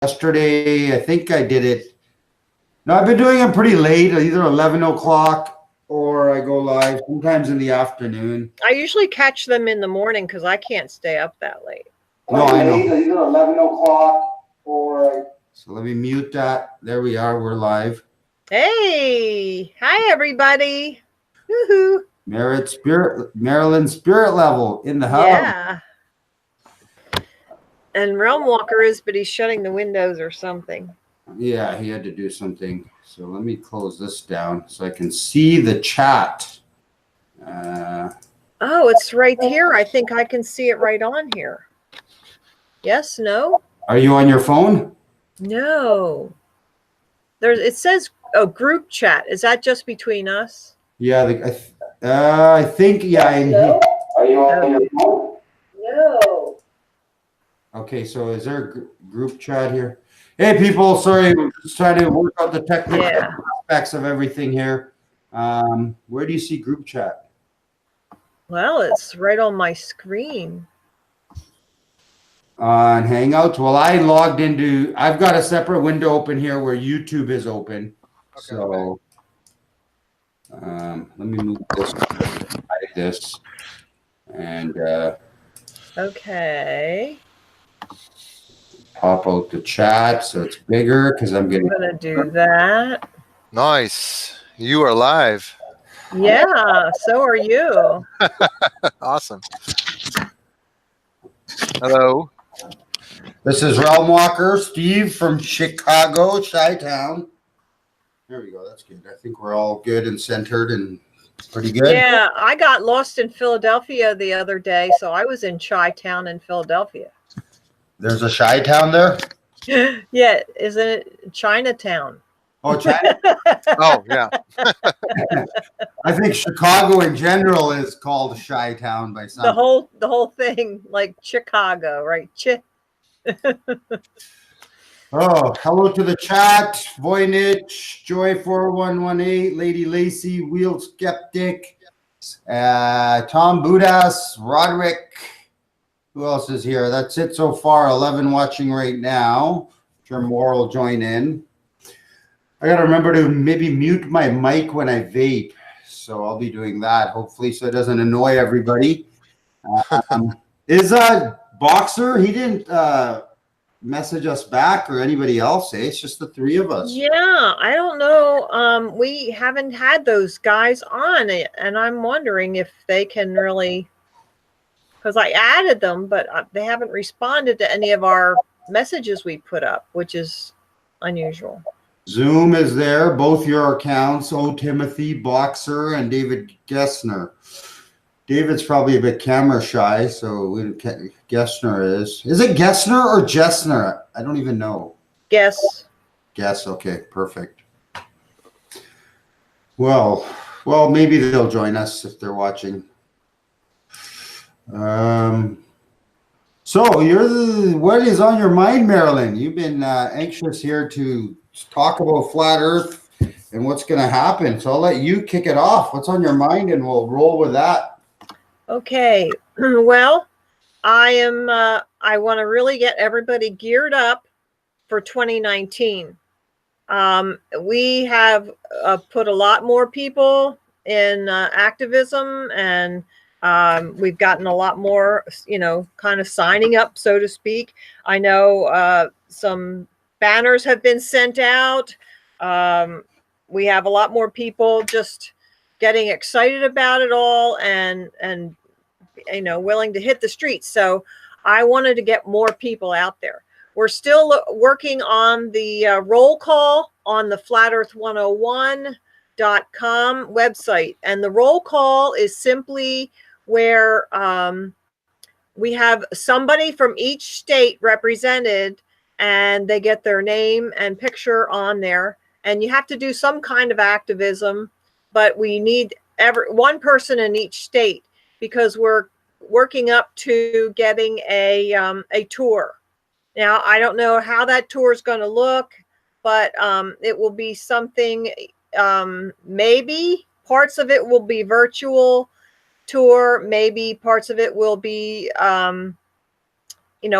yesterday. I think I did it. No, I've been doing them pretty late, either 11 o'clock or I go live sometimes in the afternoon. I usually catch them in the morning because I can't stay up that late. No, I know. Either 11 o'clock or... So let me mute that. There we are. We're live. Hey, hi everybody. Woohoo. Maryland Spirit Level in the house. Yeah. And Realm Walker is, but he's shutting the windows or something. Yeah, he had to do something. So let me close this down so I can see the chat. Oh, it's right here. I think I can see it right on here. Yes, no? Are you on your phone? No. It says group chat. Is that just between us? Yeah, I think, yeah. No? Are you on your phone? No. Okay, so is there a group chat here? Hey, people, sorry, we're just trying to work out the technical aspects of everything here. Where do you see group chat? Well, it's right on my screen. On Hangout? Well, I logged into, I've got a separate window open here where YouTube is open. Okay, so let me move this like this. And okay. Pop out the chat so it's bigger because I'm going to do that. Nice. You are live. Yeah, so are you. Awesome. Hello. This is Realm Walker, Steve from Chicago, Chi-Town. There we go. That's good. I think we're all good and centered and pretty good. Yeah, I got lost in Philadelphia the other day, so I was in Chi-Town in Philadelphia. There's a Chi-Town there? Yeah, isn't it Chinatown? Oh, China. Oh, yeah. I think Chicago in general is called Chi-Town by some. The whole thing, like Chicago, right? Oh, hello to the chat. Voynich, Joy4118, Lady Lacey, Wheel Skeptic, Tom Budas, Roderick. Who else is here? That's it so far. 11 watching right now. I'm sure more will join in. I got to remember to maybe mute my mic when I vape. So I'll be doing that, hopefully, so it doesn't annoy everybody. Is Boxer, he didn't message us back or anybody else, eh? It's just the three of us. Yeah, I don't know. We haven't had those guys on it, and I'm wondering if they can really, because I added them, but they haven't responded to any of our messages we put up, which is unusual. Zoom is there, both your accounts, Timothy, Boxer, and David Gessner. David's probably a bit camera shy, so Gessner is. Is it Gessner or Jessner? I don't even know. Guess. Guess, okay, perfect. Well, maybe they'll join us if they're watching. So what is on your mind, Marilyn? You've been anxious here to talk about Flat Earth and what's going to happen. So I'll let you kick it off. What's on your mind, and we'll roll with that. Okay. Well, I want to really get everybody geared up for 2019. We have put a lot more people in activism, and we've gotten a lot more, kind of signing up, so to speak. I know some banners have been sent out. We have a lot more people just getting excited about it all and willing to hit the streets. So I wanted to get more people out there. We're still working on the roll call on the flatearth101.com website. And the roll call is simply where we have somebody from each state represented, and they get their name and picture on there. And you have to do some kind of activism, but we need one person in each state, because we're working up to getting a tour. Now, I don't know how that tour is going to look, but it will be something, maybe parts of it will be virtual tour, maybe parts of it will be,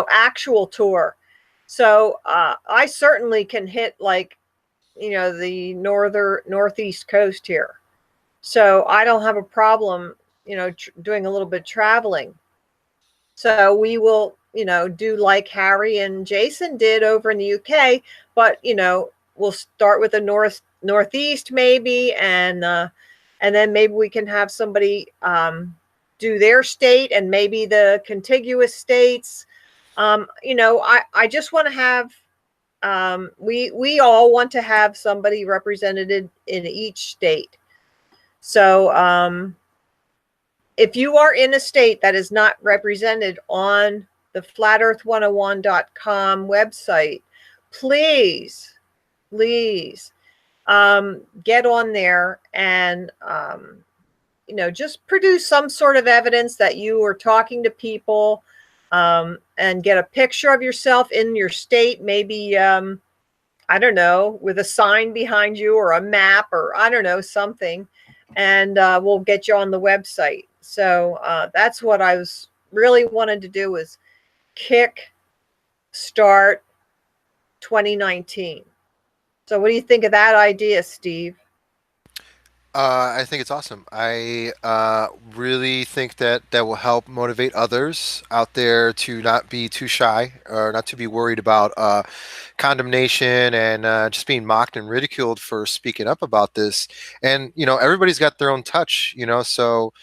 actual tour. So I certainly can hit like, the northeast coast here. So I don't have a problem, doing a little bit of traveling. So we will, do like Harry and Jason did over in the UK, but we'll start with the northeast maybe, and then maybe we can have somebody do their state and maybe the contiguous states. I just want to have we all want to have somebody represented in each state. So if you are in a state that is not represented on the flatearth101.com website, please get on there and just produce some sort of evidence that you are talking to people, and get a picture of yourself in your state, maybe I don't know, with a sign behind you or a map or I don't know, something, and we'll get you on the website. So that's what I was really wanted to do, was kick start 2019. So what do you think of that idea, Steve? I think it's awesome. I really think that will help motivate others out there to not be too shy or not to be worried about condemnation and just being mocked and ridiculed for speaking up about this. And, everybody's got their own touch, so,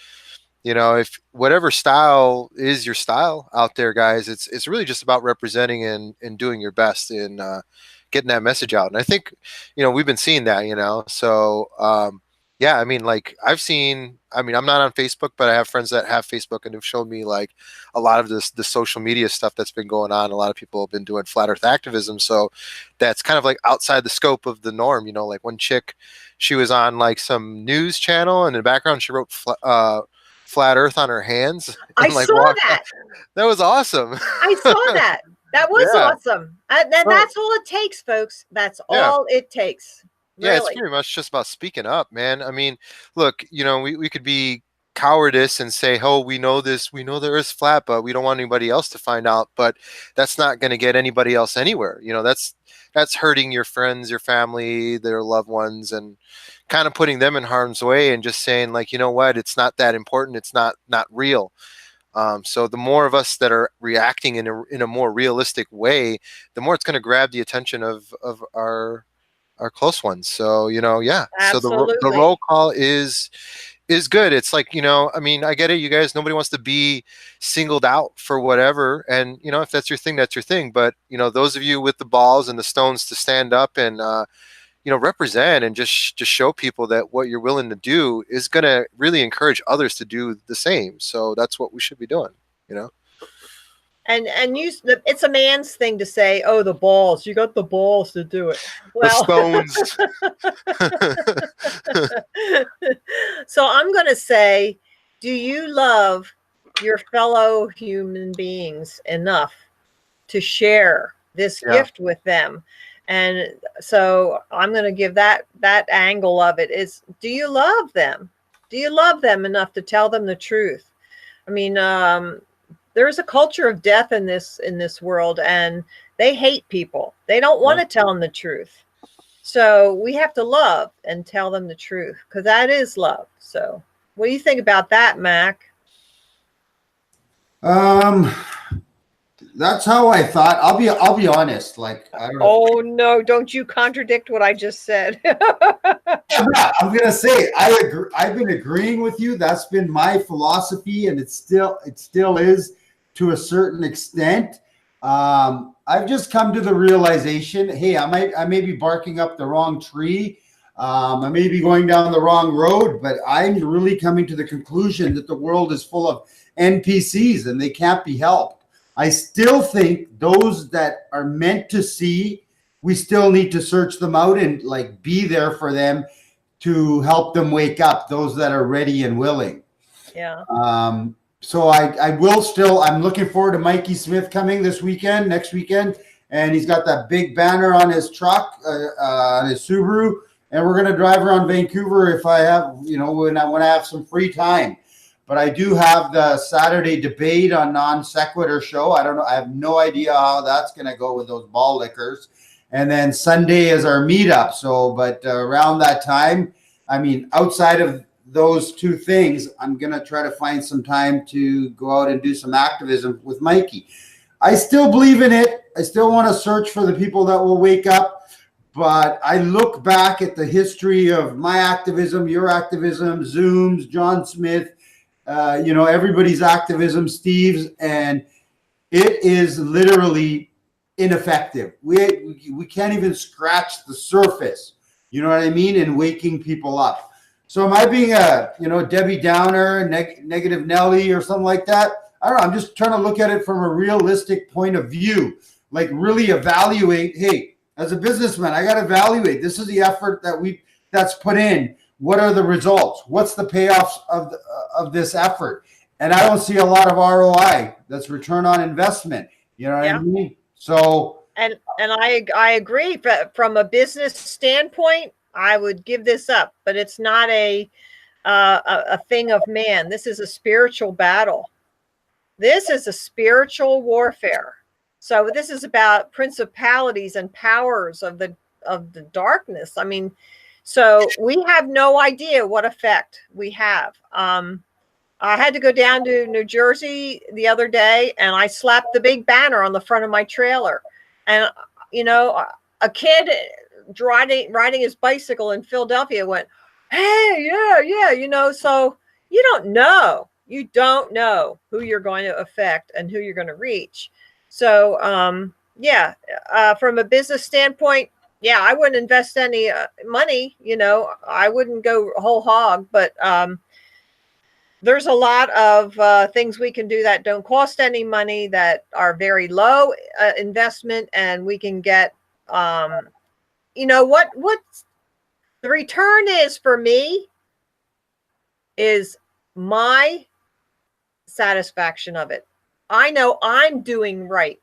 if whatever style is your style out there, guys, it's really just about representing and doing your best in getting that message out. And I think, we've been seeing that, so, yeah, I mean, like I'm not on Facebook, but I have friends that have Facebook and have shown me like a lot of the social media stuff that's been going on. A lot of people have been doing flat earth activism. So that's kind of like outside the scope of the norm. Like one chick, she was on like some news channel and in the background, she wrote flat earth on her hands. I like saw that. That was awesome. I saw that. That was awesome. That's all it takes, folks. That's all it takes. Yeah, Really. it's pretty much just about speaking up, man. I mean, look, we could be cowardice and say, oh, we know this, we know the earth's flat, but we don't want anybody else to find out. But that's not going to get anybody else anywhere. That's hurting your friends, your family, their loved ones, and kind of putting them in harm's way and just saying, like, you know what, it's not that important. It's not real. So the more of us that are reacting in a more realistic way, the more it's going to grab the attention of our close ones. So, yeah. Absolutely. So the roll call is good. It's like, I mean, I get it. You guys, nobody wants to be singled out for whatever. And, if that's your thing, that's your thing. But, those of you with the balls and the stones to stand up and, represent and just show people that what you're willing to do is going to really encourage others to do the same. So that's what we should be doing, And it's a man's thing to say, oh, the balls, you got the balls to do it. Well, the stones. So I'm going to say, do you love your fellow human beings enough to share this gift with them? And so I'm going to give that angle of it is, do you love them? Do you love them enough to tell them the truth? I mean, there's a culture of death in this world, and they hate people. They don't want to tell them the truth. So we have to love and tell them the truth, because that is love. So what do you think about that, Mac? That's how I thought. I'll be honest. Like, I don't know. Oh no! Don't you contradict what I just said. I'm gonna say I agree. I've been agreeing with you. That's been my philosophy, and it still is to a certain extent. I've just come to the realization, hey, I may be barking up the wrong tree. I may be going down the wrong road, but I'm really coming to the conclusion that the world is full of NPCs and they can't be helped. I still think those that are meant to see, we still need to search them out and like be there for them to help them wake up, those that are ready and willing. Yeah. So I will still, I'm looking forward to Mikey Smith coming next weekend. And he's got that big banner on his truck, on his Subaru. And we're going to drive around Vancouver if I have, when I have some free time. but I do have the Saturday debate on Non Sequitur show. I don't know. I have no idea how that's going to go with those ball lickers. And then Sunday is our meetup. So, but around that time, I mean, outside of those two things, I'm going to try to find some time to go out and do some activism with Mikey. I still believe in it. I still want to search for the people that will wake up. But I look back at the history of my activism, your activism, Zoom's, John Smith, everybody's activism, Steve's, and it is literally ineffective. We can't even scratch the surface, you know what I mean, in waking people up. So am I being a, Debbie Downer, negative Nelly or something like that? I don't know. I'm just trying to look at it from a realistic point of view, like really evaluate, hey, as a businessman, I got to evaluate. This is the effort that's put in. What are the results? What's the payoffs of this effort? And I don't see a lot of ROI. That's return on investment. You know what I mean? So and I agree. From a business standpoint, I would give this up, but it's not a thing of man. This is a spiritual battle. This is a spiritual warfare. So this is about principalities and powers of the darkness. I mean, so we have no idea what effect we have. I had to go down to New Jersey the other day, and I slapped the big banner on the front of my trailer. And, a kid riding his bicycle in Philadelphia went, hey, yeah, so you don't know. You don't know who you're going to affect and who you're going to reach. So, from a business standpoint, I wouldn't invest any money, I wouldn't go whole hog, but there's a lot of things we can do that don't cost any money, that are very low investment, and we can get, what the return is for me is my satisfaction of it. I know I'm doing right.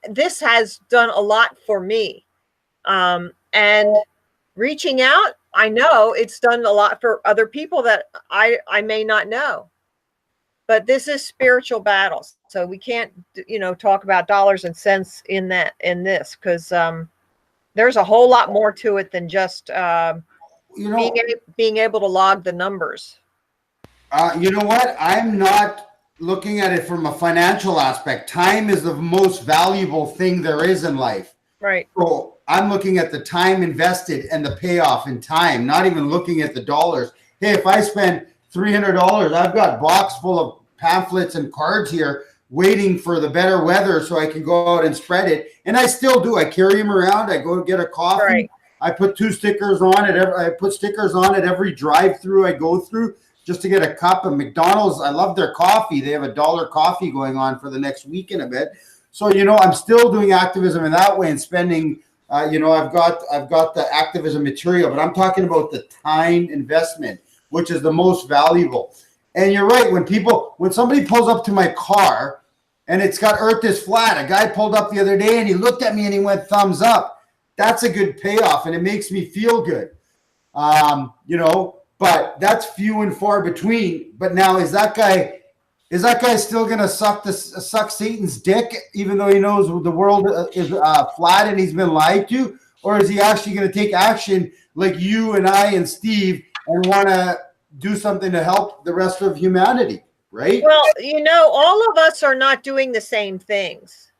This has done a lot for me. And reaching out, I know it's done a lot for other people that I may not know. But this is spiritual battles. So we can't, talk about dollars and cents in this, because there's a whole lot more to it than just being able to log the numbers. You know what? I'm not looking at it from a financial aspect. Time is the most valuable thing there is in life. Right. So I'm looking at the time invested and the payoff in time, not even looking at the dollars. Hey, if I spend $300, I've got a box full of pamphlets and cards here waiting for the better weather so I can go out and spread it. And I still do. I carry them around. I go get a coffee. Right. I put 2 stickers on it. I put stickers on at every drive-through I go through, just to get a cup of McDonald's. I love their coffee. They have $1 coffee going on for the next week and a bit. So, I'm still doing activism in that way and spending, I've got the activism material, but I'm talking about the time investment, which is the most valuable. And you're right. When somebody pulls up to my car and it's got Earth is flat, a guy pulled up the other day and he looked at me and he went thumbs up. That's a good payoff. And it makes me feel good. But that's few and far between. But now, is that guy still going to suck Satan's dick, even though he knows the world is flat and he's been lied to? Or is he actually going to take action like you and I and Steve and want to do something to help the rest of humanity, right? Well, all of us are not doing the same things.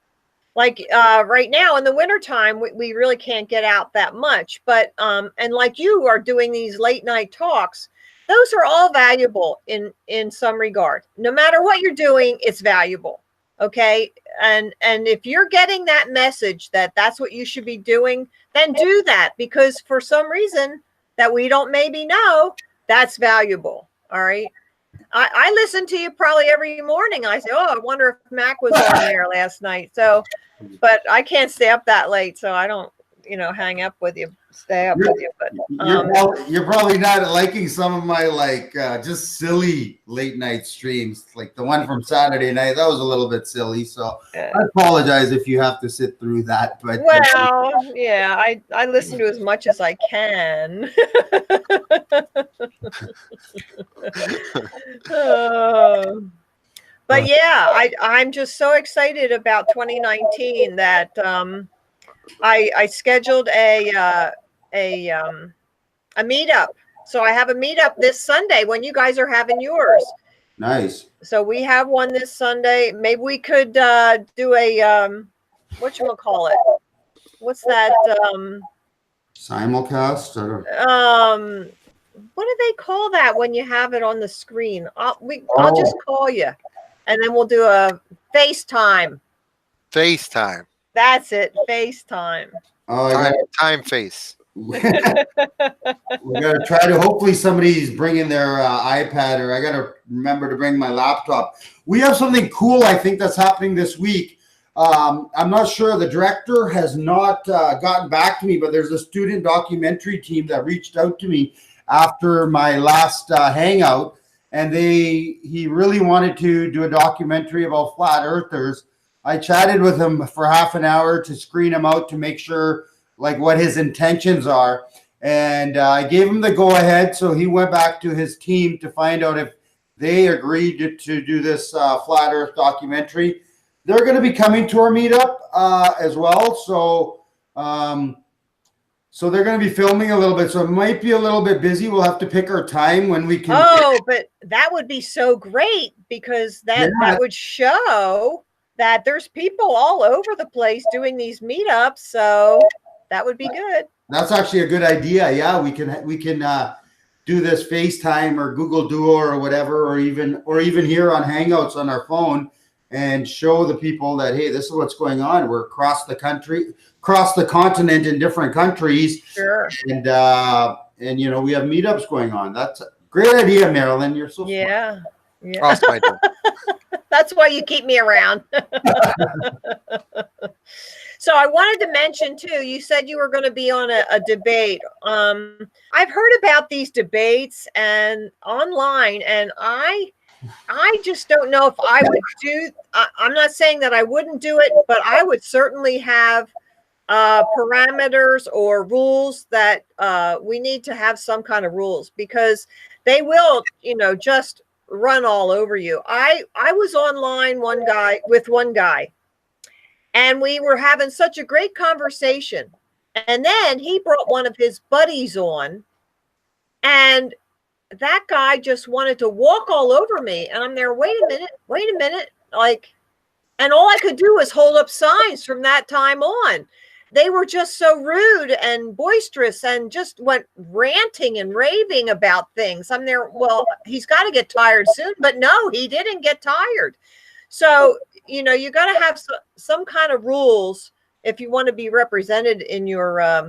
Like right now in the wintertime, we really can't get out that much. But and like you are doing these late night talks, those are all valuable in some regard. No matter what you're doing, it's valuable. Okay. And if you're getting that message that that's what you should be doing, then do that, because for some reason that we don't maybe know, that's valuable. All right. I listen to you probably every morning. I say, I wonder if Mac was on there last night. So, but I can't stay up that late, so I don't hang up with you, stay up with you. But you're probably not liking some of my just silly late night streams, like the one from Saturday night. That was a little bit silly, so I apologize if you have to sit through that. But yeah, I listen to as much as I can. But yeah, I'm just so excited about 2019 that I scheduled a meetup. So I have a meetup this Sunday when you guys are having yours. Nice. So we have one this Sunday. Maybe we could do a whatchamacallit? What's that? Simulcast? What do they call that when you have it on the screen? I'll just call you, and then we'll do a FaceTime. FaceTime. That's it, FaceTime. Time face. We're gonna try to. Hopefully, somebody's bringing their iPad, or I gotta remember to bring my laptop. We have something cool, I think, that's happening this week. I'm not sure. The director has not gotten back to me, but there's a student documentary team that reached out to me after my last hangout, and he really wanted to do a documentary about flat earthers. I chatted with him for half an hour to screen him out to make sure what his intentions are, and I gave him the go ahead. So he went back to his team to find out if they agreed to do this flat earth documentary. They're going to be coming to our meetup as well, so they're going to be filming a little bit, so it might be a little bit busy. We'll have to pick our time when we can. Oh, but that would be so great, because that would show that there's people all over the place doing these meetups. So that would be good. That's actually a good idea. Yeah, we can do this FaceTime or Google Duo or whatever, or even here on Hangouts on our phone, and show the people that, hey, this is what's going on. We're across the country, across the continent, in different countries. Sure. And we have meetups going on. That's a great idea, Marilyn. You're so smart. Yeah. Awesome. That's why you keep me around. So I wanted to mention too, you said you were going to be on a debate. I've heard about these debates and online, and I just don't know if I would do. I'm not saying that I wouldn't do it, but I would certainly have parameters or rules that we need to have some kind of rules, because they will, just run all over you. I was online with one guy, and we were having such a great conversation, and then he brought one of his buddies on, and that guy just wanted to walk all over me, and I'm there, wait a minute, and all I could do was hold up signs from that time on. They were just so rude and boisterous and just went ranting and raving about things. I'm there, well, he's got to get tired soon, but no, he didn't get tired. So, you got to have some kind of rules if you want to be represented in your,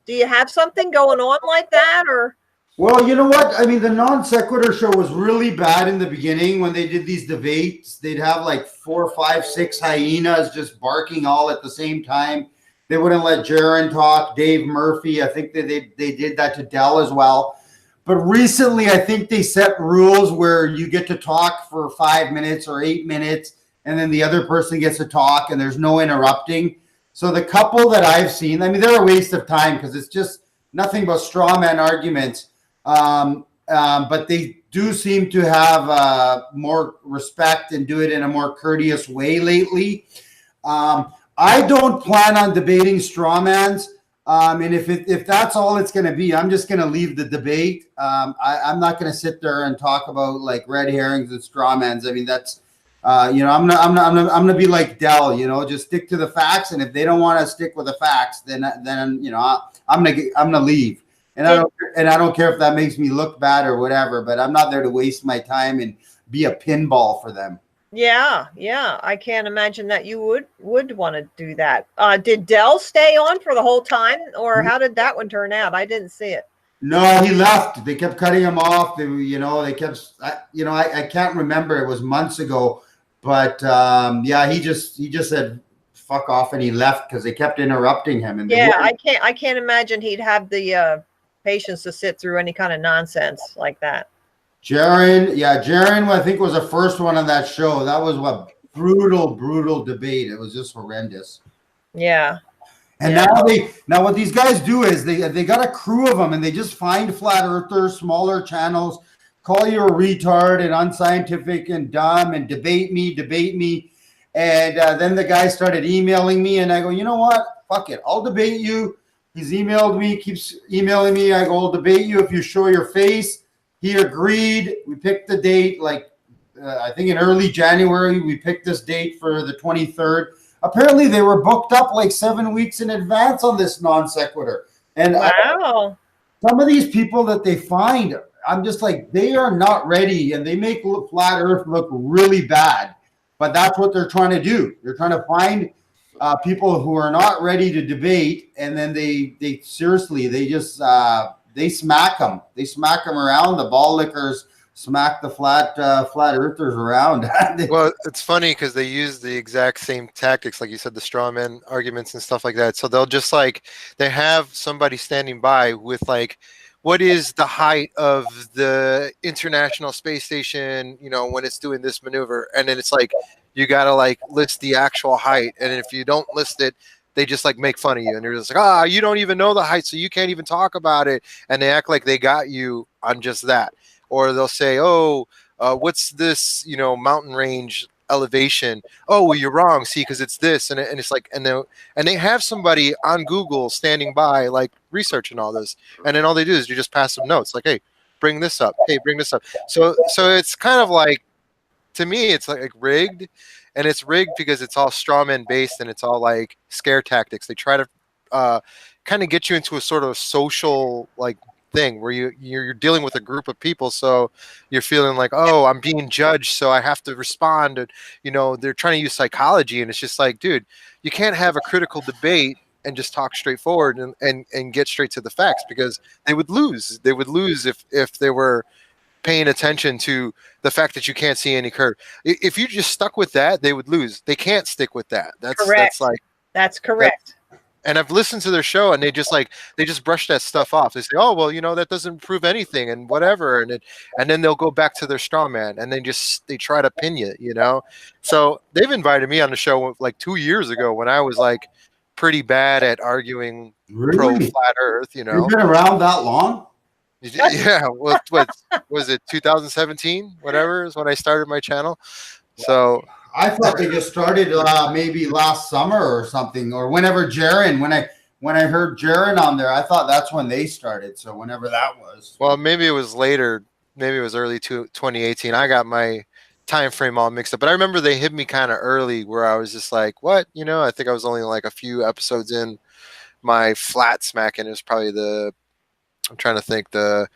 do you have something going on like that, or? Well, you know what? I mean, the non sequitur show was really bad in the beginning when they did these debates. They'd have 4, 5, 6 hyenas just barking all at the same time. They wouldn't let Jaron talk, Dave Murphy. I think that they did that to Dell as well. But recently, I think they set rules where you get to talk for 5 minutes or 8 minutes, and then the other person gets to talk, and there's no interrupting. So the couple that I've seen, I mean, they're a waste of time because it's just nothing but straw man arguments. But they do seem to have more respect and do it in a more courteous way lately. I don't plan on debating straw mans. And if that's all it's going to be, I'm just going to leave the debate. I'm not going to sit there and talk about red herrings and straw mans. I mean, that's, I'm going to be like Dell, just stick to the facts. And if they don't want to stick with the facts, then I'm going to leave. And I don't care if that makes me look bad or whatever, but I'm not there to waste my time and be a pinball for them. Yeah. I can't imagine that you would want to do that. Did Dell stay on for the whole time, or how did that one turn out? I didn't see it. No, he left. They kept cutting him off. They kept, I can't remember. It was months ago, but he just said, fuck off and he left because they kept interrupting him. And Yeah, I can't imagine he'd have the patience to sit through any kind of nonsense like that. Jaron, I think was the first one on that show. That was what brutal debate. It was just horrendous. Yeah. And now what these guys do is they got a crew of them and they just find flat earthers, smaller channels, call you a retard and unscientific and dumb and debate me. And then the guy started emailing me and I go, you know what? Fuck it. I'll debate you. He's emailed me, keeps emailing me. I go, I'll debate you if you show your face. He agreed. We picked the date I think in early January. We picked this date for the 23rd. Apparently, they were booked up like 7 weeks in advance on this non sequitur. And wow. Some of these people that they find, I'm just like, they are not ready, and they make flat Earth look really bad. But that's what they're trying to do. They're trying to find people who are not ready to debate, and then they seriously, they just they smack them. They smack them around. The ball lickers smack the flat earthers around. Well, it's funny because they use the exact same tactics, like you said, the straw man arguments and stuff like that. So they'll just they have somebody standing by with what is the height of the International Space Station, when it's doing this maneuver, and then it's you gotta list the actual height, and if you don't list it, they just make fun of you, and they're just you don't even know the height, so you can't even talk about it, and they act like they got you on just that. Or they'll say, what's this, mountain range elevation? Oh, well, you're wrong. See, because it's this, and it's and they have somebody on Google standing by, researching all this, and then all they do is you just pass them notes, hey, bring this up. Hey, bring this up. So it's kind of to me, it's rigged, and it's rigged because it's all strawman based, and it's all scare tactics. They try to kind of get you into a sort of social thing where you're dealing with a group of people, so you're feeling oh, I'm being judged, so I have to respond. And they're trying to use psychology, and it's just dude, you can't have a critical debate and just talk straightforward and get straight to the facts, because they would lose if they were paying attention to the fact that you can't see any curve. If you just stuck with that, they would lose. They can't stick with that. That's correct. That's correct. And I've listened to their show, and they just brush that stuff off. They say, "Oh, well, that doesn't prove anything," and whatever, and then they'll go back to their straw man, and they try to pin you, So they've invited me on the show 2 years ago when I was pretty bad at arguing pro flat Earth. You've been around that long? Yeah. What was it? 2017, whatever is when I started my channel. So. I thought they just started maybe last summer or something, or whenever Jaron, when I heard Jaron on there, I thought that's when they started. So whenever that was. Well, maybe it was later. Maybe it was early 2018. I got my time frame all mixed up, but I remember they hit me kind of early where I was just what? I think I was only a few episodes in my flat smacking. It was probably I'm trying to think, the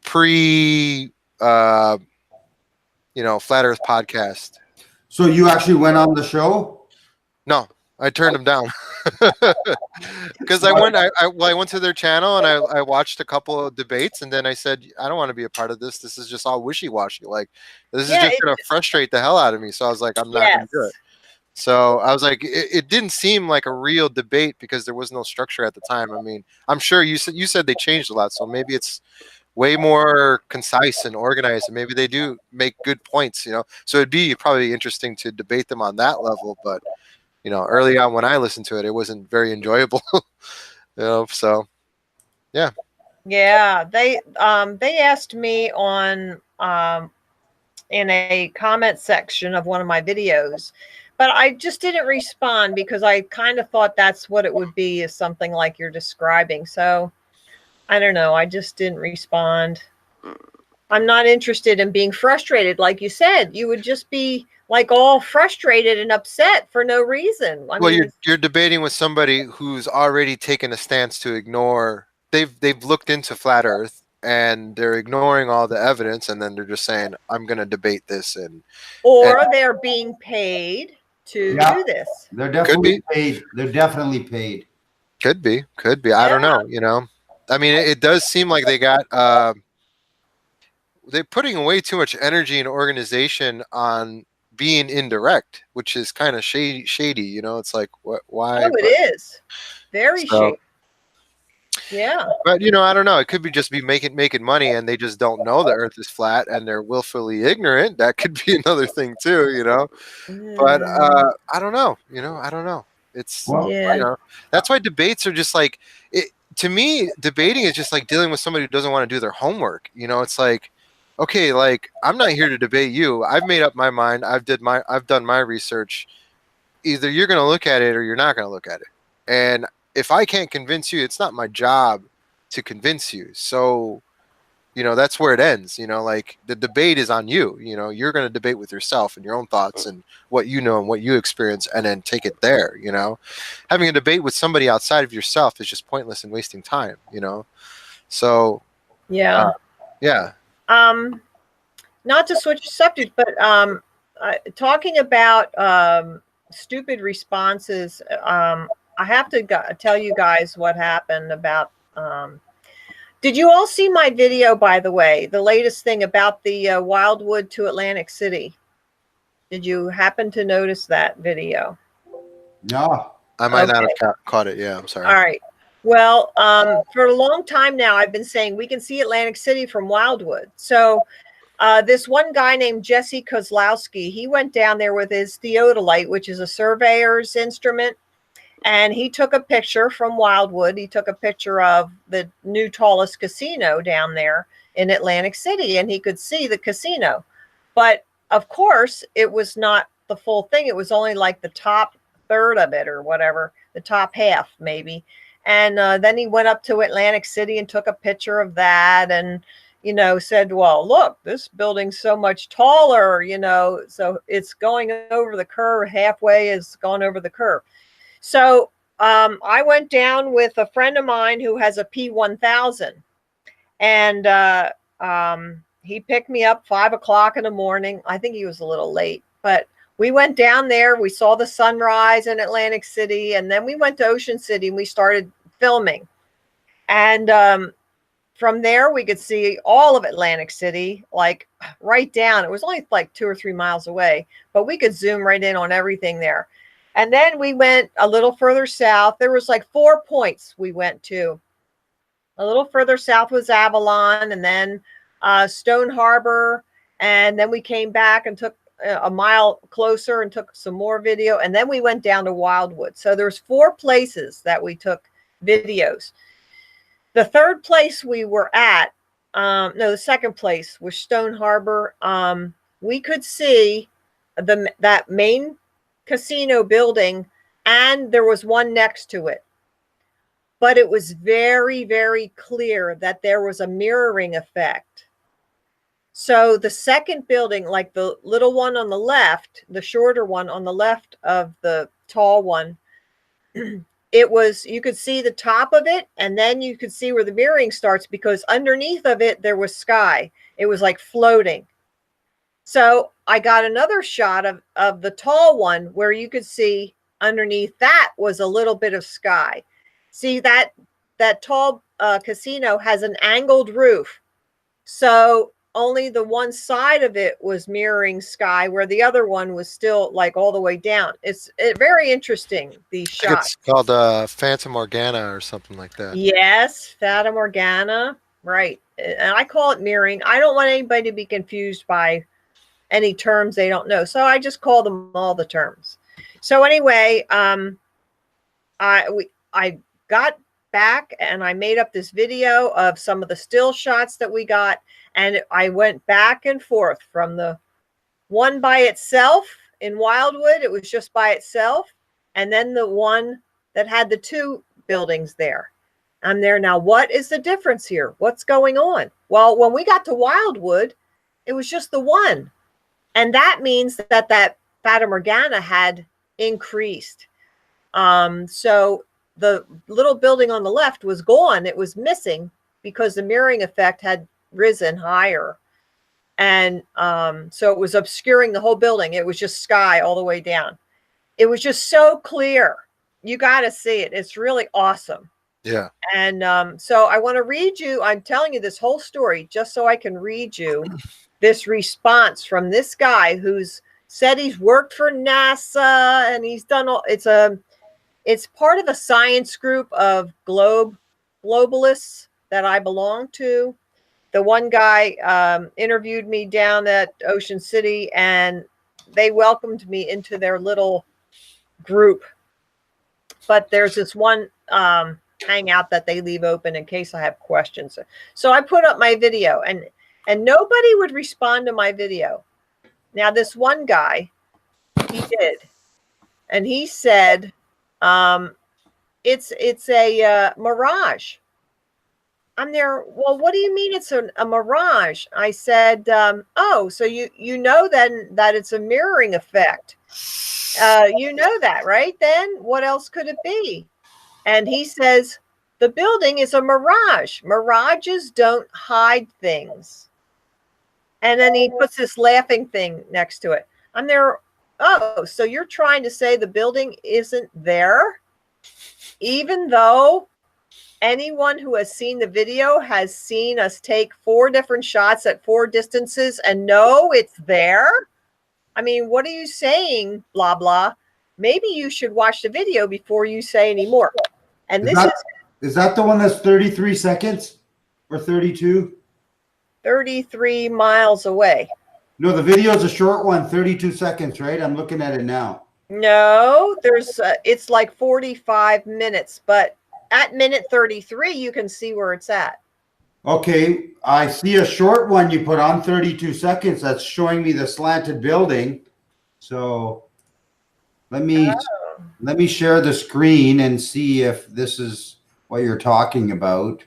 pre Flat Earth podcast. So you actually went on the show? No, I turned them down because I went to their channel and I watched a couple of debates, and then I said, I don't want to be a part of this. This is just all wishy-washy. This is just going to frustrate the hell out of me. So I was I'm not going to do it. So I was it didn't seem like a real debate because there was no structure at the time. I mean, I'm sure you said they changed a lot, so maybe it's way more concise and organized, and maybe they do make good points, so it'd be probably interesting to debate them on that level. But early on when I listened to it, it wasn't very enjoyable. So yeah. They asked me on in a comment section of one of my videos, but I just didn't respond because I kind of thought that's what it would be, is something like you're describing. So I don't know. I just didn't respond. I'm not interested in being frustrated. Like you said, you would just be all frustrated and upset for no reason. I mean, you're debating with somebody who's already taken a stance to ignore. They've looked into flat Earth and they're ignoring all the evidence, and then they're just saying, "I'm going to debate this," or they're being paid to do this. They're definitely paid. They're definitely paid. Could be. I don't know. I mean, it does seem like they got they're putting way too much energy and organization on being indirect, which is kind of shady. You know, it's like why? Oh, it is very So, shady. Yeah. but you know, I don't know. It could be just be making money, and they just don't know the Earth is flat, and they're willfully ignorant. That could be another thing too. You know, but I don't know. You know, I don't know. It's Well, Yeah. you know, that's why debates are just like it. To me, debating is just like dealing with somebody who doesn't want to do their homework. You know, it's like, okay, like I'm not here to debate you. I've made up my mind. I've done my research. Either you're going to look at it or you're not going to look at it. And if I can't convince you, it's not my job to convince you. So, you know, that's where it ends. You know, like the debate is on you. You know, you're going to debate with yourself and your own thoughts and what you know and what you experience, and then take it there. You know, having a debate with somebody outside of yourself is just pointless and wasting time. You know, so Yeah. yeah. Not to switch subject, but talking about stupid responses, I have to tell you guys what happened about. Did you all see my video, by the way? The latest thing about the Wildwood to Atlantic City. Did you happen to notice that video? no. I might not have caught it. Yeah, I'm sorry. All right. Well, for a long time now, I've been saying we can see Atlantic City from Wildwood. So this one guy named Jesse Kozlowski, he went down there with his theodolite, which is a surveyor's instrument, and he took a picture from Wildwood. He took a picture of the new tallest casino down there in Atlantic City, and he could see the casino. But of course, it was not the full thing. It was only like the top third of it or whatever, the top half maybe. And then he went up to Atlantic City and took a picture of that and, you know, said, well, look, this building's so much taller, you know, so it's going over the curve, halfway is gone over the curve. So I went down with a friend of mine who has a P1000, and he picked me up 5 o'clock in the morning. I think he was a little late, but we went down there. We saw the sunrise in Atlantic City, and then we went to Ocean City and we started filming. And from there, we could see all of Atlantic City, like right down. It was only like 2 or 3 miles away, but we could zoom right in on everything there. And then we went a little further south. There was like 4 points we went to. A little further south was Avalon, and then Stone Harbor. And then we came back and took a mile closer and took some more video. And then we went down to Wildwood. So there's 4 places that we took videos. The third place we were at, the second place was Stone Harbor. We could see that main casino building, and there was one next to it. But it was very, very clear that there was a mirroring effect. So the second building, like the little one on the left, the shorter one on the left of the tall one, it was, you could see the top of it, and then you could see where the mirroring starts, because underneath of it, there was sky. It was like floating. So I got another shot of the tall one where you could see underneath that was a little bit of sky. See, that tall casino has an angled roof. So only the one side of it was mirroring sky, where the other one was still like all the way down. It's very interesting, these shots. It's called Phantom Morgana or something like that. Yes, Fata Morgana. Right. And I call it mirroring. I don't want anybody to be confused by any terms they don't know. So I just call them all the terms. So anyway, I got back and I made up this video of some of the still shots that we got. And I went back and forth from the one by itself in Wildwood. It was just by itself. And then the one that had the 2 buildings there. I'm there now. What is the difference here? What's going on? Well, when we got to Wildwood, it was just the one. And that means that Fata Morgana had increased. So the little building on the left was gone. It was missing because the mirroring effect had risen higher. And so it was obscuring the whole building. It was just sky all the way down. It was just so clear. You got to see it. It's really awesome. Yeah. And so I want to read you. I'm telling you this whole story just so I can read you this response from this guy who's said he's worked for NASA and he's done all. It's part of a science group of globalists that I belong to. The one guy interviewed me down at Ocean City, and they welcomed me into their little group. But there's this one Hangout that they leave open in case I have questions. So I put up my video, and nobody would respond to my video. Now this one guy, he did, and he said, "It's a mirage." I'm there. Well, what do you mean it's a mirage? I said, "Oh, so you know then that it's a mirroring effect. You know that, right? Then what else could it be?" And he says, "The building is a mirage. Mirages don't hide things." And then he puts this laughing thing next to it. I'm there. Oh, so you're trying to say the building isn't there, even though anyone who has seen the video has seen us take 4 different shots at 4 distances and know it's there? I mean, what are you saying? Blah, blah. Maybe you should watch the video before you say any more. And is that the one that's 33 seconds or 32? 33 miles away. No, the video is a short one, 32 seconds, right? I'm looking at it now. No, there's it's like 45 minutes, but at minute 33, you can see where it's at. Okay, I see a short one you put on 32 seconds. That's showing me the slanted building. So let me share the screen and see if this is what you're talking about.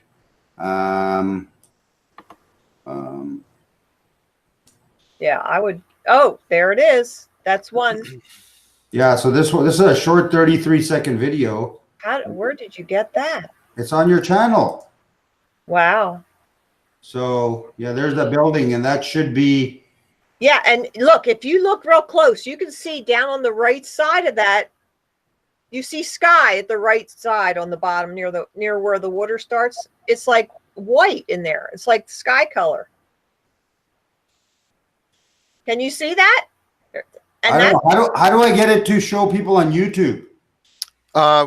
Yeah, I would. Oh, there it is. That's one. Yeah, so this is a short 33-second video. Where did you get that? It's on your channel. Wow. So yeah, there's the building, and that should be. Yeah, and look, if you look real close, you can see down on the right side of that. You see sky at the right side on the bottom near where the water starts. It's like white in there. It's like sky color. Can you see that? And I don't know. How do I get it to show people on YouTube?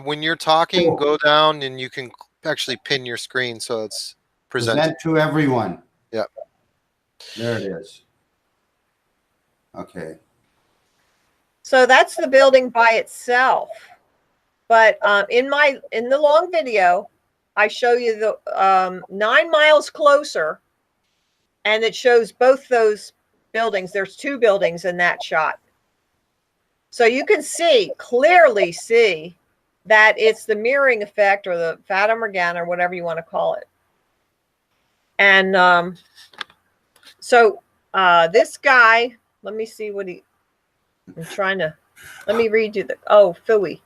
When you're talking, go down and you can actually pin your screen so it's presented. Present to everyone. Yep. There it is. Okay. So that's the building by itself. But in the long video, I show you the 9 miles closer, and it shows both those buildings. There's 2 buildings in that shot. So you can clearly see that it's the mirroring effect or the Fata Morgana or whatever you want to call it. And so this guy, let me see what let me read you Philly.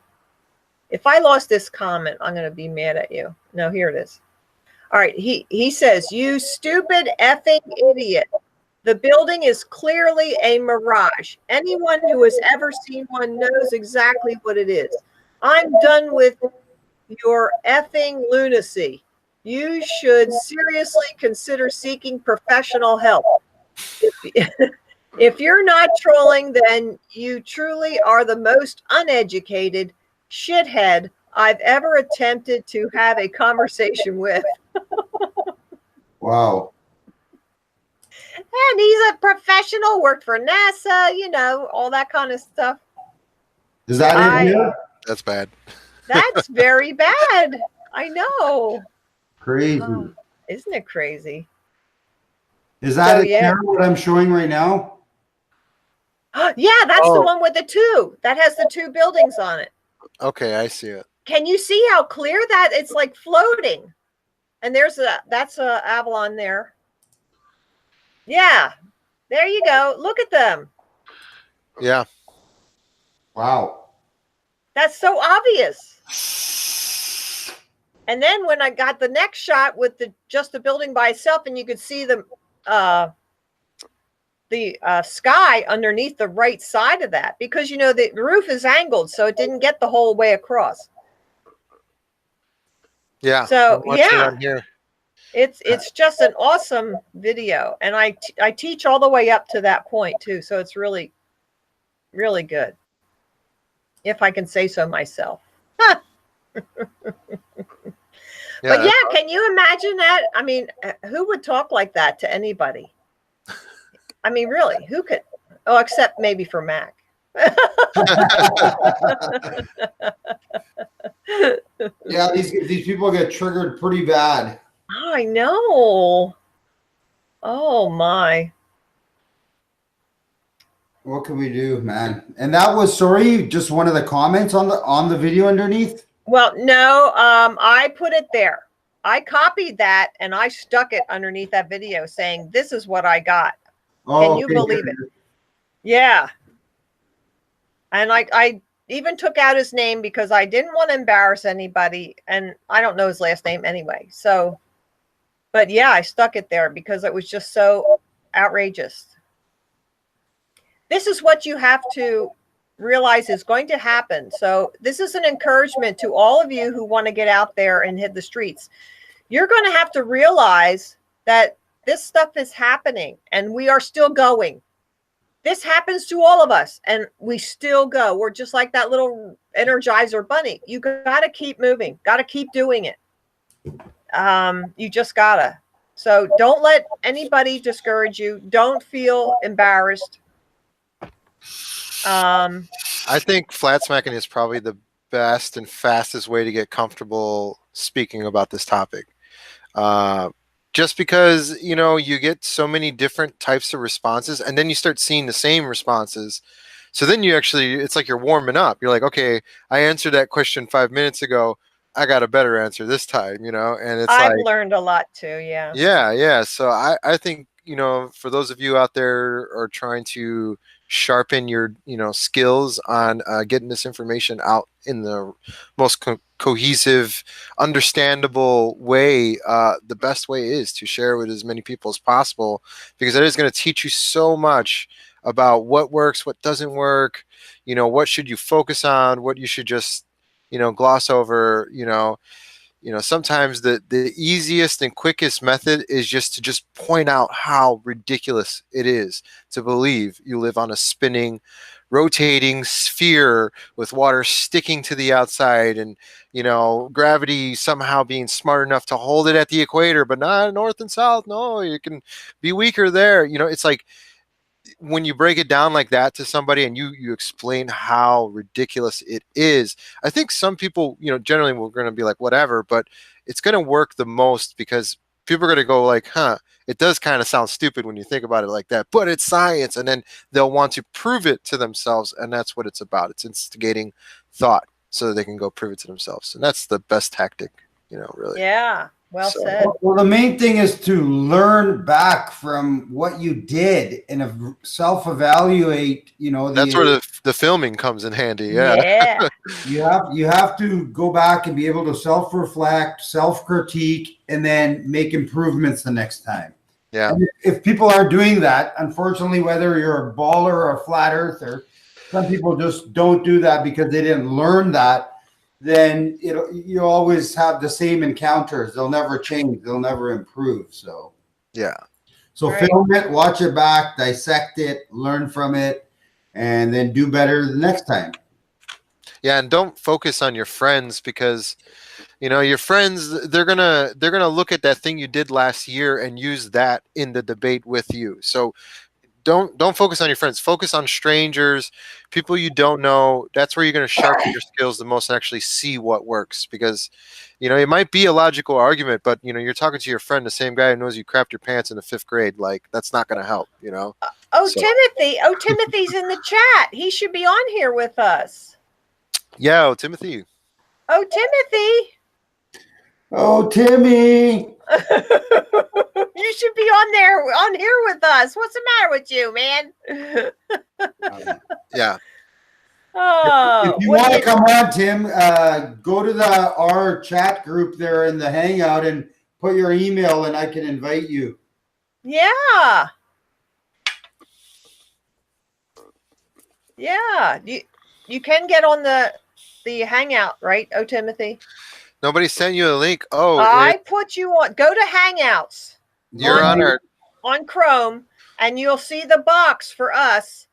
If I lost this comment, I'm going to be mad at you. No, here it is. All right. He says, "You stupid effing idiot. The building is clearly a mirage. Anyone who has ever seen one knows exactly what it is. I'm done with your effing lunacy. You should seriously consider seeking professional help. If you're not trolling, then you truly are the most uneducated shithead I've ever attempted to have a conversation with." Wow. And he's a professional, worked for NASA, all that kind of stuff. Is that it here? That's bad. That's very bad. I know. Crazy. Isn't it crazy? Is that what I'm showing right now? Yeah, that's the one with the 2. That has the 2 buildings on it. Okay, I see it. Can you see how clear that it's like floating? And that's a Avalon there. Yeah, there you go. Look at them. Yeah. Wow. That's so obvious. And then when I got the next shot with just the building by itself, and you could see the sky underneath the right side of that, because the roof is angled, so it didn't get the whole way across. Yeah. So yeah, here. It's just an awesome video, and I teach all the way up to that point too. So it's really Really good. If I can say so myself. But yeah, can you imagine that? I mean, who would talk like that to anybody? I mean, really, who could? Oh, except maybe for Mac. Yeah, these people get triggered pretty bad. Oh, I know. Oh my. What can we do, man? And that was, sorry, just one of the comments on the video underneath. Well, no, I put it there. I copied that and I stuck it underneath that video saying, this is what I got. Oh, Can you believe it? Yeah. And I even took out his name because I didn't want to embarrass anybody. And I don't know his last name anyway. So, but yeah, I stuck it there because it was just so outrageous. This is what you have to realize is going to happen. So this is an encouragement to all of you who want to get out there and hit the streets. You're going to have to realize that this stuff is happening and we are still going. This happens to all of us and we still go. We're just like that little Energizer bunny. You got to keep moving, got to keep doing it. You just gotta. So don't let anybody discourage you. Don't feel embarrassed. I think flat smacking is probably the best and fastest way to get comfortable speaking about this topic. Just because, you know, you get so many different types of responses and then you start seeing the same responses. So then you actually, it's like you're warming up. You're like, okay, I answered that question 5 minutes ago. I got a better answer this time, you know, and it's I've learned a lot too. Yeah. Yeah. So I think, you know, for those of you out there are trying to sharpen your, you know, skills on getting this information out in the most cohesive, understandable way, the best way is to share with as many people as possible, because it is going to teach you so much about what works, what doesn't work, you know, what should you focus on, what you should just, you know, gloss over. You know, sometimes the easiest and quickest method is just to just point out how ridiculous it is to believe you live on a spinning, rotating sphere with water sticking to the outside and, you know, gravity somehow being smart enough to hold it at the equator, but not north and south. No, you can be weaker there. You know, it's like, when you break it down like that to somebody and you explain how ridiculous it is, I think some people, you know, generally we're going to be like, whatever, but it's going to work the most because people are going to go like, huh, it does kind of sound stupid when you think about it like that, but it's science. And then they'll want to prove it to themselves. And that's what it's about. It's instigating thought so that they can go prove it to themselves. And that's the best tactic, you know, really. Yeah. Well said. Well, the main thing is to learn back from what you did and self-evaluate. You know, that's where the filming comes in handy. Yeah. you have to go back and be able to self-reflect, self-critique, and then make improvements the next time. Yeah. And if people are doing that, unfortunately, whether you're a baller or a flat earther, some people just don't do that because they didn't learn that. Then you always have the same encounters. They'll never change. They'll never improve. So yeah. So right. Film it, watch it back, dissect it, learn from it, and then do better the next time. Yeah, and don't focus on your friends because, you know, your friends, they're gonna look at that thing you did last year and use that in the debate with you. So don't focus on your friends. Focus on strangers, people you don't know. That's where you're going to sharpen your skills the most and actually see what works. Because, you know, it might be a logical argument, but, you know, you're talking to your friend, the same guy who knows you crapped your pants in the 5th grade. Like, that's not going to help, you know? Timothy's in the chat. He should be on here with us. Yeah, Timothy. Oh, Timothy. Oh, Timmy. You should be on here with us. What's the matter with you, man? Yeah. Oh, if you want to come on, Tim, go to our chat group there in the Hangout and put your email and I can invite you. Yeah. Yeah. You can get on the Hangout, right? Oh, Timothy. Nobody sent you a link. Oh, I put you on. Go to Hangouts. You're on Chrome, and you'll see the box for us.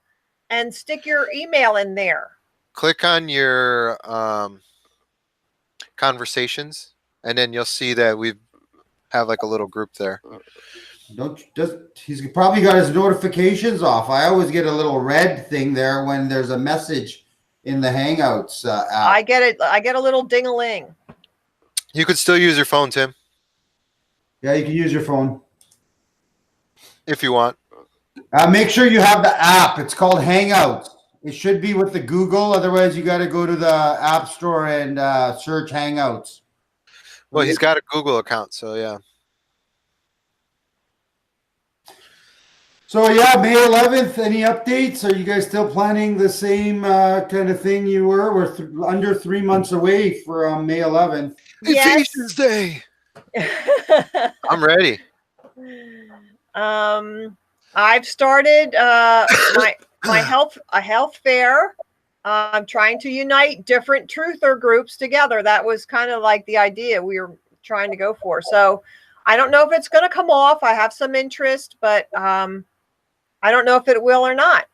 and stick your email in there. Click on your conversations, and then you'll see that we have like a little group there. He's probably got his notifications off. I always get a little red thing there when there's a message in the Hangouts app. I get it. I get a little ding-a-ling. You could still use your phone, Tim, Yeah, you can use your phone. if you want. Make sure you have the app. It's called Hangouts. It should be with the Google. Otherwise, you got to go to the App Store and search Hangouts. Well, he's got a Google account, so yeah. So yeah, May 11th. Any updates? Are you guys still planning the same kind of thing you were? We're under 3 months away from May 11th. Yes. Ephesians Day. I'm ready. I've started my health fair. I'm trying to unite different truther groups together. That was kind of like the idea we were trying to go for. So I don't know if it's going to come off. I have some interest, but I don't know if it will or not.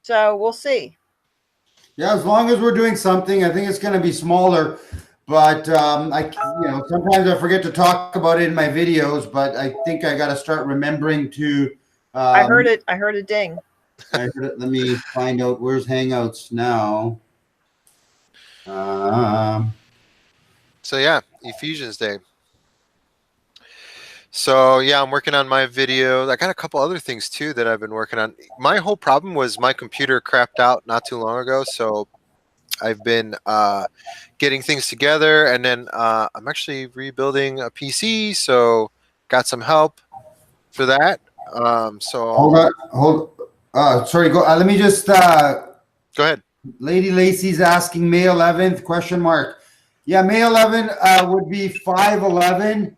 So we'll see. Yeah, as long as we're doing something, I think it's going to be smaller. But sometimes I forget to talk about it in my videos. But I think I got to start remembering to. I heard it. I heard a ding. I heard it. Let me find out where's Hangouts now. So yeah, Ephesians Day. So yeah, I'm working on my video. I got a couple other things too that I've been working on. My whole problem was my computer crapped out not too long ago, so I've been getting things together, and then I'm actually rebuilding a PC, so got some help for that. Sorry. Let me just go ahead. Lady Lacey's asking May 11th question mark. Yeah, May 11th would be 5:11.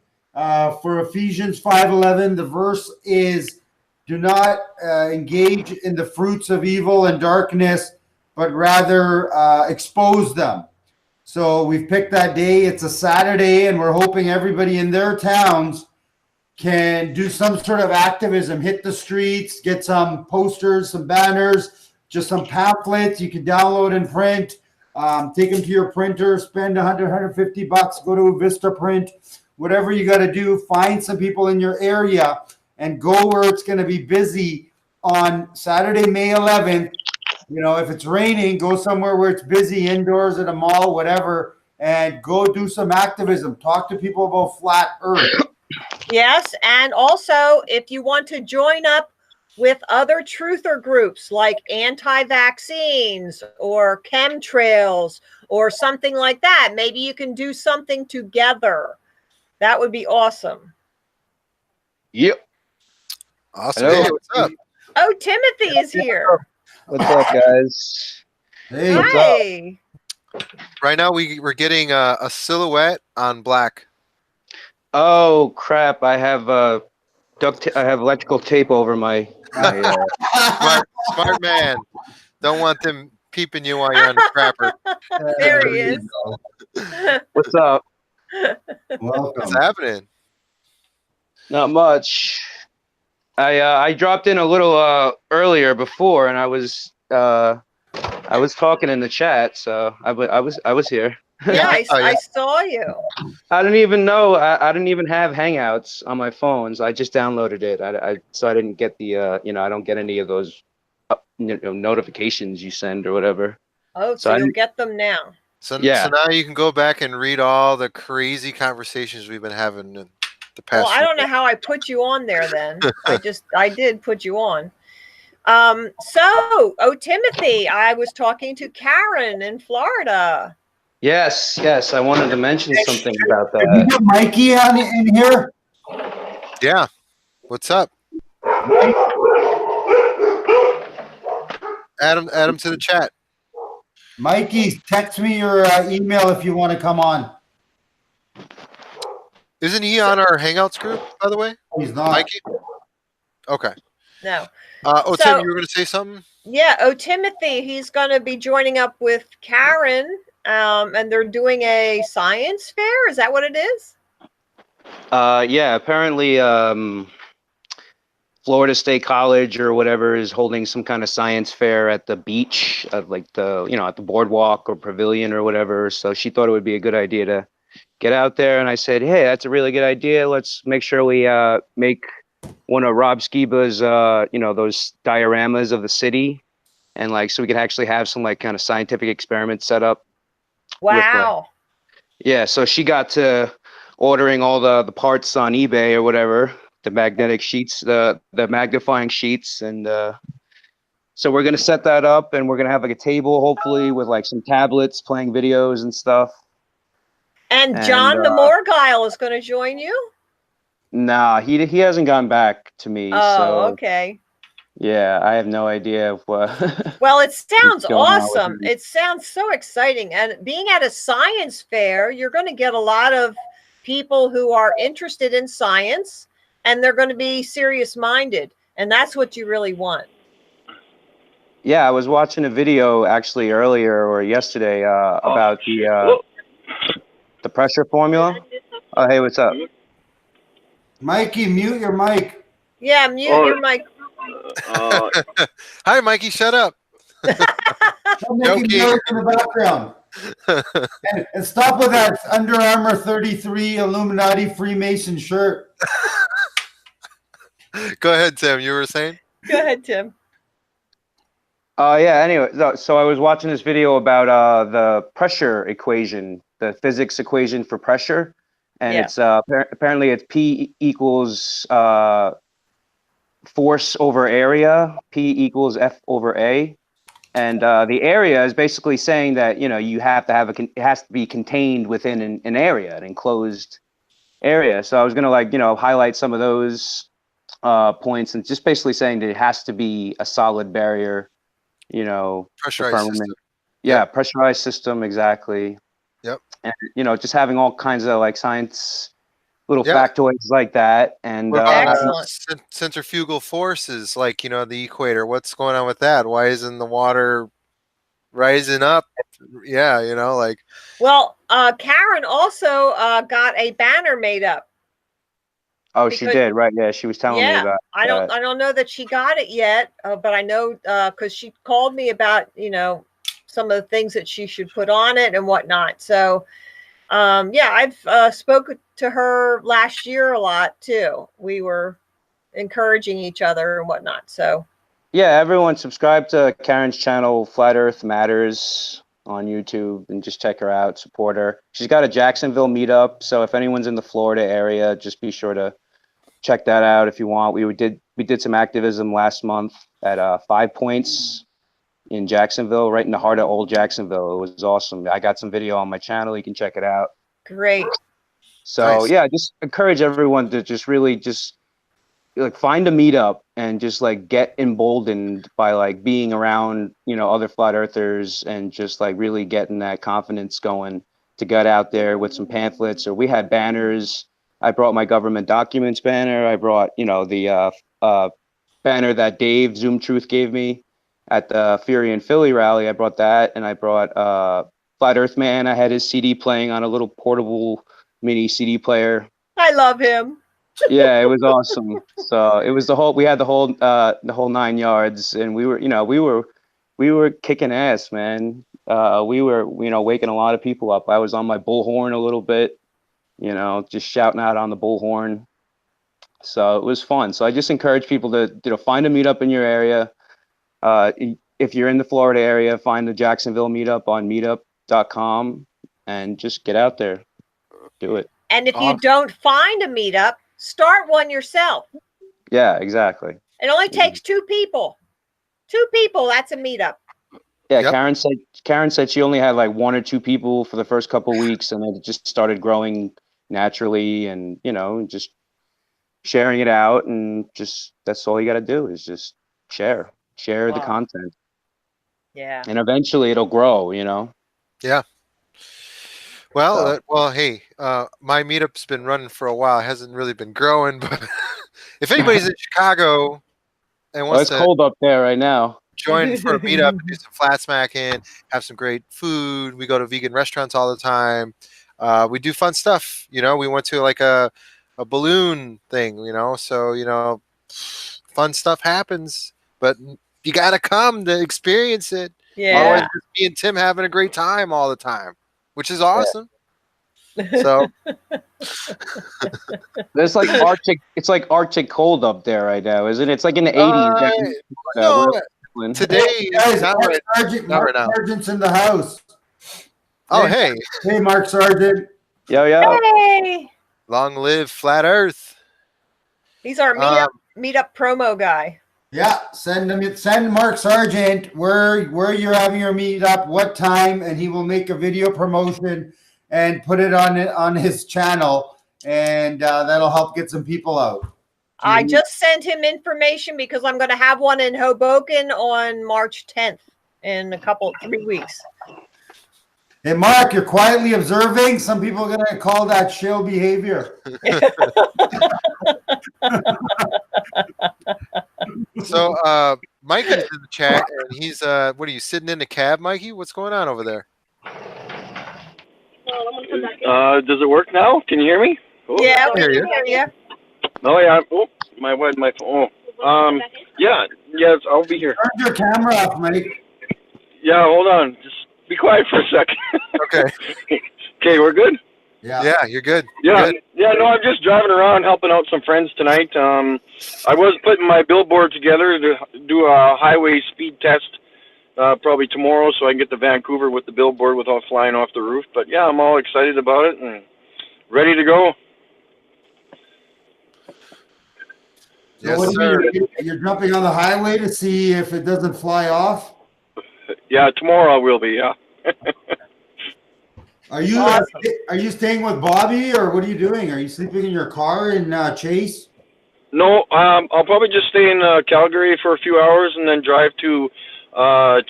For Ephesians 5:11, the verse is, do not engage in the fruits of evil and darkness, but rather expose them. So we've picked that day. It's a Saturday, and we're hoping everybody in their towns can do some sort of activism, hit the streets, get some posters, some banners, just some pamphlets you can download and print. Take them to your printer, spend $150, go to Vista Print. Whatever you got to do, find some people in your area and go where it's going to be busy on Saturday, May 11th. You know, if it's raining, go somewhere where it's busy, indoors at a mall, whatever, and go do some activism. Talk to people about flat earth. Yes, and also if you want to join up with other truther groups like anti-vaccines or chemtrails or something like that, maybe you can do something together. That would be awesome. Yep. Awesome. Hello. Hey, what's up? Oh, Timothy is here. What's up, guys? Hey, Hi. Right now we're getting a silhouette on black. Oh crap! I have I have electrical tape over my. Smart man. Don't want them peeping you while you're on the crapper. There he is. What's up? welcome. What's happening? Not much. I dropped in a little earlier before, and I was talking in the chat, so I was here. Yeah, Oh, yeah. I saw you. I didn't even know. I didn't even have Hangouts on my phones. I just downloaded it. So I didn't get the I don't get any of those notifications you send or whatever. Oh, so you'll get them now. So Yeah. So now you can go back and read all the crazy conversations we've been having in the past. Well, I don't know how I put you on there then. I did put you on. Timothy, I was talking to Karen in Florida. Yes. I wanted to mention something about Did you that. get Mikey in here? Yeah. What's up? Add him to the chat. Mikey, text me your email if you want to come on. Isn't he on our Hangouts group, by the way? He's not. Mikey? Okay. No. Tim, you were going to say something? Yeah. Timothy, he's going to be joining up with Karen, and they're doing a science fair. Is that what it is? Yeah. Apparently, Florida State College or whatever is holding some kind of science fair at the beach, like at the boardwalk or pavilion or whatever. So she thought it would be a good idea to get out there. And I said, hey, that's a really good idea. Let's make sure we make one of Rob Skiba's, those dioramas of the city. And like, so we could actually have some like kind of scientific experiments set up. Wow. Yeah. So she got to ordering all the parts on eBay or whatever, the magnetic sheets, the magnifying sheets. And so we're going to set that up, and we're going to have like a table, hopefully, with like some tablets playing videos and stuff. And John the Morgile is going to join you? Nah, he hasn't gotten back to me. Oh, so, okay. Yeah, I have no idea what. Well, it sounds awesome. It sounds so exciting. And being at a science fair, you're going to get a lot of people who are interested in science, and they're going to be serious minded. And that's what you really want. Yeah, I was watching a video actually earlier or yesterday about the pressure formula. Oh, hey, what's up? Mikey, mute your mic. Yeah, mute your mic. Hi, Mikey. Shut up. I'm making noise in the background. and stop with that Under Armour 33 Illuminati Freemason shirt. Go ahead, Tim. You were saying? Go ahead, Tim. Yeah. Anyway, so I was watching this video about the pressure equation, the physics equation for pressure, and it's apparently it's P equals force over area, P equals F over A, and the area is basically saying that you have to have it has to be contained within an area, an enclosed area. So I was gonna highlight some of those points, and just basically saying that it has to be a solid barrier. Pressurized system. Yeah, pressurized system, exactly. Yep. And just having all kinds of like science little factoids like that. And centrifugal forces, like the equator. What's going on with that? Why isn't the water rising up? Yeah, Well, Karen also got a banner made up. Oh, she did, right? Yeah, she was telling me about. I don't know that she got it yet, but I know because she called me about some of the things that she should put on it and whatnot. So, I've spoken to her last year a lot too. We were encouraging each other and whatnot. So, yeah, everyone subscribe to Karen's channel, Flat Earth Matters, on YouTube, and just check her out, support her. She's got a Jacksonville meetup, so if anyone's in the Florida area, just be sure to check that out if you want. We did some activism last month at 5 Points in Jacksonville, right in the heart of old Jacksonville. It was awesome. I got some video on my channel. You can check it out. Great. So nice. Yeah, just encourage everyone to just really like find a meetup and just like get emboldened by like being around other flat earthers, and just like really getting that confidence going to get out there with some pamphlets. Or we had banners. I brought my government documents banner. I brought the banner that Dave Zoom Truth gave me at the Fury and Philly rally. I brought that, and I brought Flat Earth Man. I had his CD playing on a little portable mini CD player. I love him. Yeah, it was awesome. So it was we had the whole 9 yards, and we were kicking ass, man. We were waking a lot of people up. I was on my bullhorn a little bit, just shouting out on the bullhorn. So it was fun. So I just encourage people to find a meetup in your area. If you're in the Florida area, find the Jacksonville meetup on meetup.com and just get out there. Do it. And if you don't find a meetup, start one yourself. Yeah, exactly. It only takes 2 people. 2 people, that's a meetup. Yeah, yep. Karen said she only had like 1 or 2 people for the first couple of weeks, and then it just started growing naturally, and just sharing it out, and just that's all you got to do is just share the content. Yeah. And eventually it'll grow, Yeah. Well, hey, my meetup's been running for a while. It hasn't really been growing, but if anybody's in Chicago and wants it's cold up there right now, join for a meetup, do some flat smacking, have some great food. We go to vegan restaurants all the time. We do fun stuff. We went to like a balloon thing, so, fun stuff happens, but you got to come to experience it. Yeah. Otherwise, it's me and Tim having a great time all the time, which is awesome. So There's like Arctic. It's like Arctic cold up there right now, isn't it? It's like in the 80s. no, We're- today, Guys, not Mark right, Sargent, not Mark right now. Sargent's in the house. Oh, hey, Hey, Mark Sargent. Yo, yo. Hey, long live Flat Earth. he's our meetup promo guy. Yeah, send Mark Sargent where you're having your meetup, what time, and he will make a video promotion and put it on his channel, and that'll help get some people out. I just sent him information because I'm going to have one in Hoboken on March 10th in 3 weeks. Hey, Mark, you're quietly observing. Some people are going to call that shill behavior. So Mikey's in the chat, and he's what are you sitting in a cab, Mikey? What's going on over there? Does it work now? Can you hear me? Oh. Yeah, we hear can you. hear you. Oh yeah. Oh, my phone. Oh. Yes, I'll be here. Turn your camera off, Mike. Yeah, hold on. Just be quiet for a second. Okay. Okay, we're good? Yeah, you're good. Yeah. You're good. Yeah, no, I'm just driving around helping out some friends tonight. I was putting my billboard together to do a highway speed test probably tomorrow so I can get to Vancouver with the billboard without flying off the roof. But yeah, I'm all excited about it and ready to go. So Yes, what do sir. you mean? You're jumping on the highway to see if it doesn't fly off? Yeah, tomorrow I will be, yeah. Are you staying with Bobby, or what are you doing? Are you sleeping in your car in Chase? No, I'll probably just stay in Calgary for a few hours and then drive to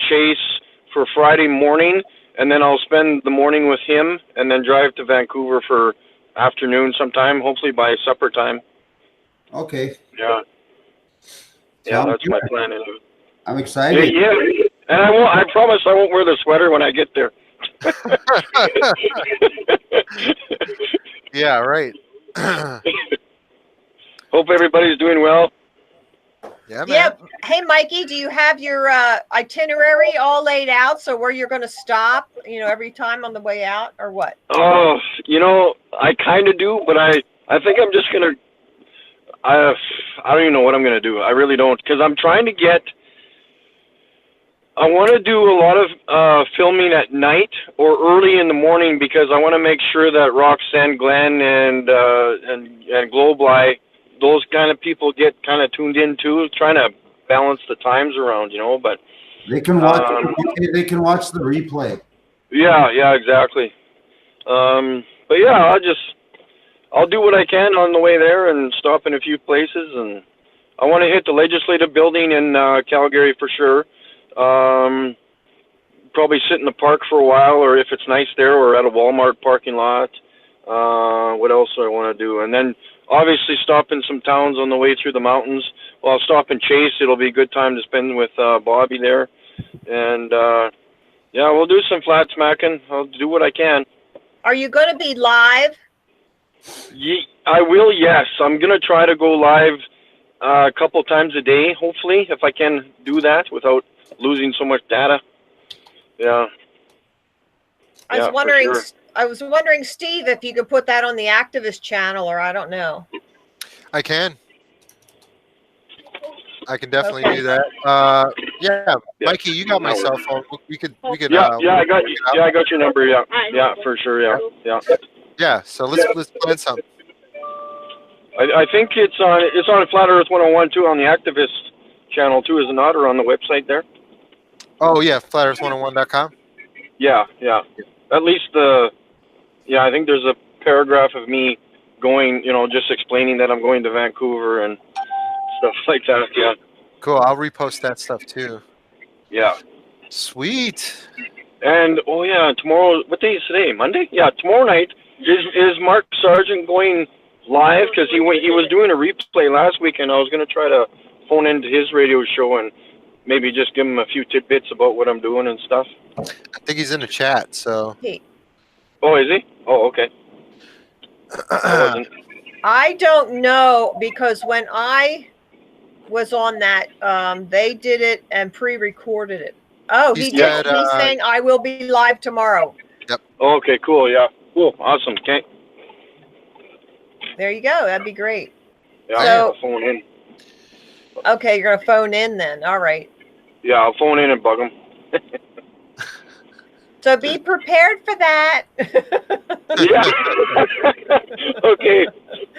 Chase for Friday morning, and then I'll spend the morning with him and then drive to Vancouver for afternoon sometime, hopefully by supper time. Okay. Yeah. Yeah, that's my plan. I'm excited. Yeah, and I promise I won't wear the sweater when I get there. Yeah, right. Hope everybody's doing well. Yeah, man. Yep. Hey, Mikey, do you have your itinerary all laid out? So where you're going to stop, every time on the way out, or what? Oh, I kind of do, but I think I'm just going to, I don't even know what I'm going to do. I really don't, because I'm trying to I want to do a lot of filming at night or early in the morning because I want to make sure that Roxanne Glenn and Globely, those kind of people get kind of tuned in too, trying to balance the times around, but They can watch. They can watch the replay. Yeah, exactly. But yeah, I'll do what I can on the way there and stop in a few places, and I want to hit the legislative building in Calgary for sure. Probably sit in the park for a while, or if it's nice there, or at a Walmart parking lot. What else do I want to do? And then obviously stop in some towns on the way through the mountains. Well, I'll stop in Chase. It'll be a good time to spend with Bobby there. And yeah, we'll do some flat smacking. I'll do what I can. Are you going to be live? I will, yes. I'm going to try to go live a couple times a day, hopefully, if I can do that without losing so much data. Yeah. I was wondering, Steve, if you could put that on the activist channel, or I don't know. I can definitely do that. Yeah, Mikey, you got my cell phone. We could. Yeah, I got you. Yeah, I got your number. Yeah, for sure. Yeah. Yeah. So let's plan something. I think it's on Flat Earth 101 too, on the activist channel too, is it not, or on the website there? Oh yeah, flatearth101.com. Yeah. At least I think there's a paragraph of me going, just explaining that I'm going to Vancouver and stuff like that. Yeah. Cool. I'll repost that stuff too. Yeah. Sweet. And tomorrow. What day is today? Monday? Yeah. Tomorrow night is Mark Sargent going live, because he was doing a replay last week, and I was going to try to phone into his radio show and maybe just give him a few tidbits about what I'm doing and stuff. I think he's in the chat. So. Oh, is he? Oh, okay. I don't know, because when I was on that. They did it and pre-recorded it. Oh, He he said, did. He's saying I will be live tomorrow. Okay, cool. Yeah, cool, awesome. Okay, There you go. That'd be great. yeah, So- I'll phone in. Okay, you're gonna phone in then. All right. Yeah, I'll phone in and bug him. So be prepared for that. Yeah. Okay.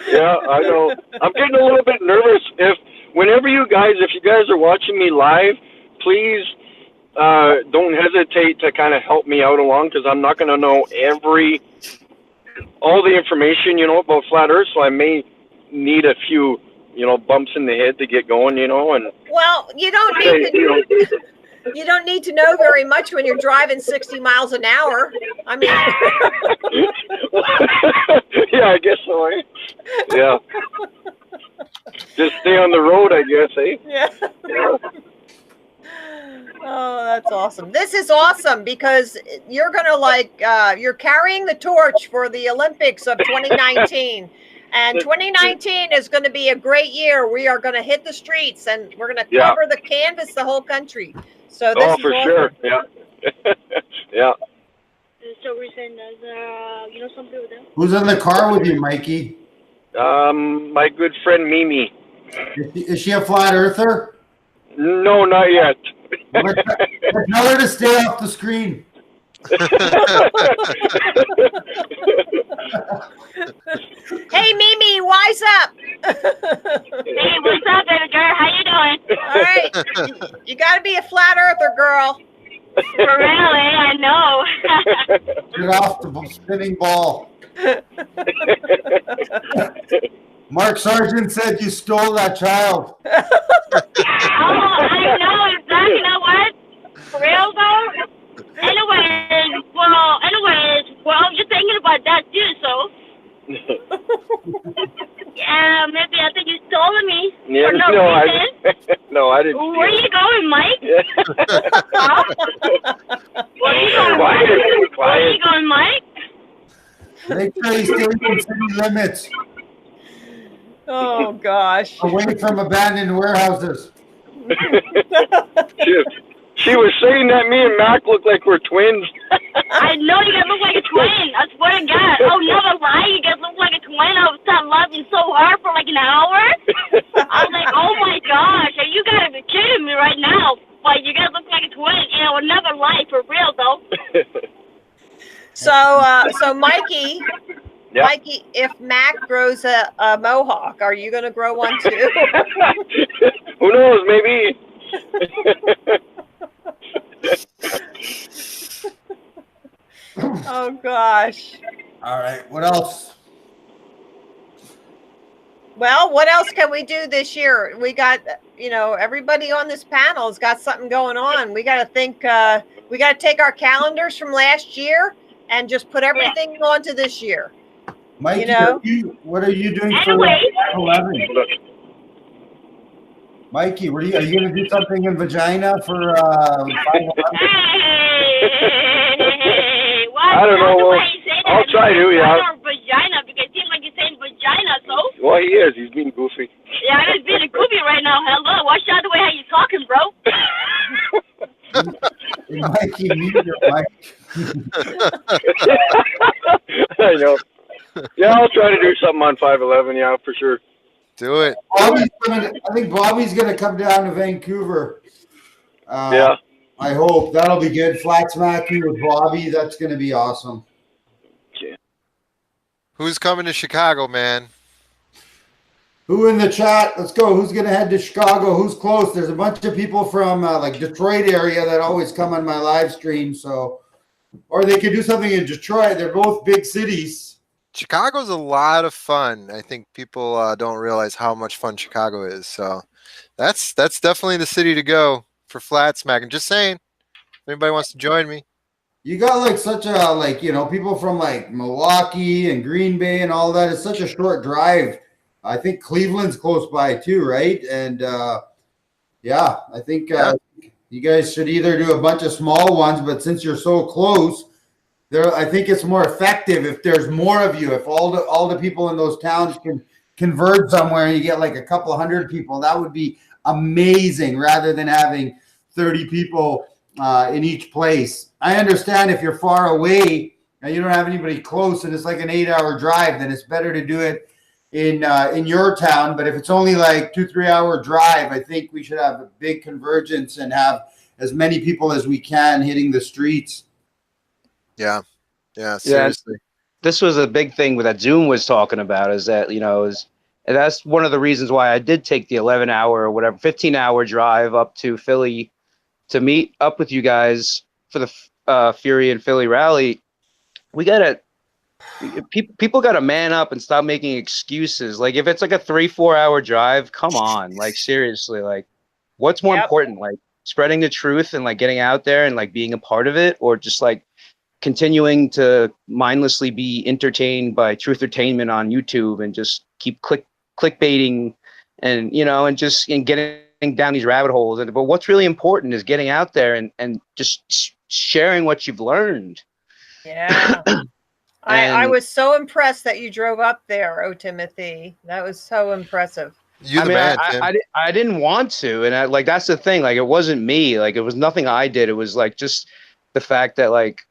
Yeah, I know. I'm getting a little bit nervous. If you guys are watching me live, please don't hesitate to kind of help me out along, because I'm not going to know all the information, about flat Earth. So I may need a few, bumps in the head to get going, and Well, you don't need to know very much when you're driving 60 miles an hour. I mean, yeah, I guess so. Eh? Yeah. Just stay on the road, I guess, eh? yeah. Yeah. Oh, that's awesome. This is awesome because you're going to you're carrying the torch for the Olympics of 2019. And 2019 is going to be a great year. We are going to hit the streets and we're going to cover the canvas, the whole country. So this is for awesome. sure. Yeah. Yeah. So we're saying there's, somebody with them? Who's in the car with you, Mikey? My good friend Mimi. Is she a flat earther? No, not yet. Tell her to stay off the screen. Hey, Mimi, wise up. Hey, what's up, baby girl? How you doing? All right. You got to be a flat earther, girl. For real, I know. Get off the spinning ball. Mark Sargent said you stole that child. Oh, I know, exactly. You know what? For real, though? Anyways, I'm just thinking about that, too, so. Yeah, maybe I think you stole me for no reason. No, I didn't. Where are you going, Mike? Huh? Where are you going, Mike? Where are you going, Mike? Make sure you stay within city limits, Oh, gosh. away from abandoned warehouses. She was saying that me and Mac look like we're twins. I know you guys look like a twin. I swear to God. Oh, never lie. You guys look like a twin. I was laughing so hard for like an hour. I was like, oh my gosh, you gotta be kidding me right now. Like, you guys look like a twin, and I would never lie, for real though. So Mikey, Yeah. Mikey, if Mac grows a mohawk, are you going to grow one too? Who knows? Maybe. Oh gosh. All right, what else? Well, what else can we do this year? We got, everybody on this panel has got something going on. We got to think, we got to take our calendars from last year and just put everything onto this year. Mikey, what are you doing for Anyway. 11? Mikey, are you going to do something in vagina for 511? Hey, why? I don't know. That's the Well, way you say that. I'll try to, yeah. Or vagina, because it seems like you're saying vagina, so. Well, he is. He's being goofy. Yeah, I'm just being a goofy right now. Hello, watch out the way how you talking, bro. Mikey, mute your mic. I know. Yeah, I'll try to do something on 511. Yeah, for sure. Do it. I think Bobby's going to come down to Vancouver. Yeah. I hope. That'll be good. Flat smacking with Bobby. That's going to be awesome. Who's coming to Chicago, man? Who in the chat? Let's go. Who's going to head to Chicago? Who's close? There's a bunch of people from like Detroit area that always come on my live stream. So, or they could do something in Detroit. They're both big cities. Chicago's a lot of fun. I think people don't realize how much fun Chicago is. So that's definitely the city to go for flat smack. I'm just saying, if anybody wants to join me. You got like such a people from like Milwaukee and Green Bay and all that. It's such a short drive. I think Cleveland's close by too, right? And yeah, I think you guys should either do a bunch of small ones, but since you're so close, I think it's more effective if there's more of you. If all the people in those towns can converge somewhere and you get like a couple hundred people, that would be amazing rather than having 30 people in each place. I understand if you're far away and you don't have anybody close and it's like an 8-hour drive, then it's better to do it in your town. But if it's only like 2-3 hour drive, I think we should have a big convergence and have as many people as we can hitting the streets. Yeah, seriously. This was a big thing that Zoom was talking about, is that, and that's one of the reasons why I did take the 11-hour or whatever 15-hour drive up to Philly to meet up with you guys for the Fury and Philly rally. People gotta man up and stop making excuses. Like, if it's like a 3-4 hour drive, come on, like, seriously, like, what's more important, like spreading the truth and like getting out there and like being a part of it, or just like continuing to mindlessly be entertained by truth-ertainment on YouTube and just keep clickbaiting and and getting down these rabbit holes. But what's really important is getting out there and just sharing what you've learned. Yeah. I was so impressed that you drove up there, oh Timothy. That was so impressive. You're the man, Tim. I didn't want to, and like, that's the thing. Like, it wasn't me. Like, it was nothing I did. It was like just the fact that, like,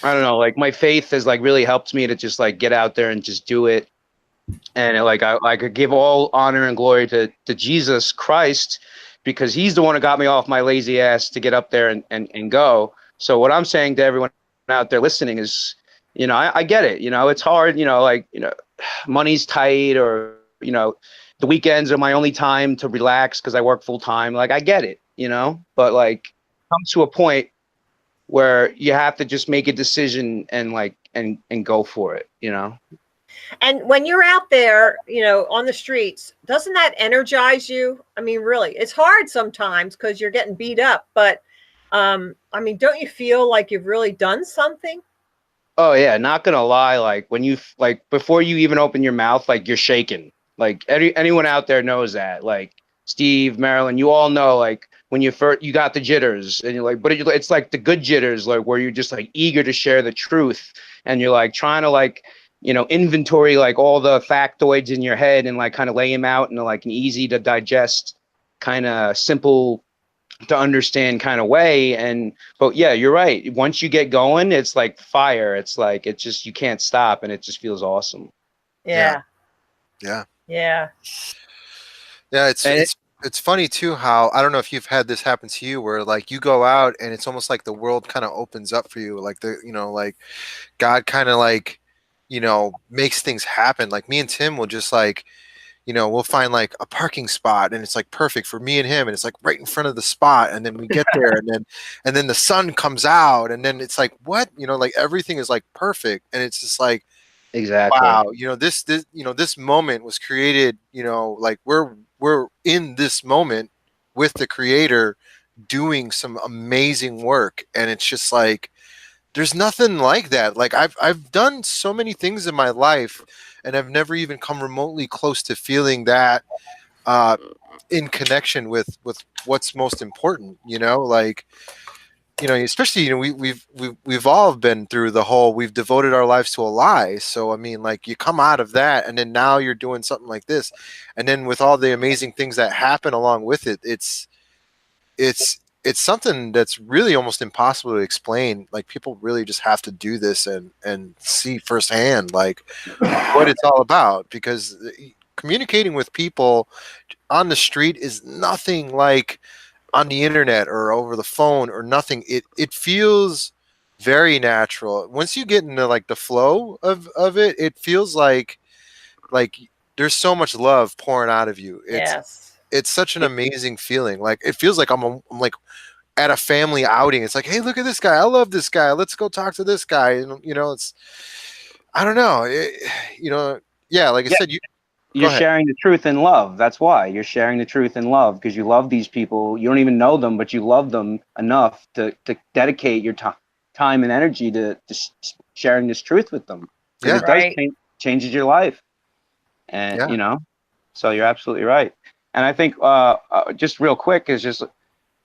I don't know, like, my faith has like really helped me to just like get out there and just do it. And I could give all honor and glory to Jesus Christ, because he's the one who got me off my lazy ass to get up there and go. So what I'm saying to everyone out there listening is, I get it. It's hard, money's tight, or, the weekends are my only time to relax because I work full time. Like, I get it, but like, comes to a point where you have to just make a decision and like, and go for it, And when you're out there, on the streets, doesn't that energize you? I mean, really, it's hard sometimes because you're getting beat up, but I mean, don't you feel like you've really done something? Oh yeah, not gonna lie. Like, when you before you even open your mouth, like, you're shaking. Like, anyone out there knows that. Like, Steve, Marilyn, you all know, like, when you got the jitters, and you're like, but it's like the good jitters, like, where you're just like eager to share the truth, and you're like trying to like, inventory like all the factoids in your head and like kind of lay them out in like an easy to digest, kind of simple to understand kind of way. But yeah, you're right. Once you get going, it's like fire. It's like, it's just, you can't stop, and it just feels awesome. Yeah. It's funny too how, I don't know if you've had this happen to you, where like you go out and it's almost like the world kind of opens up for you, like like God kind of like makes things happen. Like, me and Tim will just like, we'll find like a parking spot and it's like perfect for me and him, and it's like right in front of the spot, and then we get there and then the sun comes out, and then it's like, what, like everything is like perfect, and it's just like, exactly, wow, this moment was created, like we're in this moment with the creator doing some amazing work, and it's just like, there's nothing like that. Like, I've done so many things in my life, and I've never even come remotely close to feeling that in connection with what's most important. Like, especially we've all been through the whole, we've devoted our lives to a lie. So I mean, like, you come out of that, and then now you're doing something like this, and then with all the amazing things that happen along with it, it's something that's really almost impossible to explain. Like, people really just have to do this and see firsthand like what it's all about, because communicating with people on the street is nothing like on the internet or over the phone or nothing. It feels very natural. Once you get into like the flow of it, it feels like there's so much love pouring out of you. It's such an amazing feeling. Like, it feels like I'm like at a family outing. It's like, hey, look at this guy. I love this guy. Let's go talk to this guy. And, it's, I don't know. Yeah. Like I said, you're sharing the truth in love. That's why you're sharing the truth in love, because you love these people. You don't even know them, but you love them enough to dedicate your time and energy to sharing this truth with them. Yeah. It does changes your life. And, so you're absolutely right. And I think just real quick is just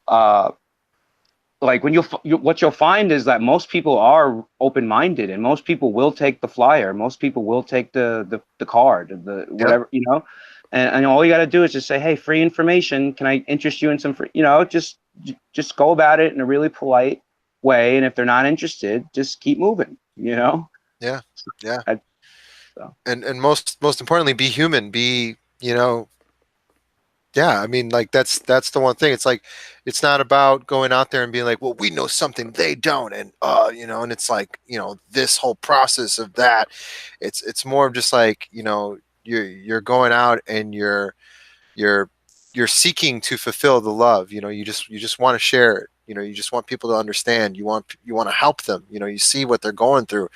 like, when what you'll find is that most people are open-minded, and most people will take the flyer. Most people will take the card, the whatever, And all you got to do is just say, hey, free information. Can I interest you in some free, just go about it in a really polite way. And if they're not interested, just keep moving, Yeah. So. And most importantly, be human, yeah, I mean, like that's the one thing. It's like it's not about going out there and being like, well, we know something they don't, and and it's like this whole process of that. It's more of just like you're going out and you're seeking to fulfill the love. You just want to share it. You just want people to understand. You want to help them. You see what they're going through.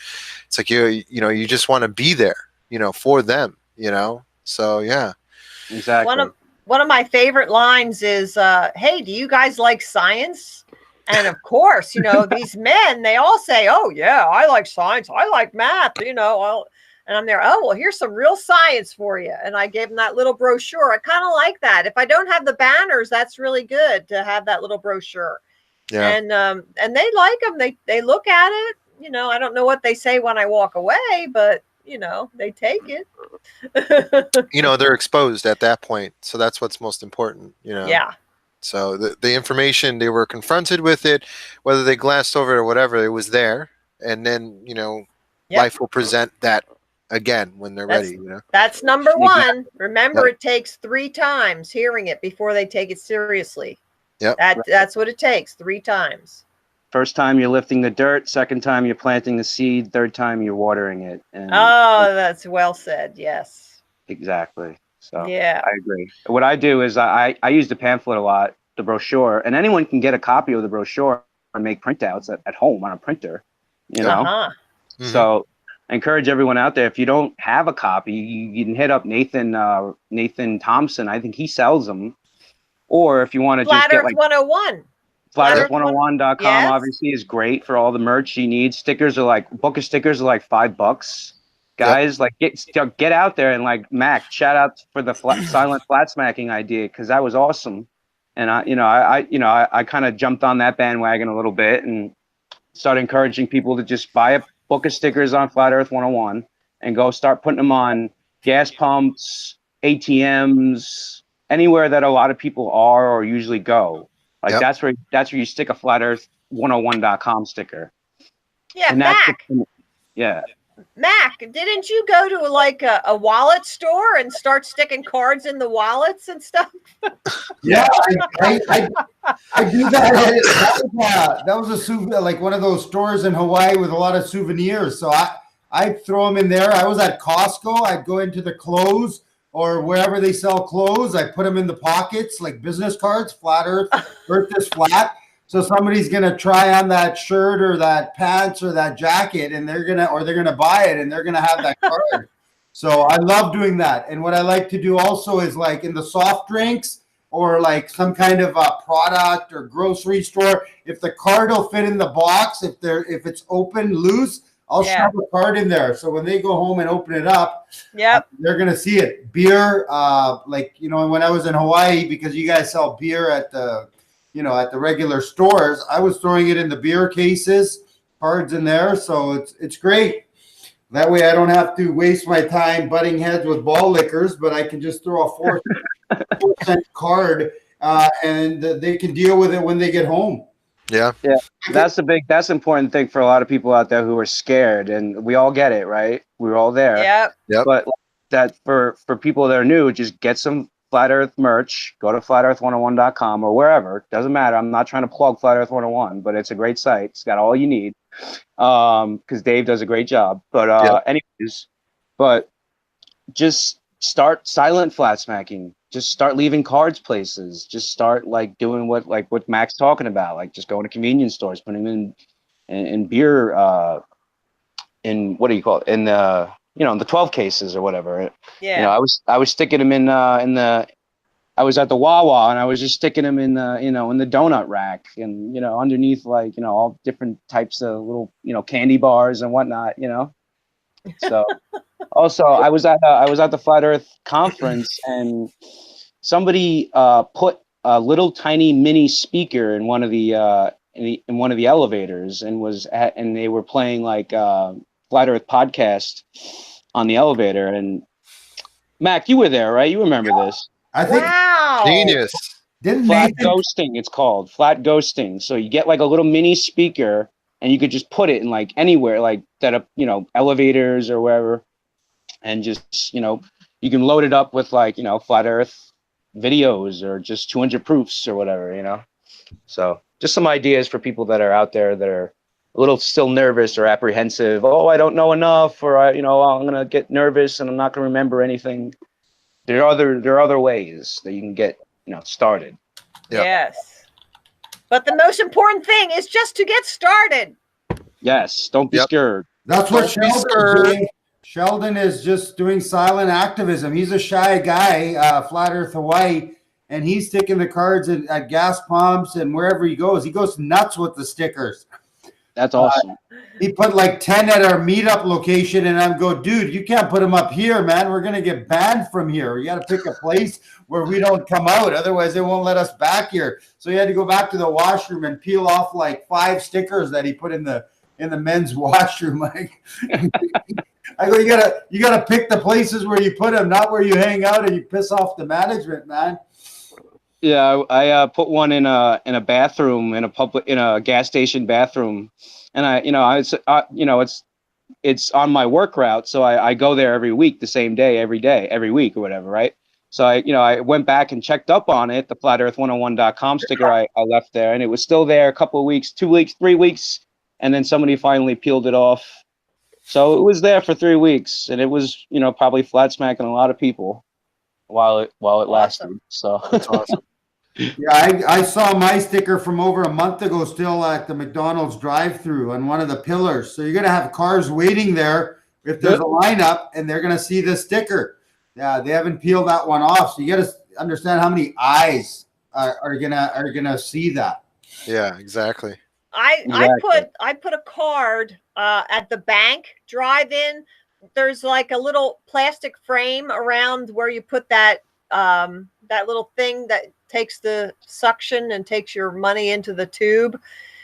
It's like you just want to be there. For them. So yeah, exactly. One of my favorite lines is, hey, do you guys like science? And of course, these men, they all say, oh, yeah, I like science. I like math, and I'm there. Oh, well, here's some real science for you. And I gave them that little brochure. I kind of like that. If I don't have the banners, that's really good to have that little brochure. Yeah. And they like them. They look at it. I don't know what they say when I walk away, but they take it. They're exposed at that point. So that's what's most important, Yeah. So the information, they were confronted with it, whether they glanced over it or whatever, it was there. And then, life will present that again when they're ready. That's number one. Remember, it takes 3 times hearing it before they take it seriously. Yep. That's what it takes, 3 times. First time you're lifting the dirt, second time you're planting the seed, third time you're watering it. And that's well said. Yes. Exactly. So yeah, I agree. What I do is I use the pamphlet a lot, the brochure, and anyone can get a copy of the brochure and make printouts at home on a printer, Mm-hmm. So I encourage everyone out there, if you don't have a copy, you can hit up Nathan Thompson. I think he sells them. Or if you want to just get 101. FlatEarth101.com yes. obviously is great for all the merch you need. Book of stickers are like $5. Guys, get out there and Mac, shout out for the silent flat smacking idea, because that was awesome. And I kind of jumped on that bandwagon a little bit and started encouraging people to just buy a book of stickers on Flat Earth 101 and go start putting them on gas pumps, ATMs, anywhere that a lot of people are or usually go. That's where you stick a FlatEarth101.com sticker. Yeah, Mac. Yeah. Mac, didn't you go to a wallet store and start sticking cards in the wallets and stuff? Yeah, I do that. That was a souvenir, one of those stores in Hawaii with a lot of souvenirs. So I throw them in there. I was at Costco. I'd go into the clothes or wherever they sell clothes. I put them in the pockets, like business cards, Flat Earth, Earth is flat. So somebody's going to try on that shirt or that pants or that jacket, and they're going to buy it and they're going to have that card. So I love doing that. And what I like to do also is in the soft drinks or some kind of a product or grocery store, if the card will fit in the box, if it's open loose, I'll shove a card in there. So when they go home and open it up, they're going to see it. Beer, when I was in Hawaii, because you guys sell beer at the regular stores, I was throwing it in the beer cases, cards in there. So it's great. That way I don't have to waste my time butting heads with ball lickers, but I can just throw a 4% card and they can deal with it when they get home. Yeah. Yeah. That's the important thing for a lot of people out there who are scared, and we all get it, right? We're all there. Yeah. But that for people that are new, just get some Flat Earth merch, go to FlatEarth101.com or wherever. Doesn't matter. I'm not trying to plug Flat Earth 101, but it's a great site. It's got all you need. Because Dave does a great job. But but just start silent flat smacking. Just start leaving cards places. Just start doing what Mac's talking about, just going to convenience stores, putting them in beer in what do you call it? In the the 12 cases or whatever. Yeah. I was sticking them in I was at the Wawa and I was just sticking them in the in the donut rack and underneath all different types of little candy bars and whatnot. So also I was at the Flat Earth conference and somebody put a little tiny mini speaker in one of the in one of the elevators and they were playing Flat Earth podcast on the elevator, and Mac, you were there, right? You remember this. I think Wow. Genius. didn't Flat Nathan? ghosting, it's called. Flat ghosting. So you get like a little mini speaker and you could just put it in like anywhere, like that, elevators or wherever. And just, you can load it up with like, flat earth videos or just 200 proofs or whatever. So just some ideas for people that are out there that are a little still nervous or apprehensive. Oh, I don't know enough, or I'm going to get nervous and I'm not going to remember anything. There are other ways that you can get, started. Yep. Yes. But the most important thing is just to get started. Yes, don't be scared. That's what Don't be Sheldon's scared. doing. Sheldon is just doing silent activism. He's a shy guy, Flat Earth Hawaii, and he's sticking the cards at gas pumps and wherever he goes. He goes nuts with the stickers. That's awesome. He put like 10 at our meetup location, and I'm go, dude, you can't put them up here, man. We're gonna get banned from here. You got to pick a place where we don't come out, otherwise they won't let us back here. So he had to go back to the washroom and peel off like 5 stickers that he put in the men's washroom. Like, I go, you gotta pick the places where you put them, not where you hang out and you piss off the management, man. Yeah, I put one in a bathroom in a gas station bathroom, and it's on my work route, so I go there every week, the same day, every week or whatever, right? So I went back and checked up on it, the flatearth101.com sticker I left there, and it was still there a couple of weeks, 2 weeks, 3 weeks, and then somebody finally peeled it off. So it was there for 3 weeks, and it was probably flat smacking a lot of people while it lasted. So That's awesome. Yeah, I saw my sticker from over a month ago still at the McDonald's drive-through on one of the pillars. So you're going to have cars waiting there if there's a lineup, and they're going to see the sticker. Yeah, they haven't peeled that one off. So you got to understand how many eyes are gonna see that. Yeah, exactly. I put a card at the bank drive-in. There's like a little plastic frame around where you put that little thing that takes the suction and takes your money into the tube.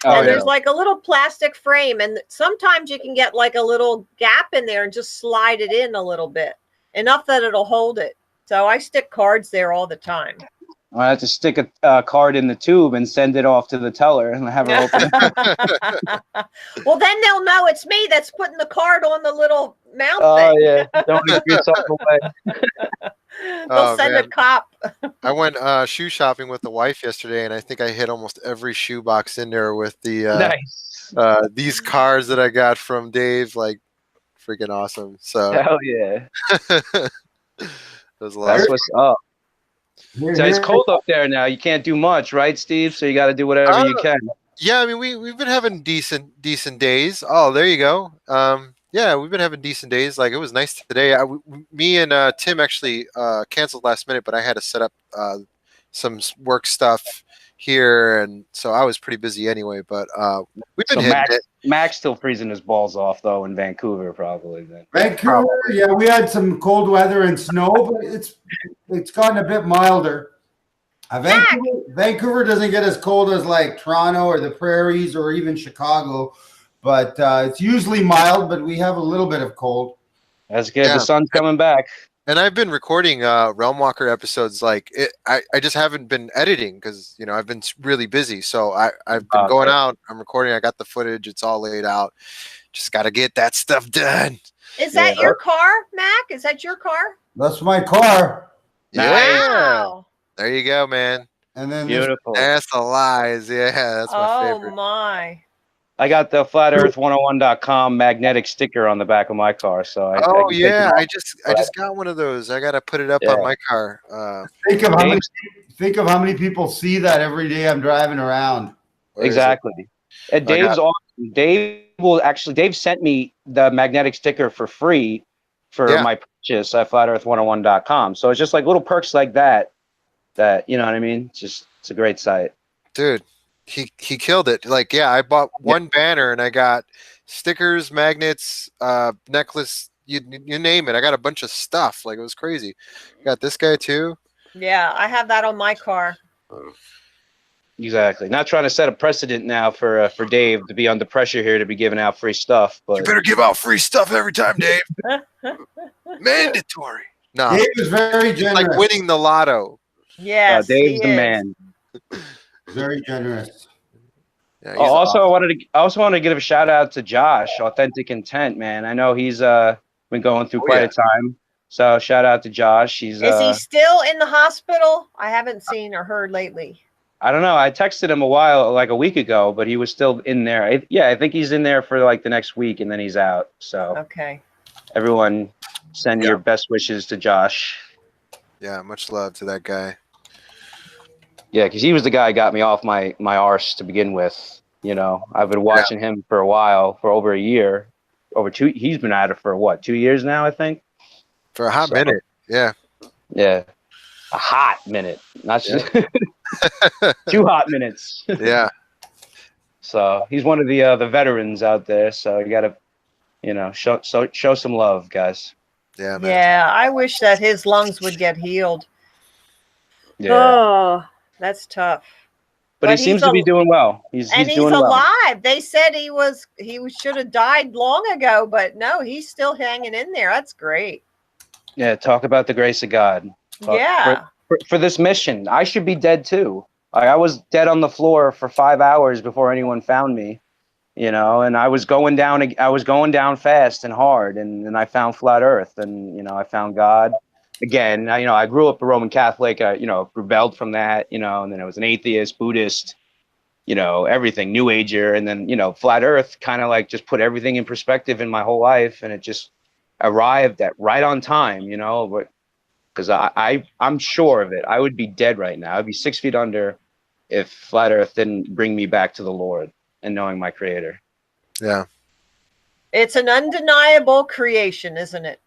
And there's like a little plastic frame, and sometimes you can get like a little gap in there and just slide it in a little bit, enough that it'll hold it. So I stick cards there all the time. I have to stick a card in the tube and send it off to the teller and have her open it. Well, then they'll know it's me that's putting the card on the little mount Oh, thing. yeah. Don't give yourself away. They'll send a cop. I went shoe shopping with the wife yesterday, and I think I hit almost every shoe box in there with the Nice. these cards that I got from Dave. Like, freaking awesome. So Hell yeah. it was a lot. That's what's up. Here, So it's here. cold up there now. You can't do much, right, Steve? So you got to do whatever you can. Yeah, I mean, we've been having decent days. Oh, there you go. Yeah, we've been having decent days. Like, it was nice today. Me and Tim actually canceled last minute, but I had to set up some work stuff here, and so I was pretty busy anyway. But we've been hitting it. Mac's still freezing his balls off though in Vancouver, probably. Then. Vancouver, yeah, we had some cold weather and snow, but it's gotten a bit milder. Vancouver doesn't get as cold as like Toronto or the prairies or even Chicago, but it's usually mild, but we have a little bit of cold. That's good. Yeah. The sun's coming back. And I've been recording Realm Walker episodes. Like, I just haven't been editing because I've been really busy. So I've been going out. I'm recording. I got the footage. It's all laid out. Just got to get that stuff done. Is that your car, Mac? Is that your car? That's my car. Yeah. Wow. There you go, man. And then Beautiful. That's the lies. Yeah, that's my favorite. Oh my. I got the flatearth101.com magnetic sticker on the back of my car. So I can take it off. I just got one of those. I gotta put it up on my car. think of how many people see that every day I'm driving around. Exactly. And Dave's awesome. Dave sent me the magnetic sticker for free for my purchase at flatearth101.com. So it's just like little perks like that you know what I mean? It's a great site. Dude, he killed it. Like, yeah, I bought one banner and I got stickers, magnets, necklace, you name it. I got a bunch of stuff. Like, it was crazy. Got this guy too. Yeah, I have that on my car. Exactly. Not trying to set a precedent now for Dave to be under pressure here to be giving out free stuff, but You better give out free stuff every time, Dave. Mandatory. No, Dave is very it's generous. like winning the lotto. Yes, Dave's he the is. man. Very generous. Yeah, he's Also, awesome. I also wanted to give a shout out to Josh, Authentic Intent, man. I know he's been going through Oh, quite yeah. a time. So shout out to Josh. He's Is he still in the hospital? I haven't seen or heard lately. I don't know. I texted him like a week ago, but he was still in there. I think he's in there for like the next week, and then he's out. So Okay. everyone, send Yeah. your best wishes to Josh. Yeah, much love to that guy. Yeah, because he was the guy who got me off my arse to begin with. You know, I've been watching him for a while, for over a year, over two. He's been at it for what, 2 years now, I think. For a hot So- minute. Yeah. Yeah, a hot minute, not just 2 hot minutes. Yeah. So he's one of the veterans out there. So you gotta, show some love, guys. Yeah, man. Yeah, I wish that his lungs would get healed. Yeah, Oh, that's tough. but he but seems he's to be al- doing well. He's doing well. alive. They said he should have died long ago, but no, he's still hanging in there. That's great. Yeah, talk about the grace of God. Yeah. For this mission, I should be dead too. I was dead on the floor for 5 hours before anyone found me, and I was going down fast and hard, and then I found flat Earth, and I found God again. I grew up a Roman Catholic. I rebelled from that, and then I was an atheist, Buddhist, everything, New Ager, and then flat Earth kind of like just put everything in perspective in my whole life, and it just arrived at right on time, but because I'm sure of it, I would be dead right now. I'd be 6 feet under if flat Earth didn't bring me back to the Lord and knowing my Creator. Yeah. It's an undeniable creation, isn't it?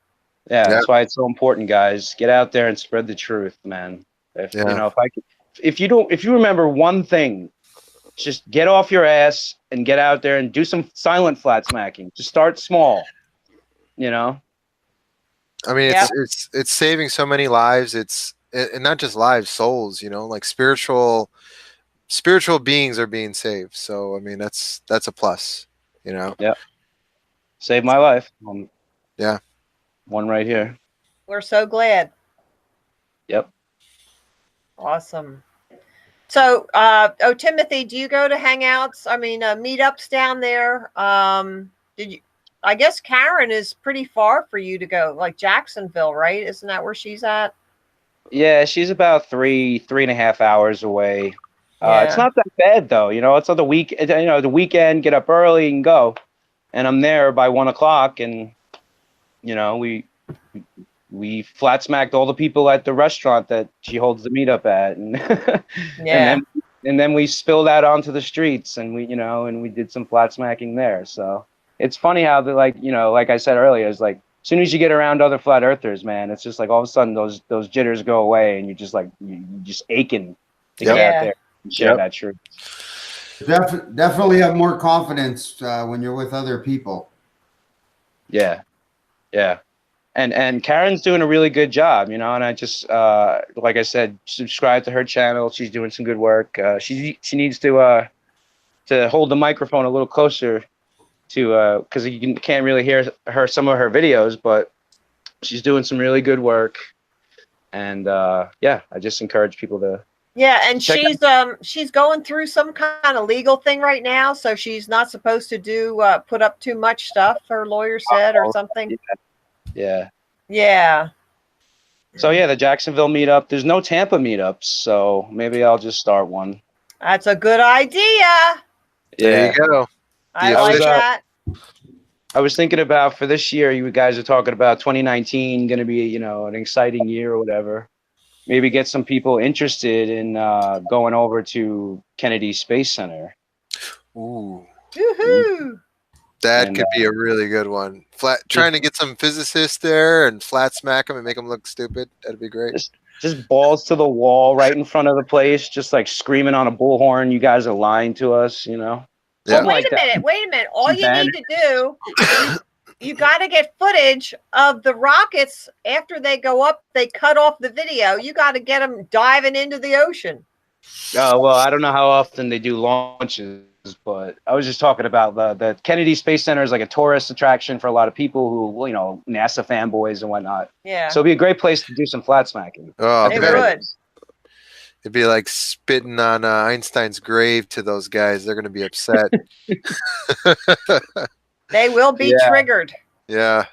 Yeah, that's why it's so important, guys. Get out there and spread the truth, man. If you remember one thing, just get off your ass and get out there and do some silent flat smacking. Just start small, I mean, it's saving so many lives. And not just lives, souls, like spiritual beings are being saved. So, I mean, that's a plus, Yeah. Saved my life. Yeah. One right here. We're so glad. Yep. Awesome. So, Timothy, do you go to hangouts? I mean, meetups down there? I guess Karen is pretty far for you to go, like Jacksonville, right? Isn't that where she's at? Yeah, she's about 3.5 hours away. It's not that bad though. It's on the week. The weekend, get up early and go, and I'm there by 1 o'clock, and we flat smacked all the people at the restaurant that she holds the meetup at, and and then we spilled out onto the streets, and we did some flat smacking there. So it's funny how like I said earlier, it's like as soon as you get around other flat earthers, man, it's just like all of a sudden those jitters go away, and you're just like you just aching to get out there and share that truth. Definitely have more confidence when you're with other people. Yeah. And Karen's doing a really good job, and I just like I said, subscribe to her channel. She's doing some good work. She needs to hold the microphone a little closer to because you can't really hear some of her videos, but she's doing some really good work. And I just encourage people to. Yeah, and she's going through some kind of legal thing right now, so she's not supposed to put up too much stuff. Her lawyer said, or something. Yeah. So the Jacksonville meetup. There's no Tampa meetups, so maybe I'll just start one. That's a good idea. There you go. I like that. I was thinking about for this year, you guys are talking about 2019 going to be, an exciting year or whatever. Maybe get some people interested in going over to Kennedy Space Center. Ooh. Woohoo! That could be a really good one. Trying to get some physicists there and flat smack them and make them look stupid. That'd be great. Just balls to the wall right in front of the place, just like screaming on a bullhorn. You guys are lying to us, Yeah. Well, wait a minute. All you need to do, you got to get footage of the rockets after they go up. They cut off the video. You got to get them diving into the ocean. Well, I don't know how often they do launches, but I was just talking about the Kennedy Space Center is like a tourist attraction for a lot of people who, NASA fanboys and whatnot. Yeah. So it'd be a great place to do some flat smacking. Oh, It man. would. It'd be like spitting on Einstein's grave to those guys. They're going to be upset. They will be Yeah. triggered. Yeah.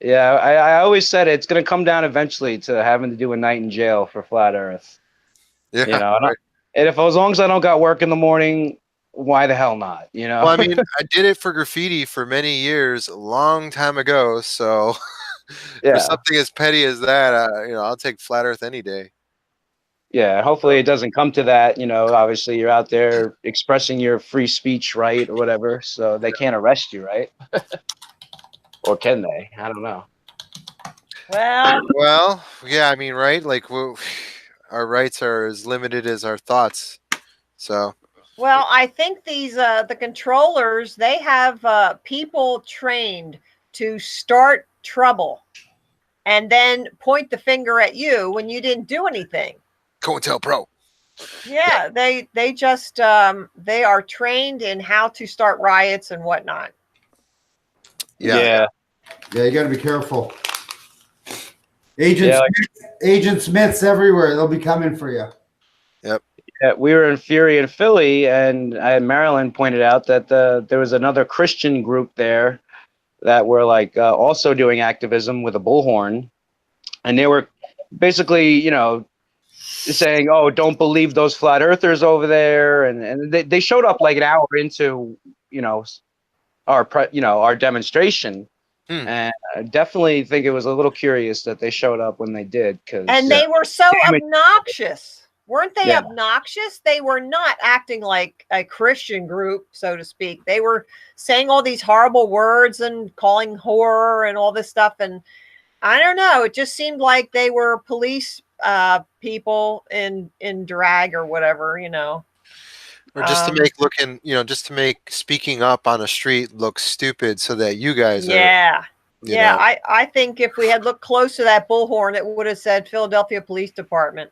Yeah, I always said it's going to come down eventually to having to do a night in jail for flat Earth. Yeah. And if as long as I don't got work in the morning, why the hell not? Well, I mean, I did it for graffiti for many years, a long time ago. So Yeah. for something as petty as that, I'll take flat Earth any day. Yeah, hopefully it doesn't come to that. Obviously you're out there expressing your free speech right or whatever, so they can't arrest you, right? Or can they? I don't know. Well, yeah, I mean, right? Like, our rights are as limited as our thoughts. So. Well, I think these the controllers, they have people trained to start trouble and then point the finger at you when you didn't do anything. COINTELPRO. Yeah, they just they are trained in how to start riots and whatnot. Yeah. Yeah, you got to be careful. Agent Smiths everywhere. They'll be coming for you. Yep. Yeah, we were in Fury in Philly, and Marilyn pointed out that there was another Christian group there that were like also doing activism with a bullhorn, and they were basically, saying, "Oh, don't believe those flat earthers over there," and they showed up like an hour into our demonstration. And I definitely think it was a little curious that they showed up when they did, and they were so obnoxious. Weren't they obnoxious? They were not acting like a Christian group, so to speak. They were saying all these horrible words and calling horror and all this stuff. And I don't know. It just seemed like they were police people in drag or whatever, Or just to make speaking up on a street look stupid so that you guys are. Yeah. I think if we had looked close to that bullhorn, it would have said Philadelphia Police Department.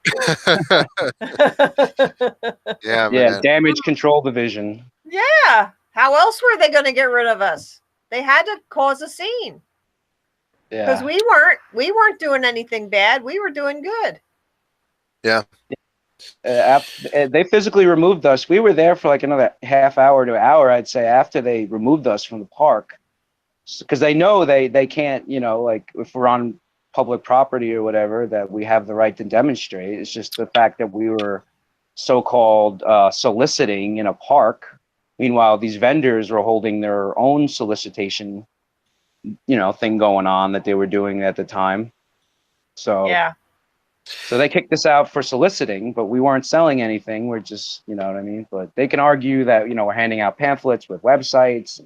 Yeah, man. Damage Control Division. Yeah. How else were they going to get rid of us? They had to cause a scene. Yeah. Because we weren't doing anything bad. We were doing good. Yeah. They physically removed us. We were there for like another half hour to an hour, I'd say, after they removed us from the park, because they know they can't, like if we're on public property or whatever, that we have the right to demonstrate. It's just the fact that we were so-called soliciting in a park. Meanwhile, these vendors were holding their own solicitation, thing going on that they were doing at the time. So yeah. So they kicked us out for soliciting, but we weren't selling anything. We're just, you know what I mean? But they can argue that, we're handing out pamphlets with websites,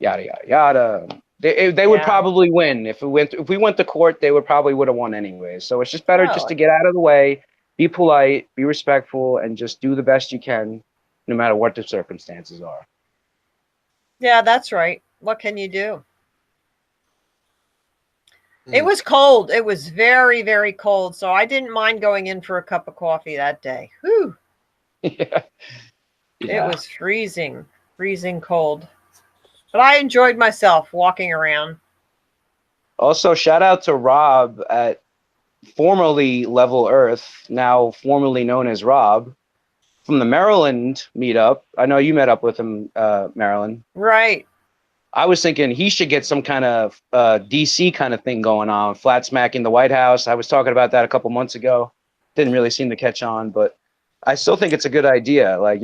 yada, yada, yada. They would probably win. If we went to court, they would have won anyway. So it's just better just to get out of the way, be polite, be respectful, and just do the best you can, no matter what the circumstances are. Yeah, that's right. What can you do? It was cold. It was very, very cold. So I didn't mind going in for a cup of coffee that day. Whew. Yeah. It was freezing cold. But I enjoyed myself walking around. Also, shout out to Rob at formerly Level Earth, now formerly known as Rob, from the Maryland meetup. I know you met up with him, Marilyn. Right. I was thinking he should get some kind of DC kind of thing going on, flat smacking the White House. I was talking about that a couple months ago. Didn't really seem to catch on, but I still think it's a good idea. Like,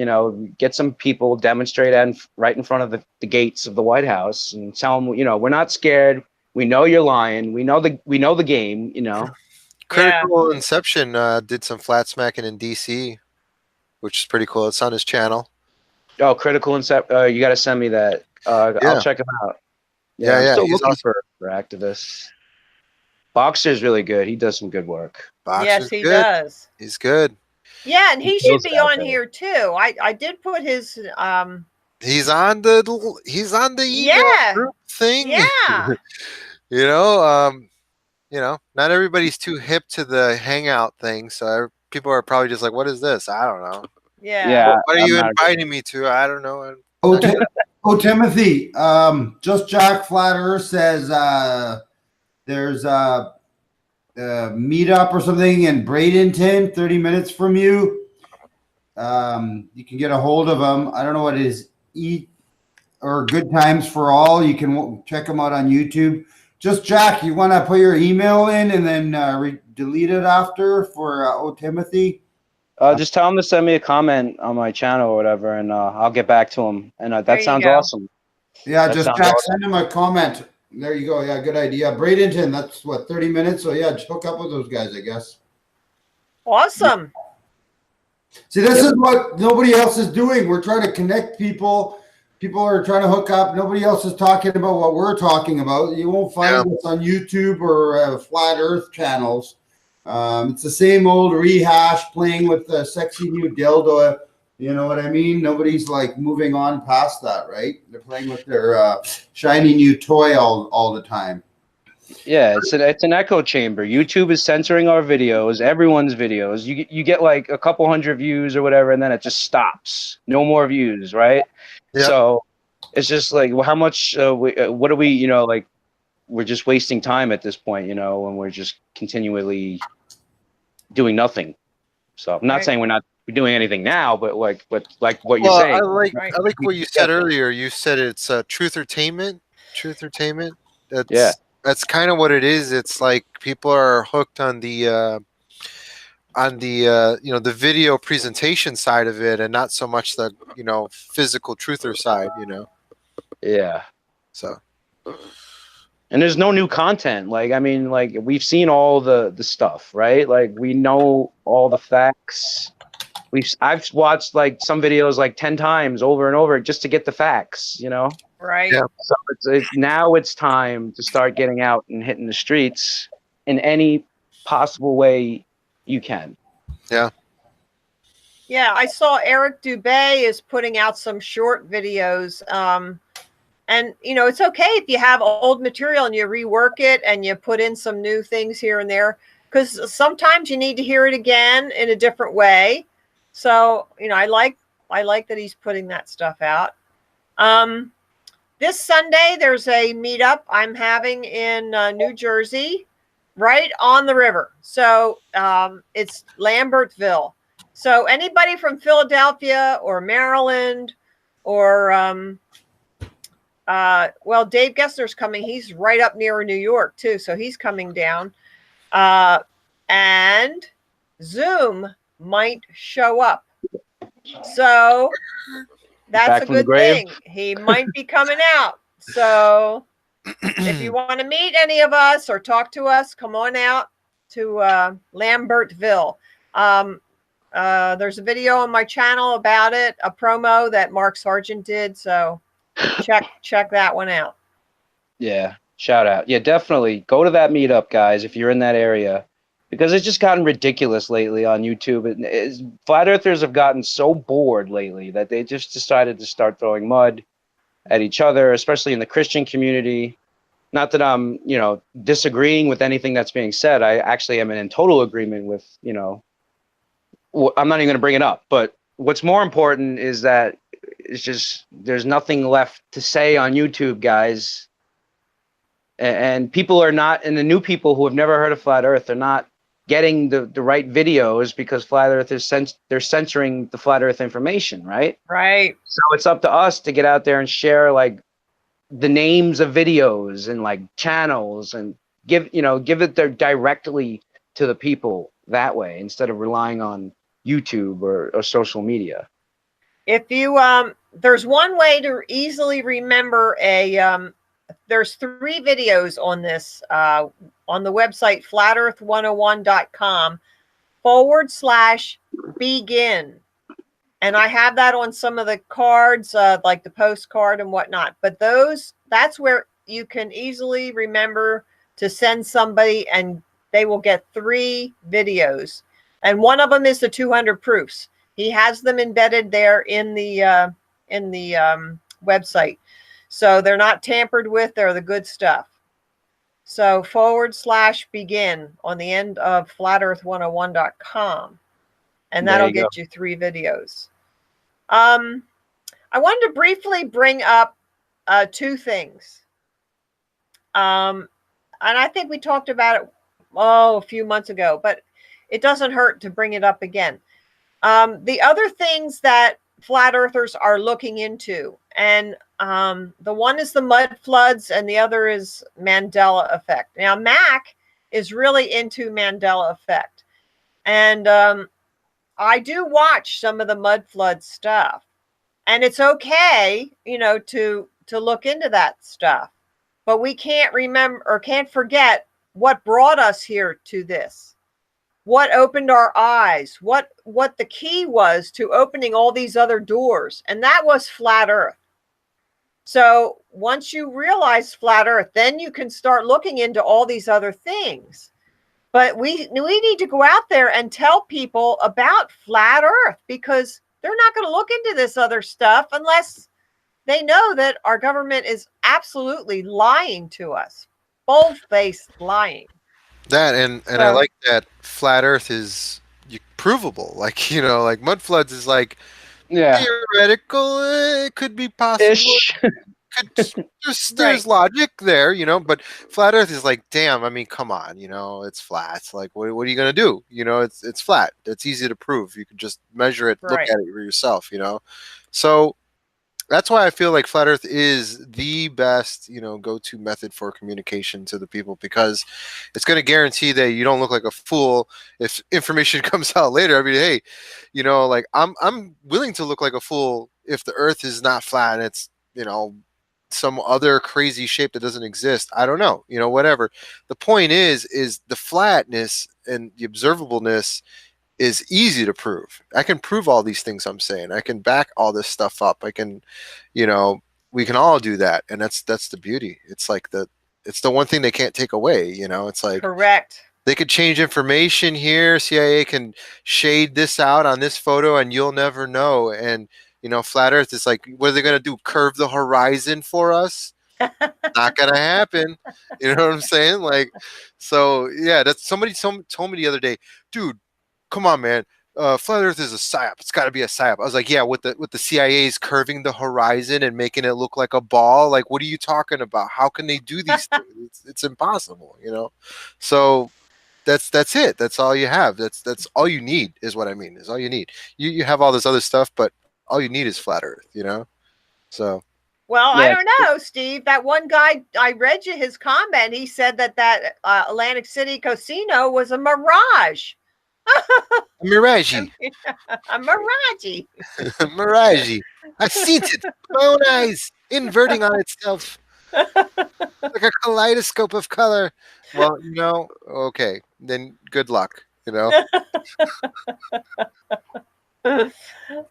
get some people, demonstrate right in front of the gates of the White House and tell them, we're not scared. We know you're lying. We know the game, Critical Inception did some flat smacking in DC, which is pretty cool. It's on his channel. Oh, Critical Inception. You got to send me that. I'll check him out. I'm still looking for activists. Boxer's really good. He does some good work. Yes, he does. He's good. Yeah, and he should be on here too. I did put his He's on the email group thing. Yeah. Not everybody's too hip to the Hangout thing, so people are probably just like, "What is this? I don't know. Yeah, What are I'm you not. inviting me to? I don't know." Oh, Timothy, just Jack Flat Earth says there's a meetup or something in Bradenton, 30 minutes from you. You can get a hold of them. I don't know what it is. Eat or Good Times for All. You can check them out on YouTube. Just Jack, you want to put your email in and then delete it after for Timothy? Just tell him to send me a comment on my channel or whatever, and I'll get back to him. And There that you sounds go. awesome. Yeah, That just sounds Jack, awesome. send him a comment. There you go. Yeah, good idea. Bradenton, that's what, 30 minutes? So yeah, just hook up with those guys, I guess. Awesome. See, this is what nobody else is doing. We're trying to connect people. People are trying to hook up. Nobody else is talking about what we're talking about. You won't find us on YouTube or Flat Earth channels. It's the same old rehash, playing with the sexy new dildo. You know what I mean? Nobody's like moving on past that, right? They're playing with their shiny new toy all the time. Yeah, it's an echo chamber. YouTube is censoring our videos, everyone's videos. You get like a couple hundred views or whatever, and then it just stops. No more views, right? Yep. So it's just like, well, how much? What are we? You know, like we're just wasting time at this point. You know, when we're just continually doing nothing. So I'm not Right. saying we're not doing anything now, but like what you're Well, saying. Right. I like what you said earlier. You said it's Truth-ertainment. Truth-ertainment. Yeah. That's kind of what it is. It's like people are hooked on the you know, the video presentation side of it, and not so much the, you know, physical truther side. You know, Yeah. so And there's no new content. Like, I mean, like we've seen all the stuff, right? Like we know all the facts. I've watched like some videos like 10 times over and over just to get the facts, you know? Right. Yeah. So now it's time to start getting out and hitting the streets in any possible way you can. yeah. Yeah, I saw Eric Dubay is putting out some short videos. And you know, it's okay if you have old material and you rework it and you put in some new things here and there, because sometimes you need to hear it again in a different way. So, you know, I like that he's putting that stuff out. This Sunday there's a meetup I'm having in New Jersey, right on the river. So it's Lambertville. So anybody from Philadelphia or Maryland or well, Dave Gessner's coming. He's right up near New York too, so he's coming down. And Zoom might show up. So that's Back a from the good grave. thing. He might be coming out. So if you want to meet any of us or talk to us, come on out to Lambertville. There's a video on my channel about it, a promo that Mark Sargent did. So check that one out. Yeah, shout out. Yeah, definitely go to that meetup, guys, if you're in that area, because it's just gotten ridiculous lately on YouTube. Flat Earthers have gotten so bored lately that they just decided to start throwing mud at each other, especially in the Christian community. Not that I'm, you know, disagreeing with anything that's being said. I actually am in total agreement with, you know, I'm not even going to bring it up. But what's more important is that it's just there's nothing left to say on YouTube, guys. And people are not, and the new people who have never heard of Flat Earth are not getting the right videos because Flat Earth is they're censoring the Flat Earth information, right? Right. So it's up to us to get out there and share like the names of videos and like channels and give it there directly to the people that way instead of relying on YouTube or social media. If you there's one way to easily remember there's 3 videos on this on the website flatearth101.com/begin. And I have that on some of the cards, like the postcard and whatnot. But that's where you can easily remember to send somebody, and they will get 3 videos. And one of them is the 200 proofs. He has them embedded there in the website. So they're not tampered with. They're the good stuff. So /begin on the end of flatearth101.com. and There that'll you go. get you 3 videos. I wanted to briefly bring up 2 things. And I think we talked about it a few months ago, but it doesn't hurt to bring it up again. The other things that flat earthers are looking into, and the one is the mud floods and the other is Mandela effect. Now, Mac is really into Mandela effect, and I do watch some of the mud flood stuff, and it's okay, to look into that stuff, but we can't remember or can't forget what brought us here to this, what opened our eyes, what the key was to opening all these other doors, and that was flat earth. So once you realize flat earth, then you can start looking into all these other things. But we need to go out there and tell people about flat earth, because they're not going to look into this other stuff unless they know that our government is absolutely lying to us, bold-faced lying. That and I So- like that flat Earth is provable. Like like mud floods is like Yeah. theoretical. It could be possible. Ish. There's logic there, but flat Earth is like, damn. I mean, come on, it's flat. Like, what are you gonna do? It's flat. It's easy to prove. You can just measure it, look Right. at it for yourself. So that's why I feel like flat Earth is the best, go-to method for communication to the people, because it's going to guarantee that you don't look like a fool if information comes out later. I mean, hey, like I'm willing to look like a fool if the Earth is not flat and it's some other crazy shape that doesn't exist. I don't know, whatever. The point is the flatness and the observableness is easy to prove. I can prove all these things I'm saying. I can back all this stuff up. I can, we can all do that, and that's the beauty. It's like it's the one thing they can't take away. It's like correct. they could change information here. CIA can shade this out on this photo, and you'll never know. And flat Earth is like, what are they going to do? Curve the horizon for us? Not gonna happen. You know what I'm saying? Like, so yeah, that's somebody told me the other day, dude. Come on, man. Flat Earth is a psyop. It's got to be a psyop. I was like, yeah, with the CIA's curving the horizon and making it look like a ball. Like, what are you talking about? How can they do these things? It's impossible, So that's it. That's all you have. That's all you need is what I mean. Is all you need. You have all this other stuff, but all you need is flat Earth. So. Well, Yeah. I don't know, Steve. That one guy, I read you his comment. He said that Atlantic City casino was a mirage. Mirage. A mirage. Mirage. I seen it. My own eyes inverting on itself. Like a kaleidoscope of color. Well, okay. Then good luck,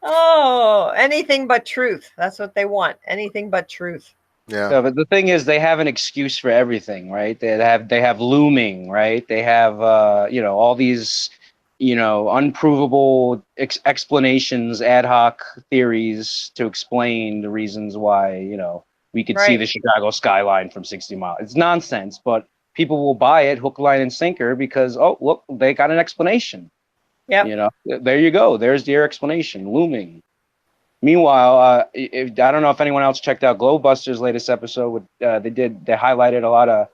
Oh, anything but truth. That's what they want. Anything but truth. Yeah. So, but the thing is, they have an excuse for everything, right? They have looming, right? They have all these unprovable explanations, ad hoc theories to explain the reasons why we could see Right. the Chicago skyline from 60 miles. It's nonsense, but people will buy it hook, line, and sinker because look, they got an explanation. Yep. There you go. There's your explanation, looming. Meanwhile, I don't know if anyone else checked out Globebusters' latest episode. They highlighted a lot of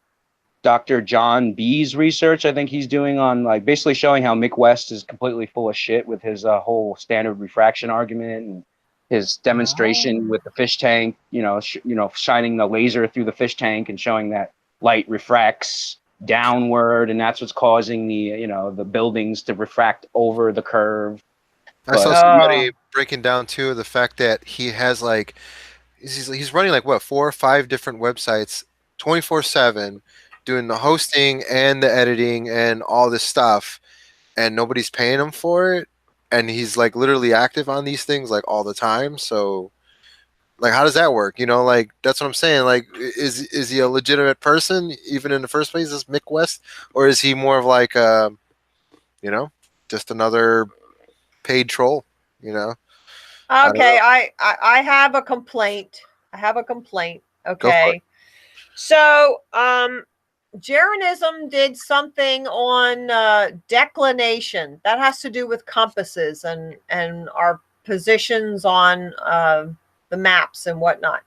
Dr. John B's research. I think he's doing on basically showing how Mick West is completely full of shit with his whole standard refraction argument and his demonstration with the fish tank. Shining the laser through the fish tank and showing that light refracts downward, and that's what's causing the buildings to refract over the curve. I saw somebody breaking down too the fact that he has he's running 4 or 5 different websites 24/7, doing the hosting and the editing and all this stuff, and nobody's paying him for it, and he's literally active on these things all the time. So how does that work? That's what I'm saying. Is he a legitimate person even in the first place, is Mick West, or is he more of just another paid troll? Okay, I have a complaint. Okay. So, Jeranism did something on declination. That has to do with compasses and our positions on the maps and whatnot.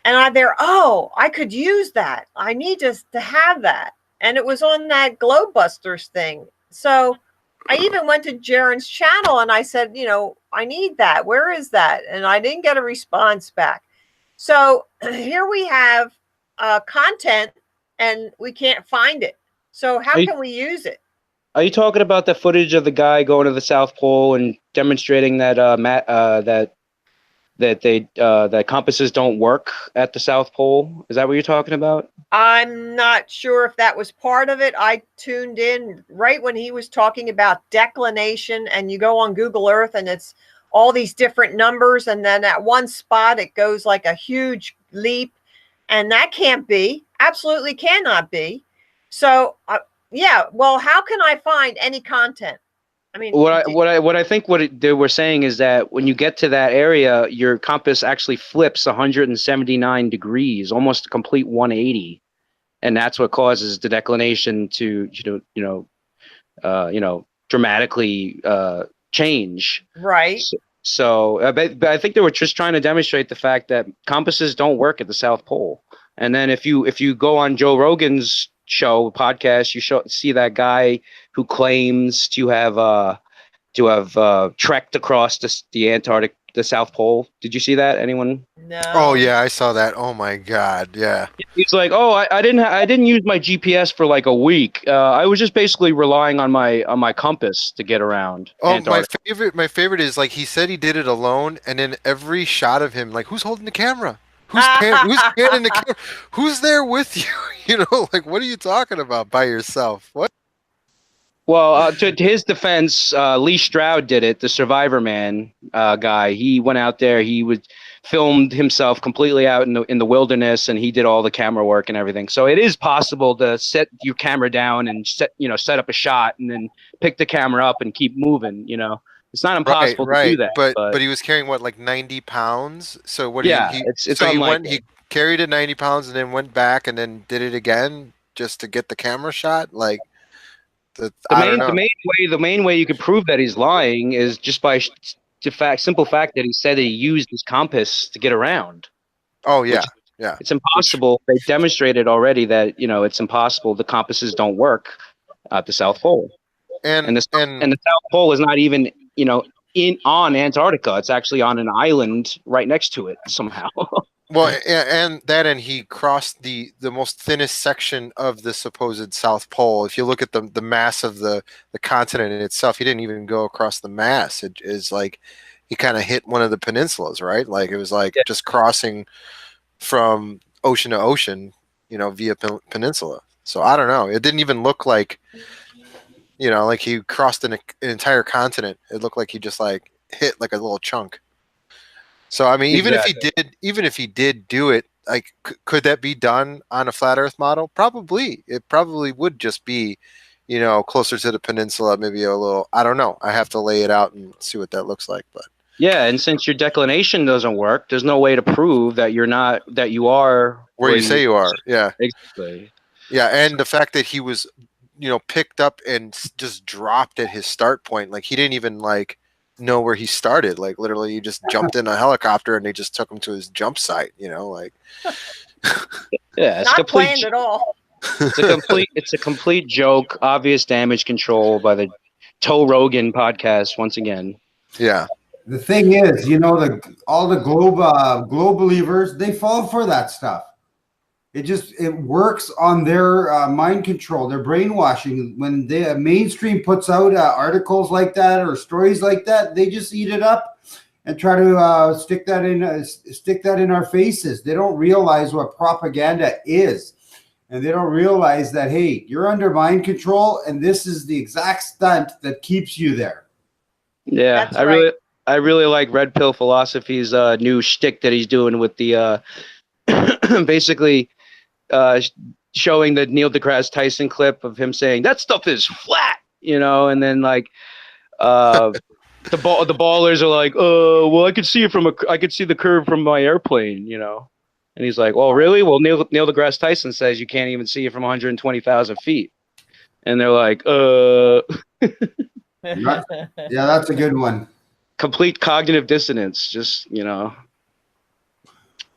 And I could use that. I need to have that. And it was on that Globebusters thing. So I even went to Jaren's channel and I said, I need that. Where is that? And I didn't get a response back. So here we have content and we can't find it. So how can we use it? Are you talking about the footage of the guy going to the South Pole and demonstrating that that compasses don't work at the South Pole? Is that what you're talking about? I'm not sure if that was part of it. I tuned in right when he was talking about declination, and you go on Google Earth and it's all these different numbers, and then at one spot it goes like a huge leap, and that can't be. Absolutely cannot be. So yeah, well, how can I find any content? I mean, what I think they were saying is that when you get to that area, your compass actually flips 179 degrees, almost a complete 180, and that's what causes the declination to dramatically change. Right. So but I think they were just trying to demonstrate the fact that compasses don't work at the South Pole. And then if you go on Joe Rogan's podcast, you see that guy who claims to have trekked across the South Pole. Did you see that? Anyone? No. Oh yeah, I saw that. Oh my God, yeah. He's like, I didn't use my GPS for like a week. I was just basically relying on my compass to get around. Oh, Antarctica. my favorite is like he said he did it alone, and then every shot of him, like, who's holding the camera? Who's panning the camera? Who's there with you? Like, what are you talking about by yourself? What? Well, to his defense, Lee Stroud did it. The Survivor Man guy. He went out there. He filmed himself completely out in the wilderness, and he did all the camera work and everything. So it is possible to set your camera down and set up a shot, and then pick the camera up and keep moving. It's not impossible to do that. But he was carrying what, like 90 pounds. So what? It's so unlikely. he carried it 90 pounds and then went back and then did it again just to get the camera shot. Like the main way you could prove that he's lying is just by simple fact that he said that he used his compass to get around. Oh yeah, yeah. It's impossible. They demonstrated already that it's impossible. The compasses don't work at the South Pole, and the South Pole is not even on Antarctica. It's actually on an island right next to it somehow. Well, and he crossed the most thinnest section of the supposed South Pole. If you look at the mass of the continent in itself, he didn't even go across the mass. It is like he kind of hit one of the peninsulas, right? Like it was like just crossing from ocean to ocean, via peninsula. So I don't know. It didn't even look like, like he crossed an entire continent. It looked like he just like hit like a little chunk. So I mean, even if he did do it, like, could that be done on a flat Earth model? Probably. It probably would just be, closer to the peninsula, maybe a little. I don't know. I have to lay it out and see what that looks like. But yeah, and since your declination doesn't work, there's no way to prove that you are where you say you are. Yeah, exactly. Yeah, and the fact that he was, picked up and just dropped at his start point, like he didn't even like know where he started. Like literally, he just jumped in a helicopter and they just took him to his jump site. Like yeah, it's not planned at all. It's a complete joke. Obvious damage control by the Toe Rogan podcast once again. Yeah. The thing is, all the globe believers, they fall for that stuff. It works on their mind control, their brainwashing. When the mainstream puts out articles like that or stories like that, they just eat it up and try to stick that in our faces. They don't realize what propaganda is, and they don't realize that, hey, you're under mind control, and this is the exact stunt that keeps you there. Yeah, I really like Red Pill Philosophy's new shtick that he's doing with the basically. Showing the Neil deGrasse Tyson clip of him saying that stuff is flat, and then like the ballers are like, well, I could see the curve from my airplane, And he's like, well, really? Well, Neil deGrasse Tyson says you can't even see it from 120,000 feet. And they're like, Yeah, that's a good one. complete cognitive dissonance. Just,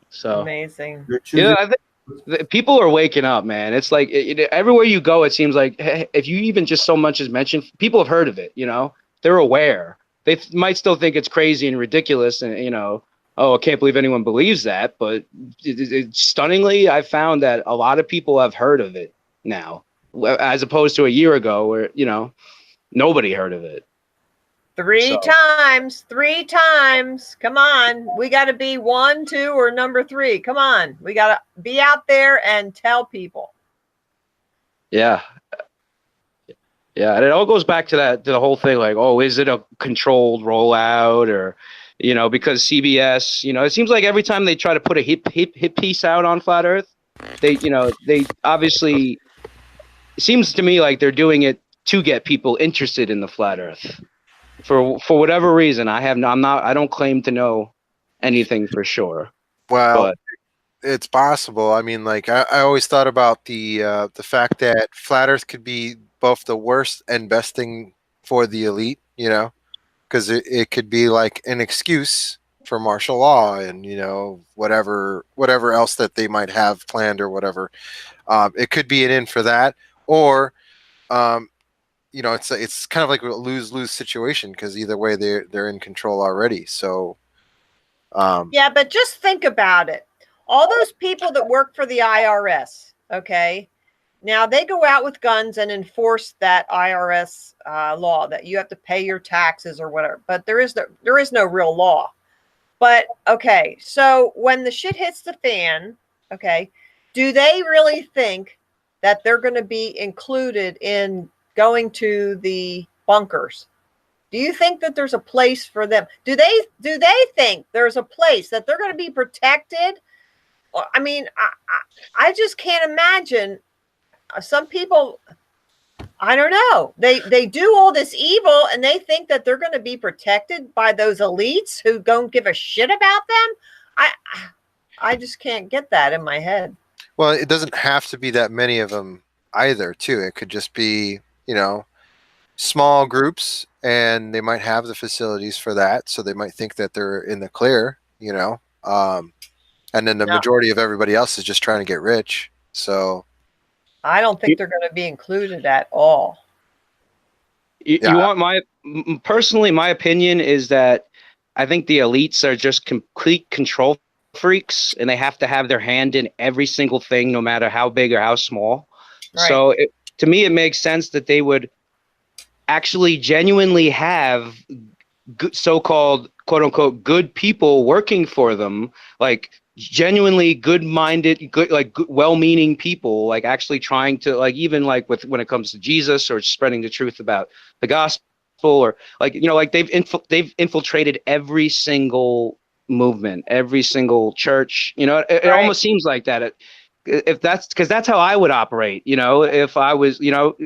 so. Amazing. Yeah, I think people are waking up, man. It's like everywhere you go, it seems like if you even just so much as mention, people have heard of it. They're aware. They might still think it's crazy and ridiculous, and oh, I can't believe anyone believes that. But stunningly, I found that a lot of people have heard of it now, as opposed to a year ago, where nobody heard of it. Three times. Come on. We got to be 1, 2, or number 3. Come on. We got to be out there and tell people. Yeah. Yeah. And it all goes back to the whole thing. Like, oh, is it a controlled rollout or, because CBS, it seems like every time they try to put a hit piece out on Flat Earth, they obviously, it seems to me like they're doing it to get people interested in the Flat Earth. For whatever reason, I don't claim to know anything for sure. Well, it's possible. I mean, like I always thought about the fact that Flat Earth could be both the worst and best thing for the elite, because it could be like an excuse for martial law and whatever else that they might have planned or whatever. It could be an in for that, or it's kind of like a lose-lose situation because either way they're in control already. So yeah, but just think about it. All those people that work for the IRS, okay, now they go out with guns and enforce that IRS law that you have to pay your taxes or whatever. But there is no real law. But okay, so when the shit hits the fan, okay, do they really think that they're going to be included in going to the bunkers? Do you think that there's a place for them? Do they think there's a place that they're going to be protected? I mean, I just can't imagine. Some people, I don't know. They do all this evil and they think that they're going to be protected by those elites who don't give a shit about them. I just can't get that in my head. Well, it doesn't have to be that many of them either, too. It could just be, small groups, and they might have the facilities for that, so they might think that they're in the clear, and then the majority of everybody else is just trying to get rich. So I don't think they're going to be included at all. You want my opinion is that I think the elites are just complete control freaks, and they have to have their hand in every single thing, no matter how big or how small. Right. So to me, it makes sense that they would actually genuinely have so-called quote unquote good people working for them, like genuinely good-minded, well-meaning people, like actually trying to, like, even like when it comes to Jesus or spreading the truth about the gospel, or like they've infiltrated every single movement, every single church. It almost seems like that. If that's because that's how I would operate. If I was,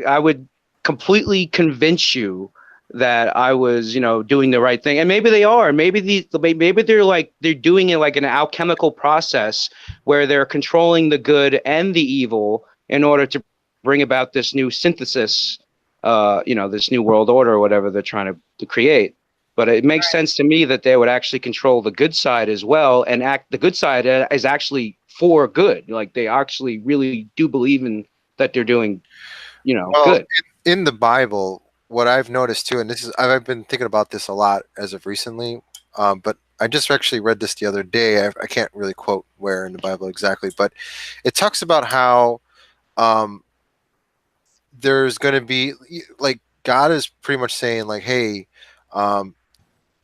I would completely convince you that I was, doing the right thing. And maybe they are. Maybe they're doing it like an alchemical process where they're controlling the good and the evil in order to bring about this new synthesis, this new world order or whatever they're trying to create. But it makes sense to me that they would actually control the good side as well, and the good side is actually for good. Like they actually really do believe in that they're doing, good. In the Bible, what I've noticed too, and I've been thinking about this a lot as of recently, but I just actually read this the other day. I can't really quote where in the Bible exactly, but it talks about how there's going to be, like, God is pretty much saying, like, hey,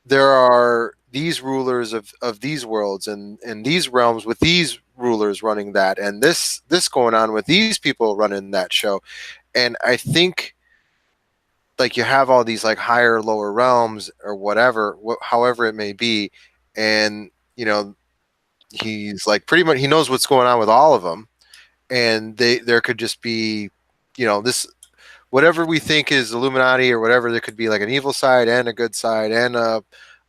there are these rulers of these worlds and these realms with these rulers running that, and this going on with these people running that show. And I think, like, you have all these like higher, lower realms or whatever, however it may be, and he's like pretty much he knows what's going on with all of them, and there could just be, this whatever we think is Illuminati or whatever. There could be like an evil side and a good side and a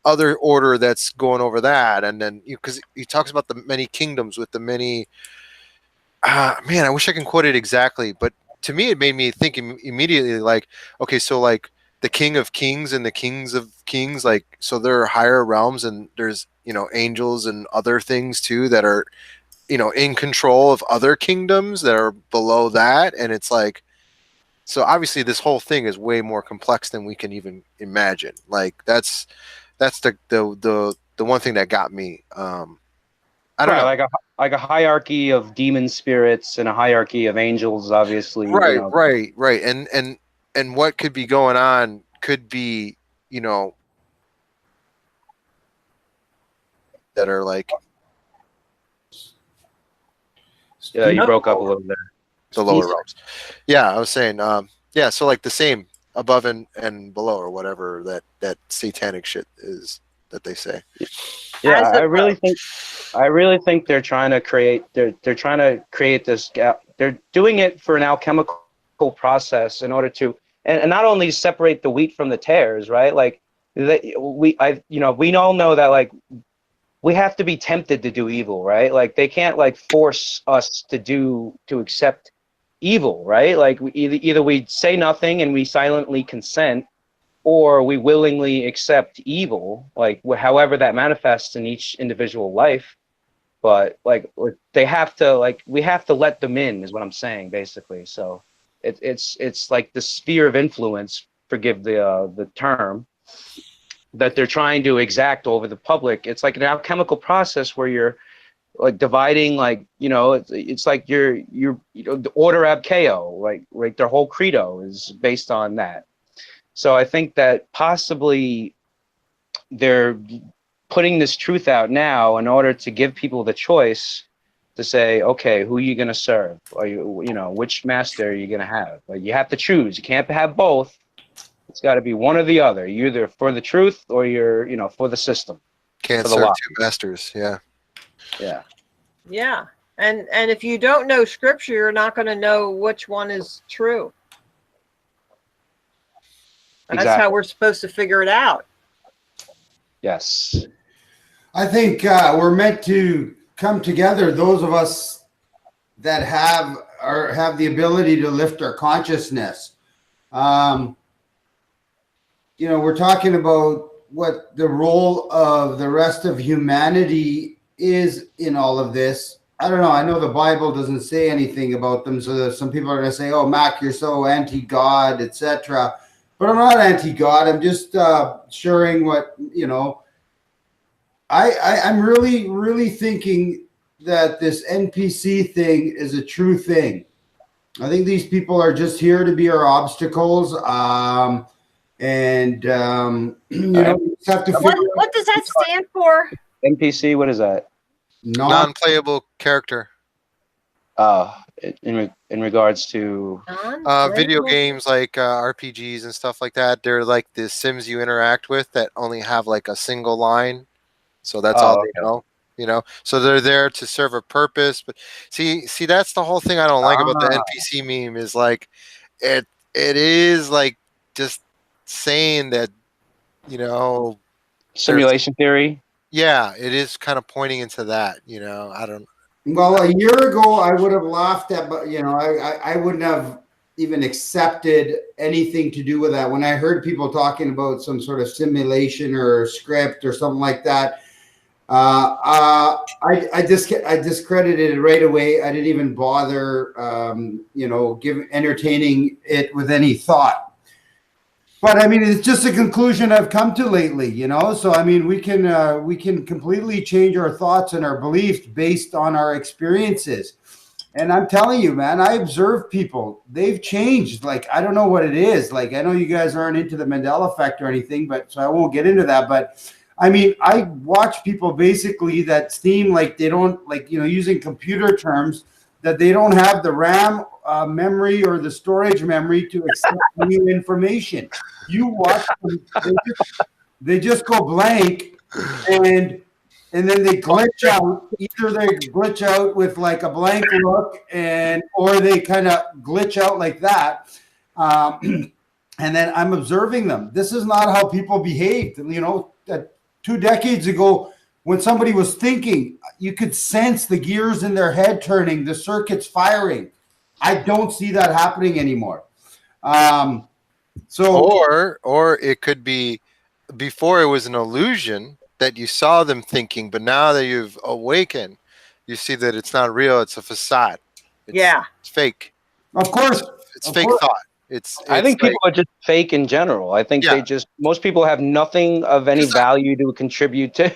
other order that's going over that, and then because he talks about the many kingdoms with the many. Man, I wish I can quote it exactly, but to me, it made me think immediately, like, okay, so like the King of Kings and the Kings of Kings, like, so there are higher realms, and there's angels and other things too that are in control of other kingdoms that are below that, and it's like, so obviously this whole thing is way more complex than we can even imagine. Like that's the one thing that got me. I don't know. Like a hierarchy of demon spirits and a hierarchy of angels, obviously. Right, right. And what could be going on could be, that are like. Yeah, you broke up a little there. The lower realms. Yeah, I was saying, yeah, so like the same above and below, or whatever that satanic shit is that they say. Yeah, I really think they're trying to create this gap. They're doing it for an alchemical process in order to and not only separate the wheat from the tares, right? Like we all know that, like, we have to be tempted to do evil, right? Like they can't like force us to accept evil, right? Like either we say nothing and we silently consent, or we willingly accept evil, like however that manifests in each individual life. But like we have to let them in, is what I'm saying, basically. So it's like the sphere of influence, forgive the term, that they're trying to exact over the public. It's like an alchemical process where you're like dividing, like, it's like you're the order ab chaos, like their whole credo is based on that. So I think that possibly they're putting this truth out now in order to give people the choice to say, okay, who are you going to serve? Are you, which master are you going to have? Like, you have to choose. You can't have both. It's got to be one or the other. You're either for the truth or you're, for the system. Can't serve two masters. Yeah. Yeah. Yeah. And if you don't know scripture, you're not going to know which one is true. And that's how we're supposed to figure it out. Yes. I think we're meant to come together, those of us that have the ability to lift our consciousness. We're talking about what the role of the rest of humanity is in all of this. I don't know. I know the Bible doesn't say anything about them, so some people are going to say, "Oh, Mac, you're so anti-God, etc." But I'm not anti-God. I'm just sharing what, I'm really, really thinking that this NPC thing is a true thing. I think these people are just here to be our obstacles. We just have to figure out. What does that stand for? NPC, what is that? Non-playable character. In regards to video games like RPGs and stuff like that, they're like the Sims you interact with that only have like a single line, so that's all they know. So they're there to serve a purpose. But see, that's the whole thing I don't like about the NPC meme, is like it is like just saying that simulation theory. Yeah, it is kind of pointing into that. I don't. Well, a year ago, I would have laughed at, but I wouldn't have even accepted anything to do with that. When I heard people talking about some sort of simulation or script or something like that, I discredited it right away. I didn't even bother, entertaining it with any thought. But I mean, it's just a conclusion I've come to lately, So I mean, we can completely change our thoughts and our beliefs based on our experiences. And I'm telling you, man, I observe people; they've changed. Like, I don't know what it is. Like, I know you guys aren't into the Mandela effect or anything, but so I won't get into that. But I mean, I watch people basically that seem like they don't, like, using computer terms, that they don't have the RAM memory or the storage memory to accept new information. You watch them, they just go blank, and then they glitch out. Either they glitch out with like a blank look, or they kind of glitch out like that. And then I'm observing them. This is not how people behaved, 2 decades ago, when somebody was thinking, you could sense the gears in their head turning, the circuits firing. I don't see that happening anymore. Or it could be before it was an illusion that you saw them thinking, but now that you've awakened, you see that it's not real. It's a facade. It's fake. Of course. It's fake thought. I think people are just fake in general. I think most people have nothing of any value to contribute to.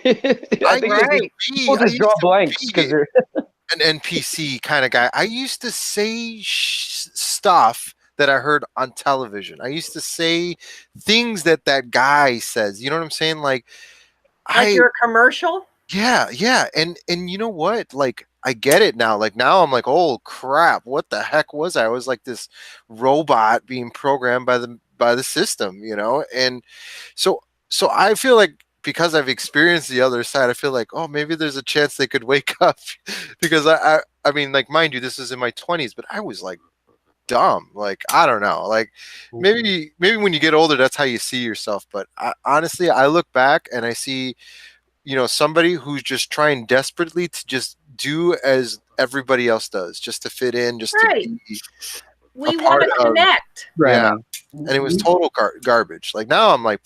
I think people just draw blanks because they're an NPC kind of guy. I used to say stuff that I heard on television. I used to say things that guy says. You know what I'm saying? Like you're a commercial? Yeah. And you know what? Like, I get it now. Like, now I'm like, oh crap, what the heck was I? I was like this robot being programmed by the system, you know? And so I feel like, because I've experienced the other side, I feel like, oh, maybe there's a chance they could wake up. Because I mean, like, mind you, this is in my 20s, but I was like dumb. Like, I don't know. Like, maybe when you get older, that's how you see yourself. But honestly, I look back and I see, you know, somebody who's just trying desperately to just do as everybody else does, just to fit in, just to be. We want to connect. Yeah. And it was total garbage. Like, now I'm like,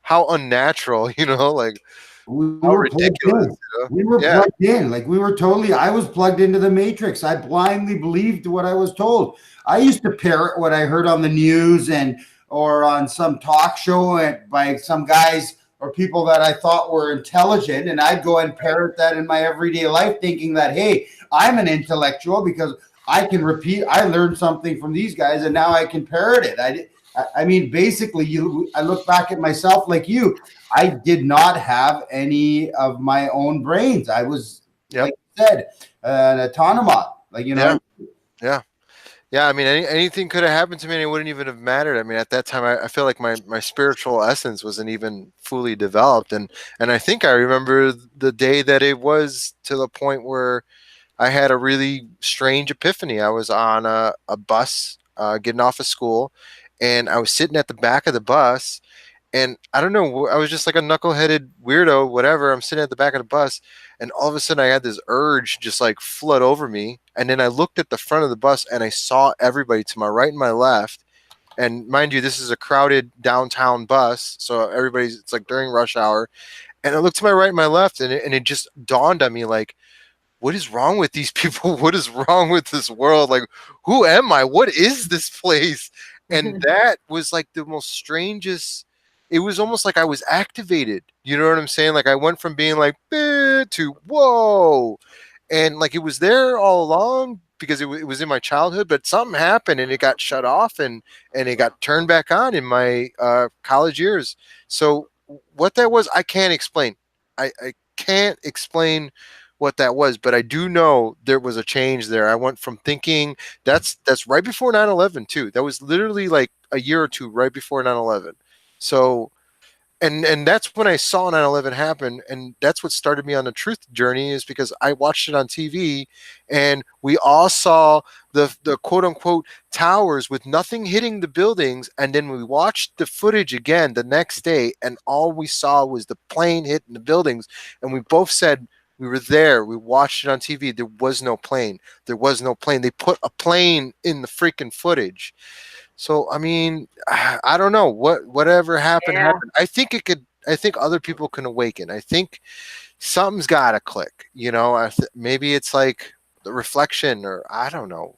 how unnatural, you know, like how ridiculous. You know? We were plugged in. Like, we were I was plugged into the Matrix. I blindly believed what I was told. I used to parrot what I heard on the news or on some talk show by some guys or people that I thought were intelligent, and I'd go and parrot that in my everyday life, thinking that, hey, I'm an intellectual because I can repeat. I learned something from these guys, and now I can parrot it. I mean, basically, I look back at myself like you. I did not have any of my own brains. I was, like you said, an autonomous. Like, you know. Yeah, I mean, anything could have happened to me, and it wouldn't even have mattered. I mean, at that time, I feel like my spiritual essence wasn't even fully developed, and I think I remember the day that it was, to the point where I had a really strange epiphany. I was on a bus getting off of school, and I was sitting at the back of the bus, and I don't know, I was just like a knuckleheaded weirdo, whatever. I'm sitting at the back of the bus, and all of a sudden I had this urge just like flood over me. And then I looked at the front of the bus and I saw everybody to my right and my left. And mind you, this is a crowded downtown bus. So it's like during rush hour. And I looked to my right and my left, and it just dawned on me, like, what is wrong with these people? What is wrong with this world? Like, who am I? What is this place? And that was like the most strangest. It was almost like I was activated. You know what I'm saying? Like, I went from being like, to whoa. And like, it was there all along because it was in my childhood, but something happened and it got shut off and it got turned back on in my college years. So what that was, I can't explain. I can't explain what that was, but I do know there was a change there. I went from thinking that's right before 9/11 too. That was literally like a year or two right before 9/11. So, and that's when I saw 9/11 happen, and that's what started me on the truth journey, is because I watched it on TV, and we all saw the quote unquote towers with nothing hitting the buildings, and then we watched the footage again the next day, and all we saw was the plane hitting the buildings, and we both said we were there. We watched it on TV. There was no plane. There was no plane. They put a plane in the freaking footage. So, I mean, I don't know whatever happened. I think I think other people can awaken. I think something's got to click, you know, maybe it's like the reflection, or I don't know,